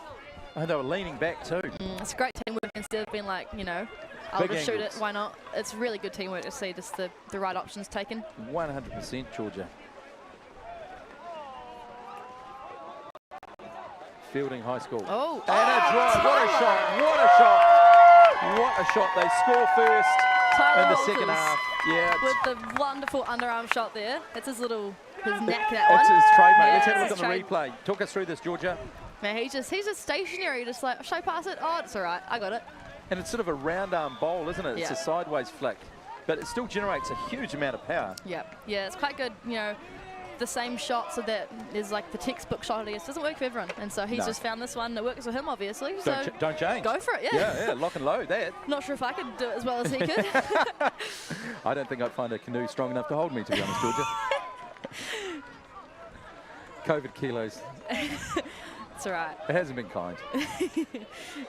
S2: Oh, they were leaning back, too.
S1: It's great teamwork instead of being like, you know, I'll just shoot it, why not? It's really good teamwork to see just the right options taken.
S2: 100%, Georgia. Fielding High School.
S1: Oh,
S2: and a drive. What a shot. What a shot. What a shot. They score first in the second half. Yeah.
S1: With the wonderful underarm shot there. That's his little, his neck, that
S2: one. It's his trademark.
S1: Yeah,
S2: let's have a look on the replay. Talk us through this, Georgia.
S1: Man, he's just stationary, just like, should I pass it? Oh, it's all right. I got it.
S2: And it's sort of a round arm bowl, isn't it? It's
S1: Yeah.
S2: a sideways flick. But it still generates a huge amount of power.
S1: Yeah. Yeah, it's quite good, you know. The same shot, so that is like the textbook shot. It doesn't work for everyone, and so he's just found this one that works for him, obviously. So
S2: don't change.
S1: Go for it, yeah.
S2: Yeah, lock and load that.
S1: Not sure if I could do it as well as he could.
S2: I don't think I'd find a canoe strong enough to hold me, to be honest, Georgia. COVID kilos.
S1: It's all right.
S2: It hasn't been kind.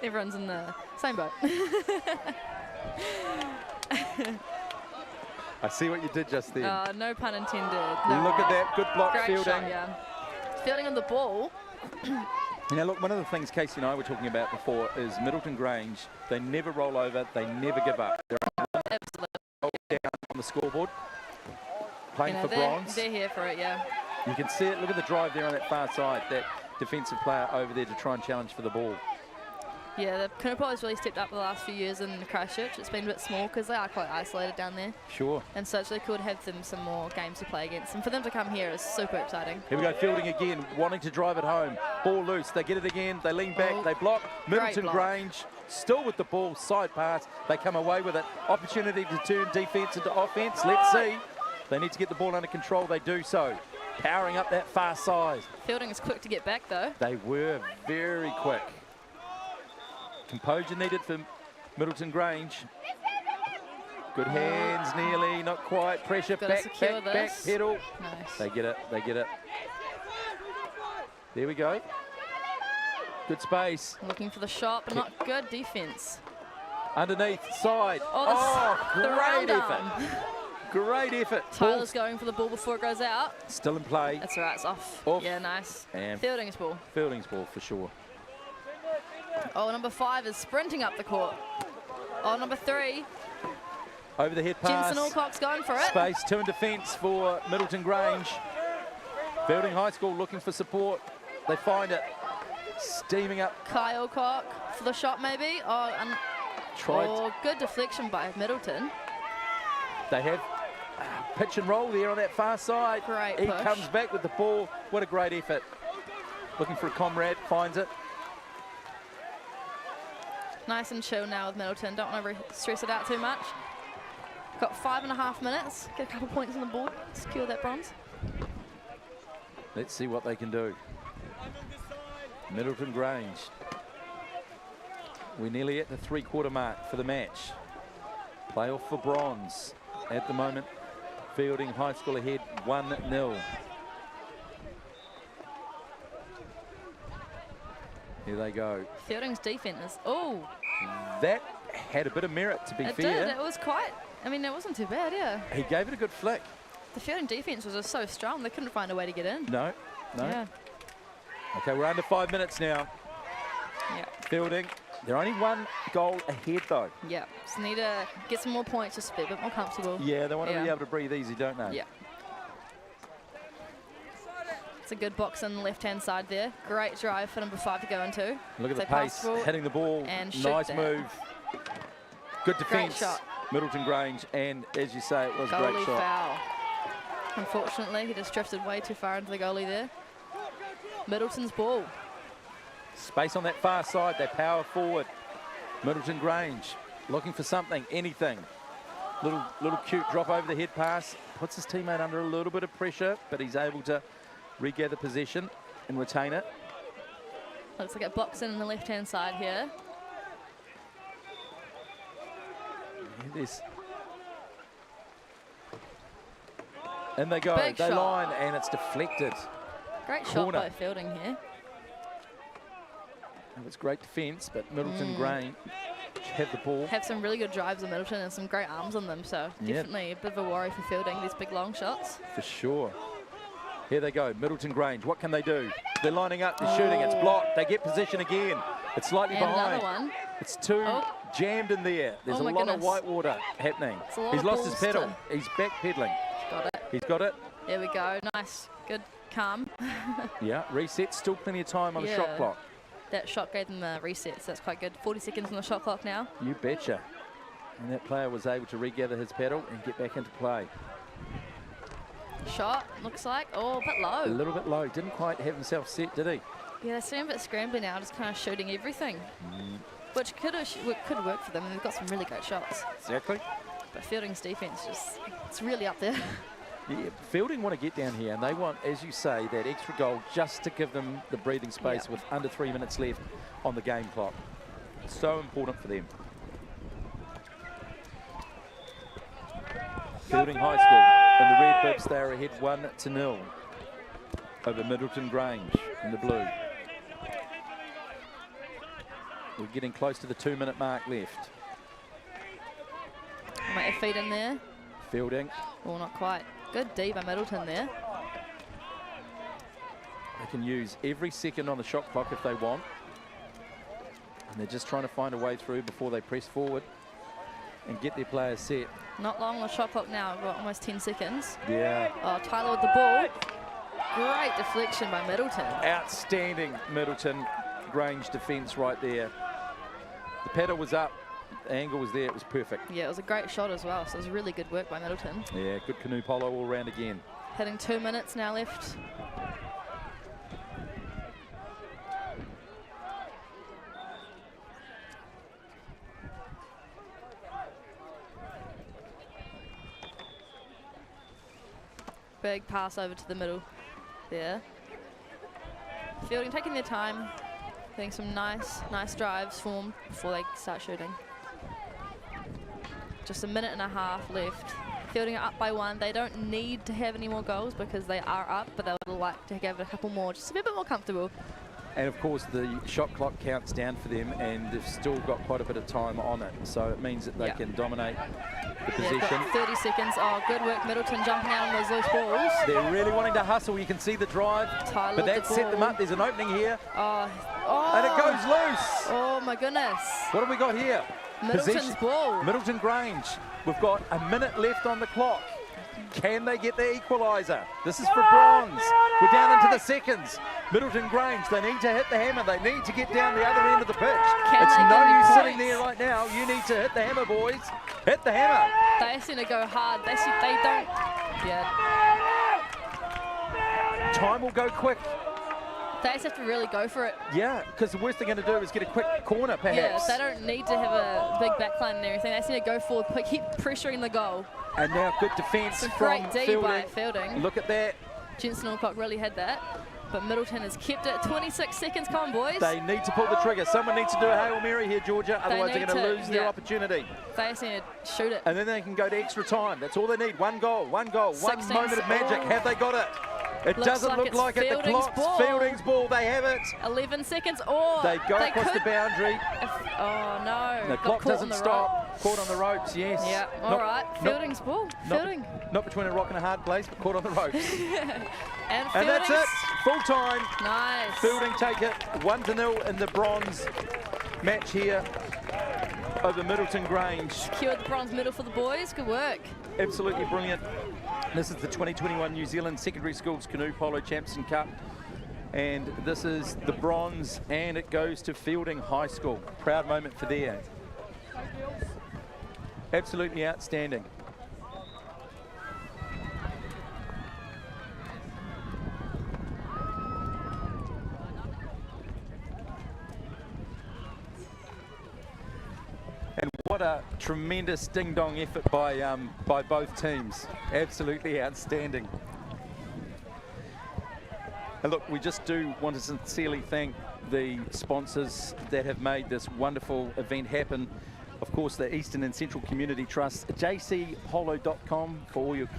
S1: Everyone's in the same boat.
S2: I see what you did just then.
S1: No pun intended.
S2: No. Look at that, good block.
S1: Great
S2: Fielding.
S1: Shot, yeah. Fielding on the ball.
S2: Now look, one of the things Casey and I were talking about before is Middleton Grange. They never roll over, they never give up. They're down on the scoreboard, playing for bronze.
S1: They're here for it, yeah.
S2: You can see it, look at the drive there on that far side, that defensive player over there to try and challenge for the ball.
S1: Yeah, the Canoe polo has really stepped up the last few years in Christchurch. It's been a bit small because they are quite isolated down there.
S2: Sure.
S1: And so it's really cool to have them some more games to play against. And for them to come here is super exciting.
S2: Here we go, Fielding again, wanting to drive it home. Ball loose, they get it again, they lean back, they block. Middleton Grange still with the ball, side pass. They come away with it. Opportunity to turn defence into offence. Let's see. They need to get the ball under control. They do so. Powering up that far side.
S1: Fielding is quick to get back, though.
S2: They were very quick. Composure needed for Middleton Grange. Good hands, nearly, not quite. Pressure, back, pedal.
S1: Nice.
S2: They get it. There we go. Good space.
S1: Looking for the shot, but not good defense.
S2: Underneath, side.
S1: The
S2: great
S1: round
S2: effort.
S1: arm.
S2: Great effort.
S1: Tyler's going for the ball before it goes out.
S2: Still in play.
S1: That's all right, it's off. Yeah, nice.
S2: And
S1: Fielding's ball.
S2: Fielding's ball for sure.
S1: Oh, number 5 is sprinting up the court. Oh, number 3.
S2: Over the head pass.
S1: Jensen Alcock's going for it.
S2: Space, 2 in defence for Middleton Grange. Fielding High School looking for support. They find it. Steaming up.
S1: Kai Alcock for the shot maybe. Good deflection by Middleton.
S2: They have pitch and roll there on that far side.
S1: Great
S2: He
S1: push.
S2: comes back with the ball. What a great effort. Looking for a comrade, finds it.
S1: Nice and chill now with Middleton. Don't want to stress it out too much. Got 5.5 minutes. Get a couple points on the board. Secure that bronze.
S2: Let's see what they can do. Middleton Grange. We're nearly at the 3/4 mark for the match. Playoff for bronze. At the moment, Fielding High School ahead 1-0. Here they go.
S1: Fielding's defense.
S2: That had a bit of merit, to be fair.
S1: It did. It was quite. I mean, it wasn't too bad, yeah.
S2: He gave it a good flick.
S1: The Fielding defense was just so strong. They couldn't find a way to get in.
S2: No.
S1: Yeah.
S2: Okay, we're under 5 minutes now.
S1: Yeah.
S2: Fielding. They're only 1 goal ahead, though.
S1: Yeah. So need to get some more points, just to be a bit more comfortable.
S2: Yeah, they want to be able to breathe easy, don't they?
S1: Yeah. It's a good box on the left-hand side there. Great drive for number 5 to go into.
S2: Look at the pace, hitting the ball.
S1: And
S2: nice move. Good defence.
S1: Great shot.
S2: Middleton Grange, and as you say, it was a
S1: Goalie
S2: great shot.
S1: foul. Unfortunately, he just drifted way too far into the goalie there. Middleton's ball.
S2: Space on that far side, they power forward. Middleton Grange looking for something, anything. Little cute drop over the head pass. Puts his teammate under a little bit of pressure, but he's able to regather possession and retain it.
S1: Looks like it blocks in on the left-hand side here.
S2: And they go.
S1: Big
S2: they
S1: shot.
S2: line, and it's deflected.
S1: Great
S2: Corner.
S1: shot by Fielding here.
S2: It was great defence, but Middleton Grange had the ball.
S1: Have some really good drives in Middleton and some great arms on them, so definitely a bit of a worry for Fielding, these big long shots.
S2: For sure. Here they go, Middleton Grange. What can they do? They're lining up, they're shooting, it's blocked. They get possession again. It's slightly
S1: And
S2: behind.
S1: another one.
S2: It's too jammed in there. There's a lot of white water happening.
S1: He's
S2: lost his pedal. He's back pedaling.
S1: Got it.
S2: He's got it.
S1: There we go. Nice. Good. Calm.
S2: Yeah, reset. Still plenty of time on the shot clock.
S1: That shot gave them a reset, so that's quite good. 40 seconds on the shot clock now.
S2: You betcha. And that player was able to regather his pedal and get back into play.
S1: Shot, looks like. Oh, a bit low.
S2: A little bit low. Didn't quite have himself set, did he?
S1: Yeah, they seem a bit scrambling now, just kind of shooting everything. Which could work for them, and they've got some really great shots.
S2: Exactly.
S1: But Fielding's defense it's really up there.
S2: Yeah, Fielding want to get down here, and they want, as you say, that extra goal just to give them the breathing space with under 3 minutes left on the game clock. So important for them. Fielding High School and the Red Bibs, they are ahead 1-0 over Middleton Grange in the blue. We're getting close to the 2-minute mark left.
S1: Might have feet in there.
S2: Fielding.
S1: Well, not quite. Good D by Middleton there.
S2: They can use every second on the shot clock if they want. And they're just trying to find a way through before they press forward and get their players set.
S1: Not long on the shot clock now. We've got almost 10 seconds.
S2: Yeah.
S1: Oh, Tyler with the ball. Great deflection by Middleton.
S2: Outstanding Middleton Grange defence right there. The pedal was up. The angle was there. It was perfect.
S1: Yeah, it was a great shot as well. So it was really good work by Middleton.
S2: Yeah, good canoe polo all round again.
S1: Hitting 2 minutes now left. Big pass over to the middle there. Fielding taking their time. Getting some nice drives formed before they start shooting. Just a minute and a half left. Fielding it up by 1. They don't need to have any more goals because they are up, but they would like to give it a couple more just to be a bit more comfortable.
S2: And of course the shot clock counts down for them, and they've still got quite a bit of time on it, so it means that they can dominate the possession.
S1: 30 seconds. Oh, good work, Middleton, jumping out on those loose balls.
S2: They're really wanting to hustle. You can see the drive, but that set them up. There's an opening here, and it goes loose.
S1: Oh my goodness.
S2: What have we got here?
S1: Middleton's ball.
S2: Middleton Grange. We've got a minute left on the clock. Can they get the equaliser? This is for bronze. We're down into the seconds. Middleton Grange, they need to hit the hammer. They need to get down the other end of the pitch. It's no use sitting there right now. You need to hit the hammer, boys. Hit the hammer.
S1: They seem to go hard. They don't. Yeah.
S2: Time will go quick.
S1: They just have to really go for it.
S2: Yeah, because the worst they're going to do is get a quick corner, perhaps.
S1: Yeah, they don't need to have a big backline and everything. They just need to go forward, keep pressuring the goal.
S2: And now good defence from
S1: great D
S2: Fielding.
S1: by Fielding.
S2: Look at that.
S1: Jensen Alcock really had that. But Middleton has kept it. 26 seconds. Come on, boys.
S2: They need to pull the trigger. Someone needs to do a Hail Mary here, Georgia. Otherwise they're going to lose their opportunity.
S1: They just need to shoot it.
S2: And then they can go to extra time. That's all they need. One goal, one moment of magic. Have they got it? It doesn't look like it. The clock's Fielding's ball. They have it.
S1: 11 seconds.
S2: They go across the boundary.
S1: Oh, no.
S2: The clock doesn't stop. Caught on the ropes, yes.
S1: Yeah, all right. Fielding's ball. Fielding.
S2: Not between a rock and a hard place, but caught on the ropes.
S1: and
S2: that's it. Full time.
S1: Nice.
S2: Fielding take it 1-0 in the bronze match here over Middleton Grange.
S1: Secured the bronze medal for the boys. Good work.
S2: Absolutely brilliant. This is the 2021 New Zealand Secondary Schools Canoe Polo Champion Cup. And this is the bronze, and it goes to Fielding High School. Proud moment for them. Absolutely outstanding. And what a tremendous ding-dong effort by both teams. Absolutely outstanding. And look, we just do want to sincerely thank the sponsors that have made this wonderful event happen. Of course, the Eastern and Central Community Trust, jcpolo.com for all your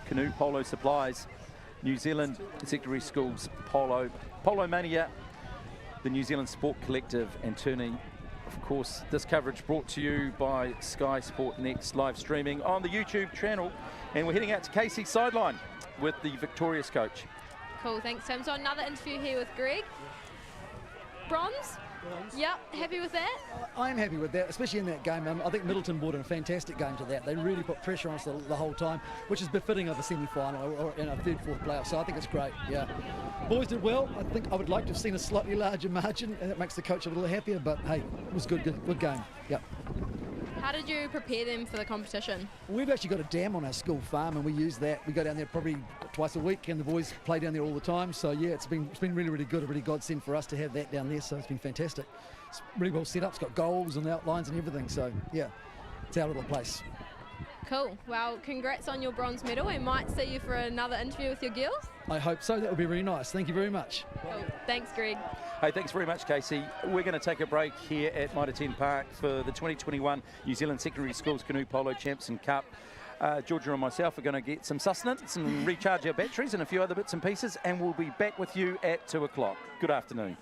S2: canoe polo supplies, New Zealand Secondary Schools Polo, Polo Mania, the New Zealand Sport Collective, and Turning. Of course, this coverage brought to you by Sky Sport Next live streaming on the YouTube channel. And we're heading out to Casey's sideline with the victorious coach.
S3: Cool, thanks, Tim. So another interview here with Greg. Bronze? Yep, happy with that?
S7: I'm happy with that, especially in that game. I think Middleton brought in a fantastic game to that. They really put pressure on us the whole time, which is befitting of a semi-final or in a third, fourth playoff. So I think it's great, yeah. Boys did well. I think I would like to have seen a slightly larger margin, and that makes the coach a little happier, but hey, it was good game, yep.
S3: How did you prepare them for the competition?
S7: We've actually got a dam on our school farm, and we use that. We go down there probably twice a week, and the boys play down there all the time. So yeah, it's been really, really good, a really godsend for us to have that down there. So it's been fantastic. It's really well set up. It's got goals and outlines and everything. So yeah, it's our little place.
S3: Cool. Well, congrats on your bronze medal. We might see you for another interview with your girls.
S7: I hope so. That would be really nice. Thank you very much.
S3: Cool. Thanks, Greg.
S2: Hey, thanks very much, Casey. We're going to take a break here at Mitre 10 Park for the 2021 New Zealand Secondary Schools Canoe Polo Champion Cup. Georgia and myself are going to get some sustenance and recharge our batteries and a few other bits and pieces, and we'll be back with you at 2 o'clock. Good afternoon.